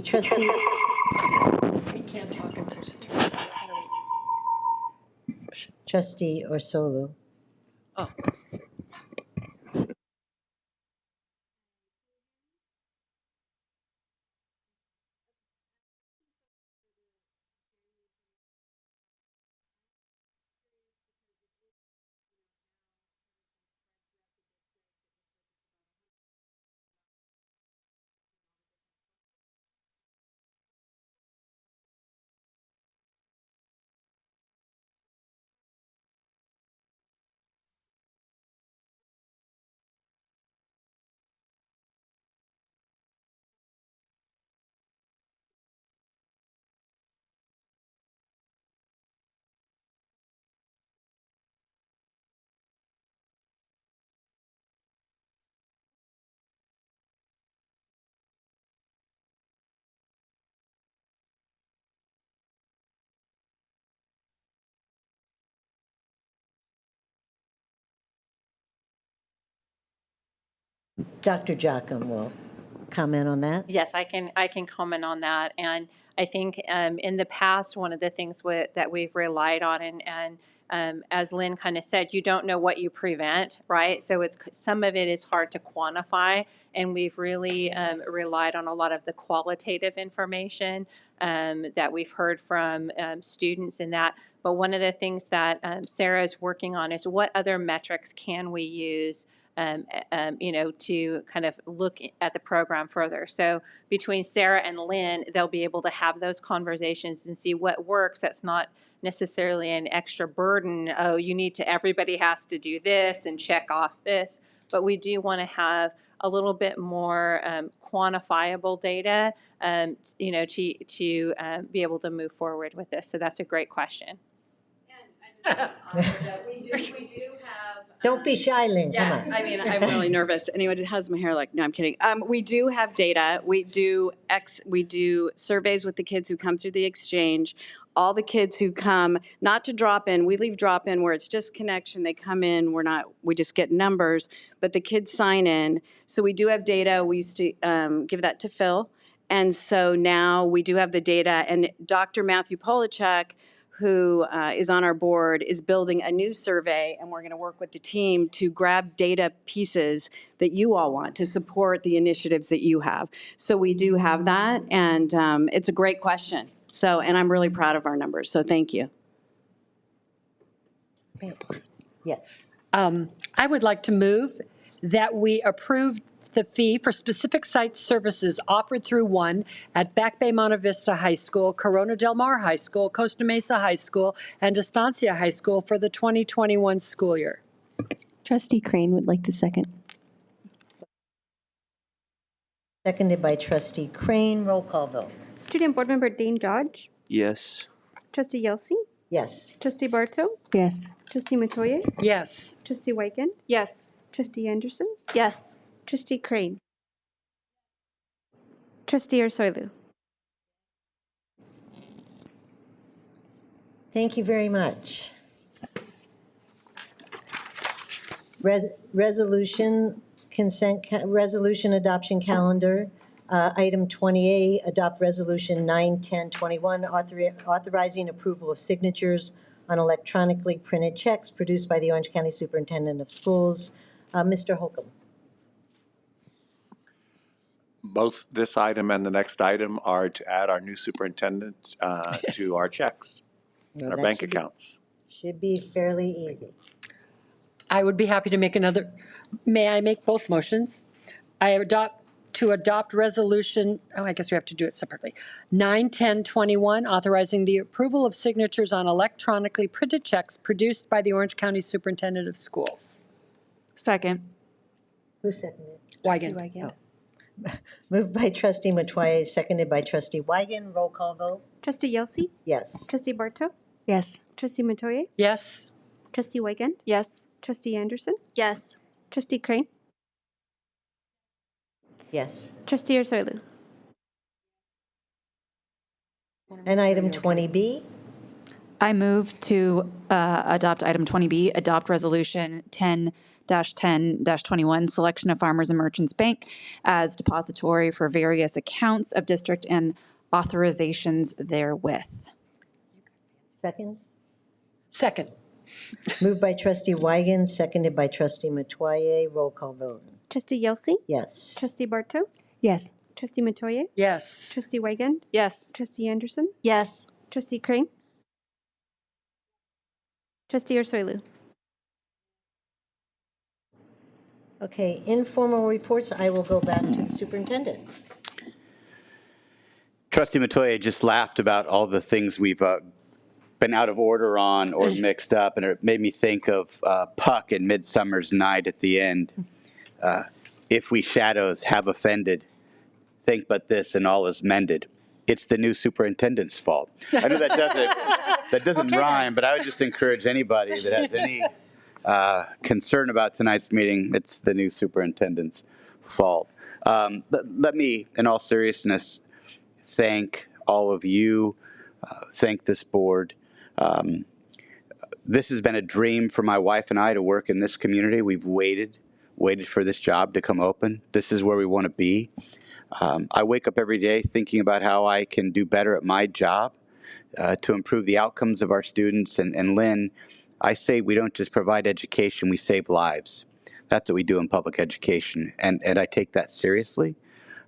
Trustee. I can't talk until Trustee Orsolu. Oh. Dr. Jocham will comment on that. Yes, I can comment on that. And I think in the past, one of the things that we've relied on, and as Lynn kind of said, you don't know what you prevent, right? So it's some of it is hard to quantify, and we've really relied on a lot of the qualitative information that we've heard from students in that. But one of the things that Sarah is working on is what other metrics can we use to kind of look at the program further. So between Sarah and Lynn, they'll be able to have those conversations and see what works. That's not necessarily an extra burden. Oh, everybody has to do this and check off this. But we do want to have a little bit more quantifiable data, to be able to move forward with this. So that's a great question. We do have. Don't be shy, Lynn. Come Yeah, on. I mean, I'm really nervous. Anyone who has my hair like, no, I'm kidding. We do have data. We do surveys with the kids who come through the exchange. All the kids who come, not to drop in, we leave drop in where it's just connection. They come in, we just get numbers, but the kids sign in. So we do have data. We used to give that to Phil. And so now we do have the data. And Dr. Matthew Polachek, who is on our board, is building a new survey, and we're going to work with the team to grab data pieces that you all want to support the initiatives that you have. So we do have that, and it's a great question. So, and I'm really proud of our numbers, so thank you. Yes. I would like to move that we approve the fee for specific site services offered through one at Back Bay Monte Vista High School, Corona Del Mar High School, Costa Mesa High School, and Estancia High School for the 2021 school year. Trustee Crane would like to second. Seconded by Trustee Crane. Roll call vote. Student Board Member Dane Dodge. Yes. Trustee Yelsey. Yes. Trustee Barto. Yes. Trustee Mattoya. Yes. Trustee Weigand. Yes. Trustee Anderson. Yes. Trustee Crane. Trustee Orsolu. Thank you very much. Resolution adoption calendar. Item 20A, adopt resolution 9/10/21, authorizing approval of signatures on electronically printed checks produced by the Orange County Superintendent of Schools. Mr. Holcomb. Both this item and the next item are to add our new superintendent to our checks and our bank accounts. Should be fairly easy. I would be happy to make another. May I make both motions? To adopt resolution, I guess we have to do it separately. 9/10/21, authorizing the approval of signatures on electronically printed checks produced by the Orange County Superintendent of Schools. Second. Who seconded? Weigand. Moved by Trustee Mattoya, seconded by Trustee Weigand. Roll call vote. Trustee Yelsey. Yes. Trustee Barto. Yes. Trustee Mattoya. Yes. Trustee Weigand. Yes. Trustee Anderson. Yes. Trustee Crane. Yes. Trustee Orsolu. And item 20B. I move to adopt item 20B, adopt resolution 10-10-21, selection of Farmers and Merchants Bank as depository for various accounts of district and authorizations therewith. Second? Second. Moved by trustee Weigand, seconded by trustee Mattoya. Roll call vote. Trustee Yelsey? Yes. Trustee Barto? Yes. Trustee Mattoya? Yes. Trustee Weigand? Yes. Trustee Anderson? Yes. Trustee Crane? Trustee Ursulou? Okay, informal reports. I will go back to the superintendent. Trustee Mattoya just laughed about all the things we've been out of order on or mixed up, and it made me think of Puck in Midsummer's Night at the end. If we shadows have offended, think but this and all is mended. It's the new superintendent's fault. I know that doesn't rhyme, but I would just encourage anybody that has any concern about tonight's meeting, it's the new superintendent's fault. Let me, in all seriousness, thank all of you, thank this board. This has been a dream for my wife and I to work in this community. We've waited for this job to come open. This is where we want to be. I wake up every day thinking about how I can do better at my job to improve the outcomes of our students. And Lynn, I say we don't just provide education, we save lives. That's what we do in public education. And I take that seriously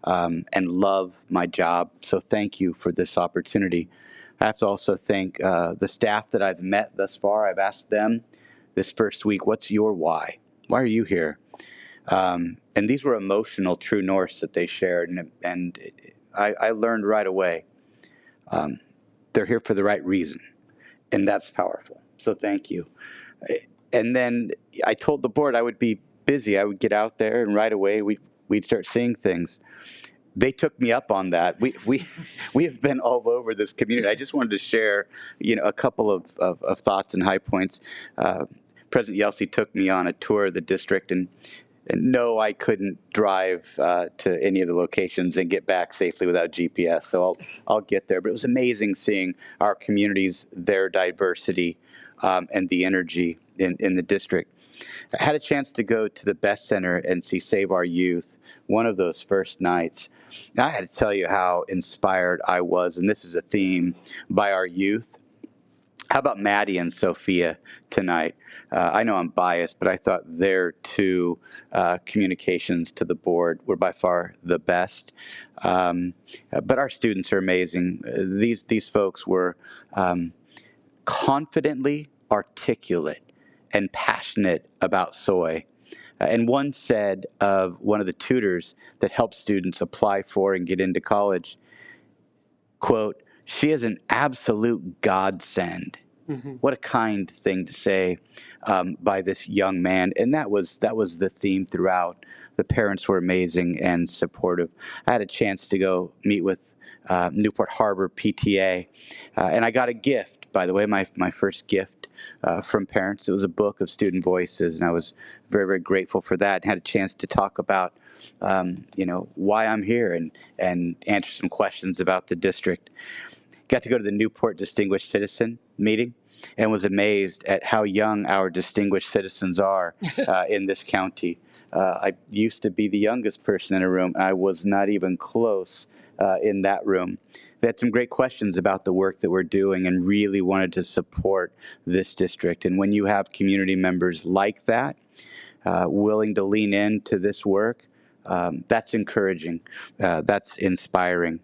and love my job. So thank you for this opportunity. I have to also thank the staff that I've met thus far. I've asked them this first week, what's your why? Why are you here? And these were emotional true norths that they shared, and I learned right away they're here for the right reason, and that's powerful. So thank you. And then I told the board I would be busy. I would get out there, and right away we'd start seeing things. They took me up on that. We have been all over this community. I just wanted to share, a couple of thoughts and high points. President Yelsey took me on a tour of the district, and no, I couldn't drive to any of the locations and get back safely without GPS. So I'll get there. But it was amazing seeing our communities, their diversity, and the energy in the district. I had a chance to go to the Best Center and see Save Our Youth one of those first nights. I had to tell you how inspired I was, and this is a theme, by our youth. How about Maddie and Sophia tonight? I know I'm biased, but I thought their two communications to the board were by far the best. But our students are amazing. These folks were confidently articulate and passionate about soy. And one said of one of the tutors that helped students apply for and get into college, quote, "She is an absolute godsend." Mm-hmm. What a kind thing to say by this young man. And that was the theme throughout. The parents were amazing and supportive. I had a chance to go meet with Newport Harbor PTA, and I got a gift, by the way, my first gift from parents. It was a book of student voices, and I was very, very grateful for that, and had a chance to talk about why I'm here and answer some questions about the district. Got to go to the Newport Distinguished Citizen meeting and was amazed at how young our distinguished citizens are in this county. I used to be the youngest person in a room. I was not even close in that room. They had some great questions about the work that we're doing and really wanted to support this district. And when you have community members like that, willing to lean into this work, that's encouraging. That's inspiring.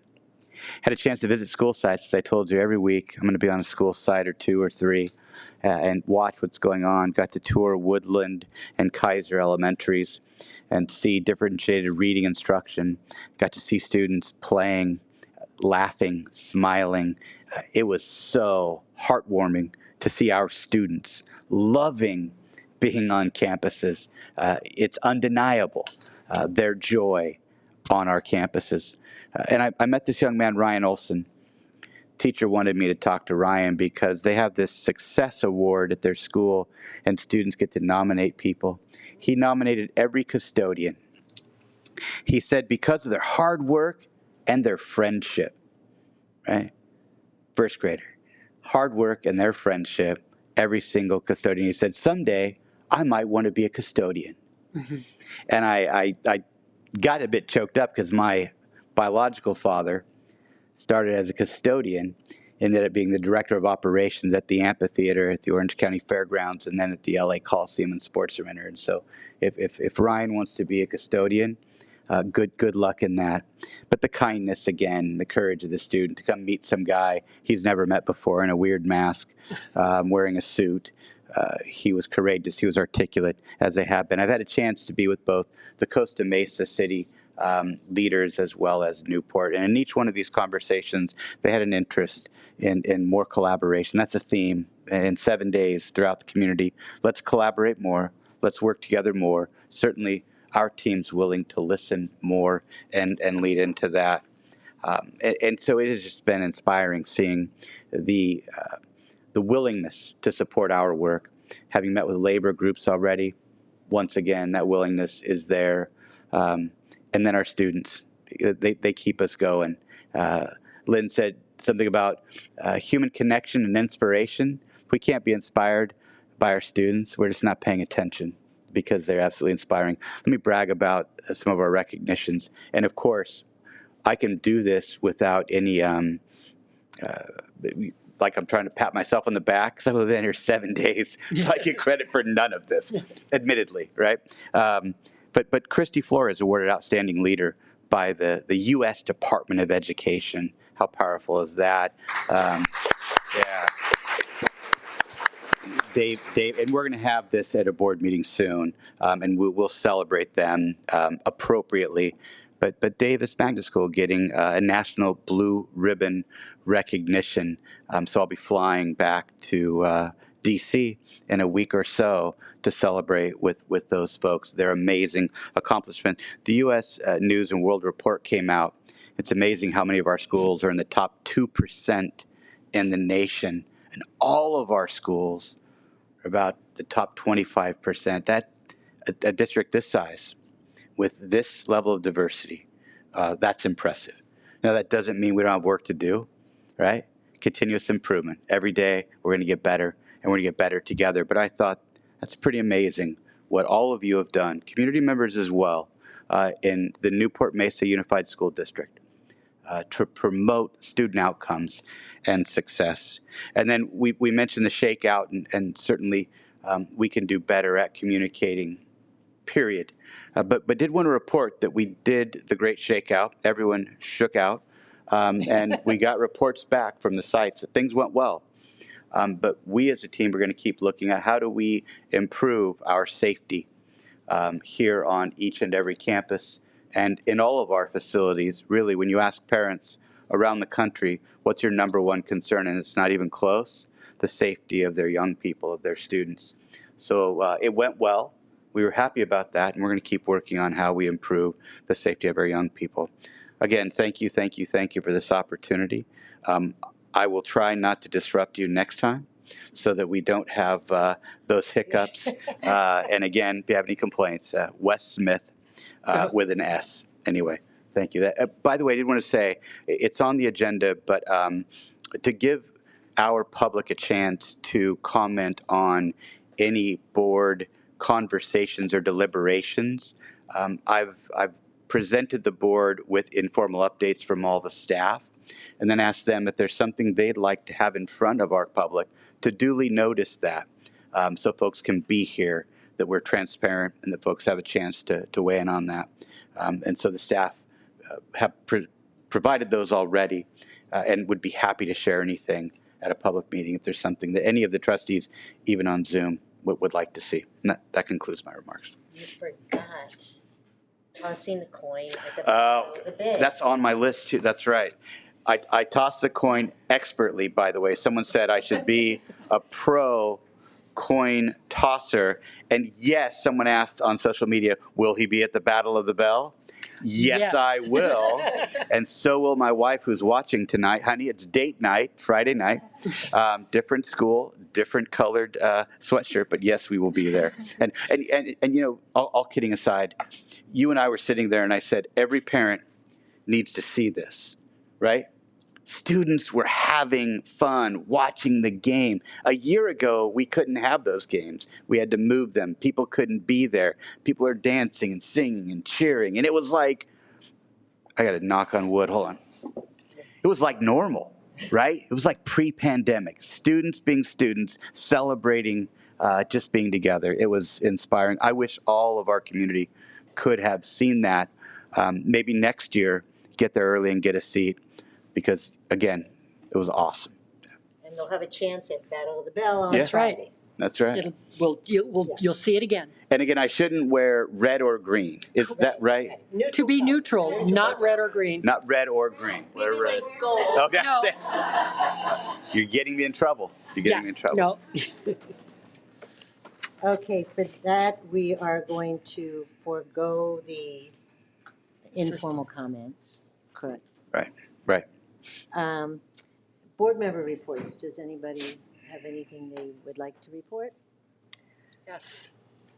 Had a chance to visit school sites. As I told you, every week I'm going to be on a school site or two or three and watch what's going on. Got to tour Woodland and Kaiser Elementaries and see differentiated reading instruction. Got to see students playing, laughing, smiling. It was so heartwarming to see our students loving being on campuses. It's undeniable, their joy on our campuses. And I met this young man, Ryan Olson. Teacher wanted me to talk to Ryan because they have this success award at their school and students get to nominate people. He nominated every custodian. He said because of their hard work and their friendship, right? First grader. hard work and their friendship, every single custodian, he said, someday I might want to be a custodian. And I got a bit choked up because my biological father started as a custodian, ended up being the director of operations at the amphitheater at the Orange County Fairgrounds and then at the LA Coliseum and Sports Center. And so if Ryan wants to be a custodian, good luck in that. But the kindness, again, the courage of the student to come meet some guy he's never met before in a weird mask, wearing a suit. He was courageous. He was articulate, as they have been. I've had a chance to be with both the Costa Mesa City leaders as well as Newport. And in each one of these conversations, they had an interest in more collaboration. That's a theme in 7 days throughout the community. Let's collaborate more. Let's work together more. Certainly, our team's willing to listen more and lead into that. And so it has just been inspiring seeing the willingness to support our work. Having met with labor groups already, once again, that willingness is there. And then our students, they keep us going. Lynn said something about human connection and inspiration. If we can't be inspired by our students, we're just not paying attention because they're absolutely inspiring. Let me brag about some of our recognitions. And of course, I can do this without any, like I'm trying to pat myself on the back because I've been here 7 days, so I get credit for none of this, admittedly, right? But Patrice Flores awarded Outstanding Leader by the U.S. Department of Education. How powerful is that? Yeah. Dave, and we're going to have this at a board meeting soon, and we'll celebrate them appropriately. But Davis Magnet School getting a National Blue Ribbon recognition. So I'll be flying back to D.C. in a week or so to celebrate with those folks. Their amazing accomplishment. The U.S. News and World Report came out. It's amazing how many of our schools are in the top 2% in the nation, and all of our schools are about the top 25%. That a district this size, with this level of diversity, that's impressive. Now, that doesn't mean we don't have work to do, right? Continuous improvement. Every day, we're going to get better, and we're going to get better together. But I thought that's pretty amazing what all of you have done, community members as well, in the Newport-Mesa Unified School District to promote student outcomes and success. And then we mentioned the shakeout, and certainly we can do better at communicating, period. But did want to report that we did the great shakeout. Everyone shook out, and we got reports back from the sites that things went well. But we as a team are going to keep looking at how do we improve our safety here on each and every campus and in all of our facilities. Really, when you ask parents around the country, what's your number one concern, and it's not even close, the safety of their young people, of their students. So it went well. We were happy about that, and we're going to keep working on how we improve the safety of our young people. Again, thank you for this opportunity. I will try not to disrupt you next time so that we don't have those hiccups. And again, if you have any complaints, Wes Smith with an S. Anyway, thank you. By the way, I did want to say, it's on the agenda, but to give our public a chance to comment on any board conversations or deliberations. I've presented the board with informal updates from all the staff, and then asked them if there's something they'd like to have in front of our public to duly notice that, so folks can be here, that we're transparent, and that folks have a chance to weigh in on that. And so the staff have provided those already, and would be happy to share anything at a public meeting if there's something that any of the trustees, even on Zoom, would like to see. And that concludes my remarks. You forgot tossing the coin at the bottom of the bid. That's on my list too. That's right. I toss the coin expertly, by the way. Someone said I should be a pro coin tosser. And yes, someone asked on social media, will he be at the Battle of the Bell? Yes, I will. And so will my wife, who's watching tonight. Honey, it's date night, Friday night. Different school, different colored sweatshirt, but yes, we will be there. And you know, all kidding aside, you and I were sitting there, and I said, every parent needs to see this, right? Students were having fun watching the game. A year ago, we couldn't have those games. We had to move them. People couldn't be there. People are dancing and singing and cheering. And it was like, I got to knock on wood. Hold on. It was like normal, right? It was like pre-pandemic. Students being students, celebrating just being together. It was inspiring. I wish all of our community could have seen that. Maybe next year, get there early and get a seat. Because, again, it was awesome. And they'll have a chance at Battle of the Bell on Yeah. That's Friday. right. That's right. You'll see it again. And again, I shouldn't wear red or green. Is that right? To be neutral, not red or green. Not red or green. Wear red. Okay. No. You're getting me in trouble. You're getting me in trouble. No. Okay, for that, we are going to forego the informal comments. Correct. Right. Board member reports. Does anybody have anything they would like to report? Yes.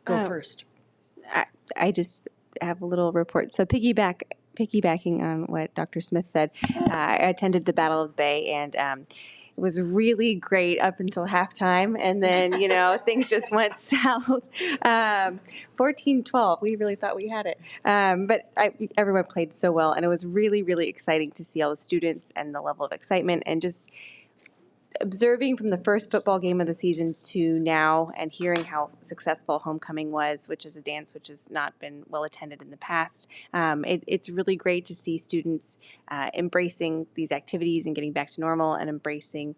Go first. I just have a little report. So piggybacking on what Dr. Smith said, I attended the Battle of the Bay, and it was really great up until halftime, and then, things just went south. 14-12, we really thought we had it. But everyone played so well, and it was really, really exciting to see all the students and the level of excitement, and just observing from the first football game of the season to now and hearing how successful homecoming was, which is a dance which has not been well attended in the past. It's really great to see students embracing these activities and getting back to normal and embracing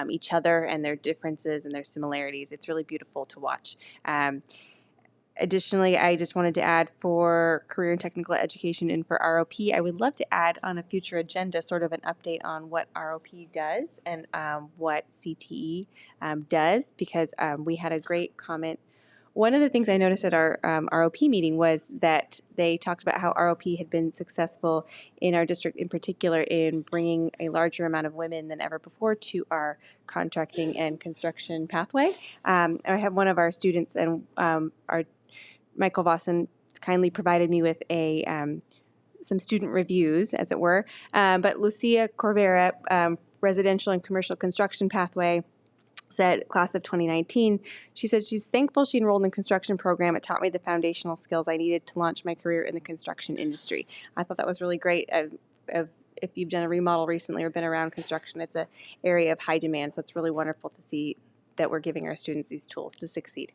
each other and their differences and their similarities. It's really beautiful to watch. Additionally, I just wanted to add for career and technical education and for ROP, I would love to add on a future agenda sort of an update on what ROP does and what CTE does, because we had a great comment. One of the things I noticed at our ROP meeting was that they talked about how ROP had been successful in our district in particular in bringing a larger amount of women than ever before to our contracting and construction pathway. I have one of our students and our Michael Vossen kindly provided me with some student reviews, as it were. But Lucia Corvera, residential and commercial construction pathway, said, class of 2019, she said she's thankful she enrolled in the construction program. It taught me the foundational skills I needed to launch my career in the construction industry. I thought that was really great. If you've done a remodel recently or been around construction, it's an area of high demand. So it's really wonderful to see that we're giving our students these tools to succeed.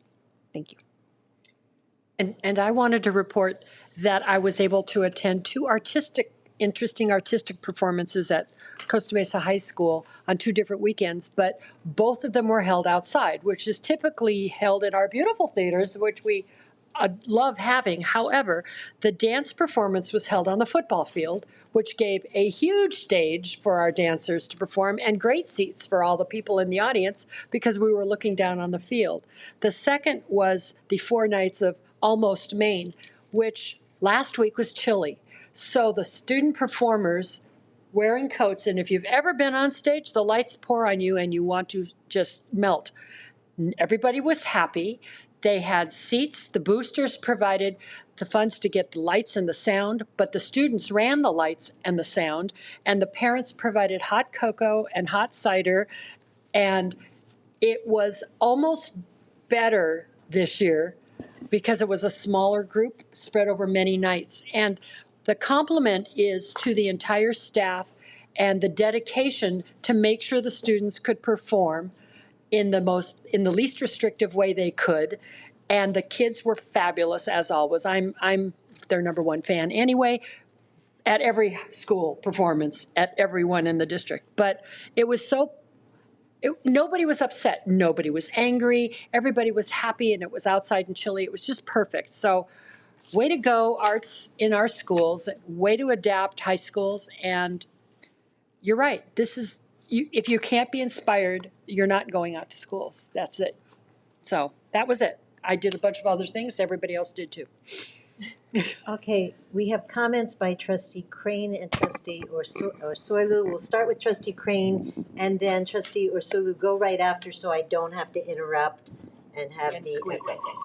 Thank you. And I wanted to report that I was able to attend two interesting artistic performances at Costa Mesa High School on 2 different weekends, but both of them were held outside, which is typically held in our beautiful theaters, which we love having. However, the dance performance was held on the football field, which gave a huge stage for our dancers to perform and great seats for all the people in the audience because we were looking down on the field. The second was the 4 nights of Almost Maine, which last week was chilly. So the student performers wearing coats, and if you've ever been on stage, the lights pour on you and you want to just melt. Everybody was happy. They had seats. The boosters provided the funds to get the lights and the sound, but the students ran the lights and the sound, and the parents provided hot cocoa and hot cider, and it was almost better this year because it was a smaller group spread over many nights. And the compliment is to the entire staff and the dedication to make sure the students could perform in the least restrictive way they could. And the kids were fabulous as always. I'm their #1 fan anyway, at every school performance, at everyone in the district. But it was nobody was upset, nobody was angry, everybody was happy, and it was outside and chilly. It was just perfect. So way to go, arts in our schools, way to adapt high schools. And you're right, if you can't be inspired, you're not going out to schools. That's it. So that was it. I did a bunch of other things. Everybody else did too. Okay, we have comments by Trustee Crane and Trustee Orsoilu. We'll start with Trustee Crane and then Trustee Orsoilu. Go right after so I don't have to interrupt and have the echo.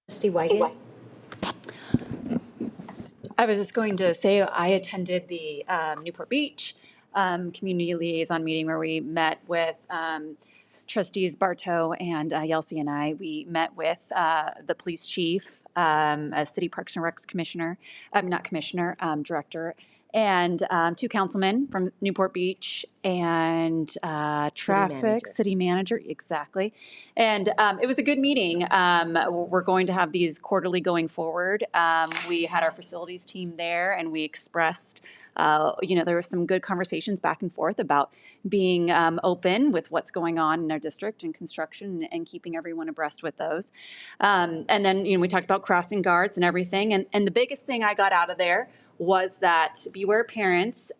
Trustee Wygan? I was just going to say I attended the Newport Beach community liaison meeting where we met with trustees Bartow and Yelsey and I. We met with the police chief, a city parks and recs commissioner, not commissioner, director, and 2 councilmen from Newport Beach and traffic city manager, exactly. And it was a good meeting. We're going to have these quarterly going forward. We had our facilities team there, and we expressed, there were some good conversations back and forth about being open with what's going on in our district and construction and keeping everyone abreast with those. And then, we talked about crossing guards and everything. And the biggest thing I got out of there was that beware parents,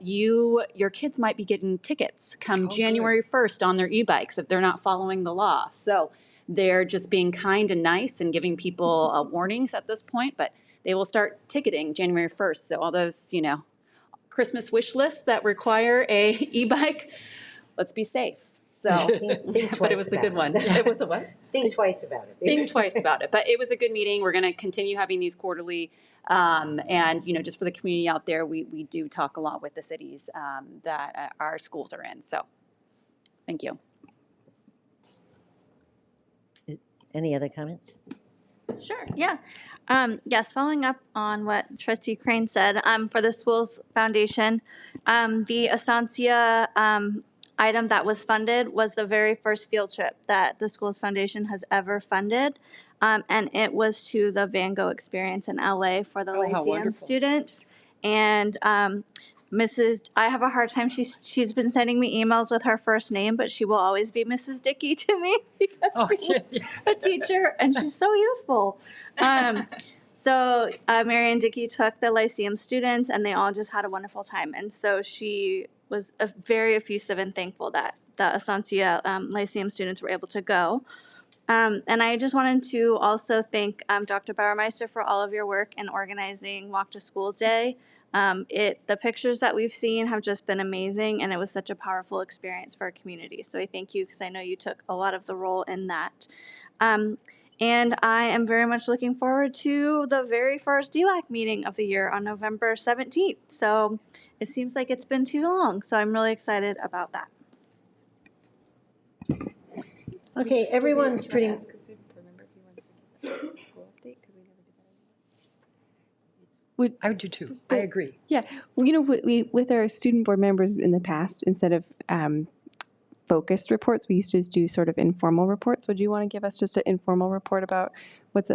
your kids might be getting tickets come January 1st on their e-bikes if they're not following the law. So they're just being kind and nice and giving people warnings at this point, but they will start ticketing January 1st. So all those, Christmas wish lists that require a e-bike, let's be safe. So, Think but it was a good one. It was a what? Think twice about it. Think twice about it. But it was a good meeting. We're going to continue having these quarterly. And, just for the community out there, we do talk a lot with the cities that our schools are in. So thank you. Any other comments? Sure, yeah. Yes, following up on what Trustee Crane said, for the schools foundation, the Estancia item that was funded was the very first field trip that the schools foundation has ever funded. And it was to the Van Gogh experience in LA for the Lyceum students. And I have a hard time. She's been sending me emails with her first name, but she will always be Mrs. Dickey to me because she was a teacher and she's so youthful. So Marianne Dickey took the Lyceum students and they all just had a wonderful time. And so she was very effusive and thankful that the Estancia Lyceum students were able to go. And I just wanted to also thank Dr. Bauermeister for all of your work in organizing Walk to School Day. The pictures that we've seen have just been amazing, and it was such a powerful experience for our community. So I thank you because I know you took a lot of the role in that. And I am very much looking forward to the very first DLAC meeting of the year on November 17th. So it seems like it's been too long, so I'm really excited about that. Okay, everyone's pretty. I do too. I agree. Yeah, well, with our student board members in the past, instead of focused reports, we used to do sort of informal reports. Would you want to give us just an informal report about what's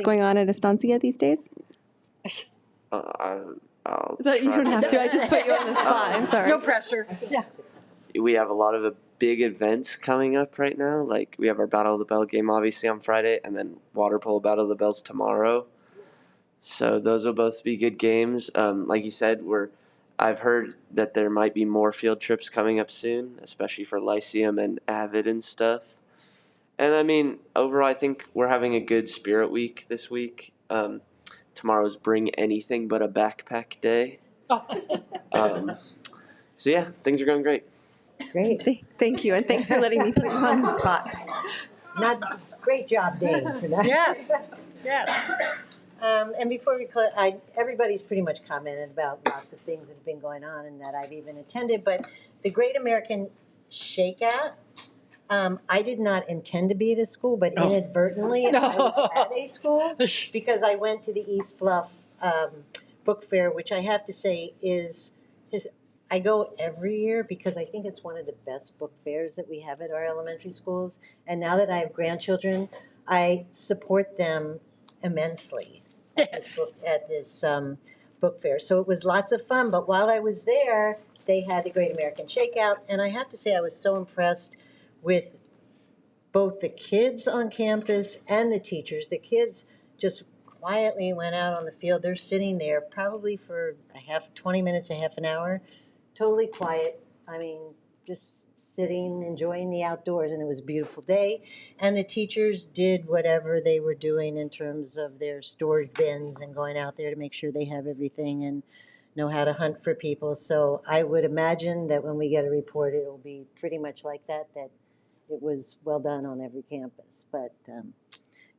going on at Estancia these days? I'll So you don't have to. I just put you on the spot. I'm sorry. No pressure. Yeah. We have a lot of big events coming up right now. Like we have our Battle of the Bell game obviously on Friday, and then water polo Battle of the Bells tomorrow. So those will both be good games. Like you said, I've heard that there might be more field trips coming up soon, especially for Lyceum and Avid and stuff. And I mean, overall, I think we're having a good spirit week this week. Tomorrow's Bring Anything But a Backpack Day. So yeah, things are going great. Great. Thank you, and thanks for letting me put you on the spot. Great job, Dane, for that. Yes, yes. And before we close, everybody's pretty much commented about lots of things that have been going on and that I've even attended, but the Great American Shakeout, I did not intend to be at a school, but inadvertently I was at a school because I went to the East Bluff Book Fair, which I have to say I go every year because I think it's one of the best book fairs that we have at our elementary schools. And now that I have grandchildren, I support them immensely at this book fair. So it was lots of fun. But while I was there, they had the Great American Shakeout. And I have to say I was so impressed with both the kids on campus and the teachers. The kids just quietly went out on the field. They're sitting there probably for 20 minutes, a half an hour, totally quiet. I mean, just sitting, enjoying the outdoors, and it was a beautiful day. And the teachers did whatever they were doing in terms of their storage bins and going out there to make sure they have everything and know how to hunt for people. So I would imagine that when we get a report, it'll be pretty much like that it was well done on every campus. But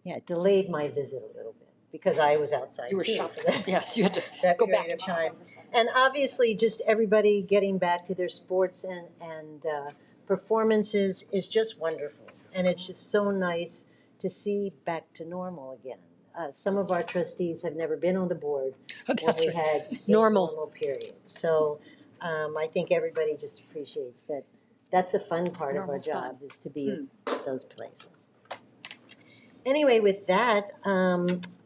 Yeah, it delayed my visit a little bit because I was outside You were too shopping. for that, Yes, you had to that go back period and of time. And obviously, just everybody getting back to their sports and performances is just wonderful. And it's just so nice to see back to normal again. Some of our trustees have never been on the board when That's we right. had Normal. normal periods. So I think everybody just appreciates that. That's the fun part of our Normal's fun. job, is to be at those places. Anyway, with that,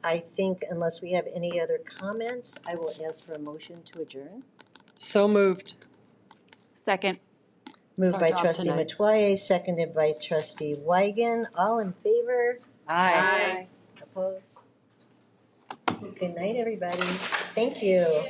I think unless we have any other comments, I will ask for a motion to adjourn. So moved. Second. Moved Our by job trustee tonight. Mattoya, seconded by trustee Wygan. All in favor? Aye. Opposed? Good night, everybody. Thank you.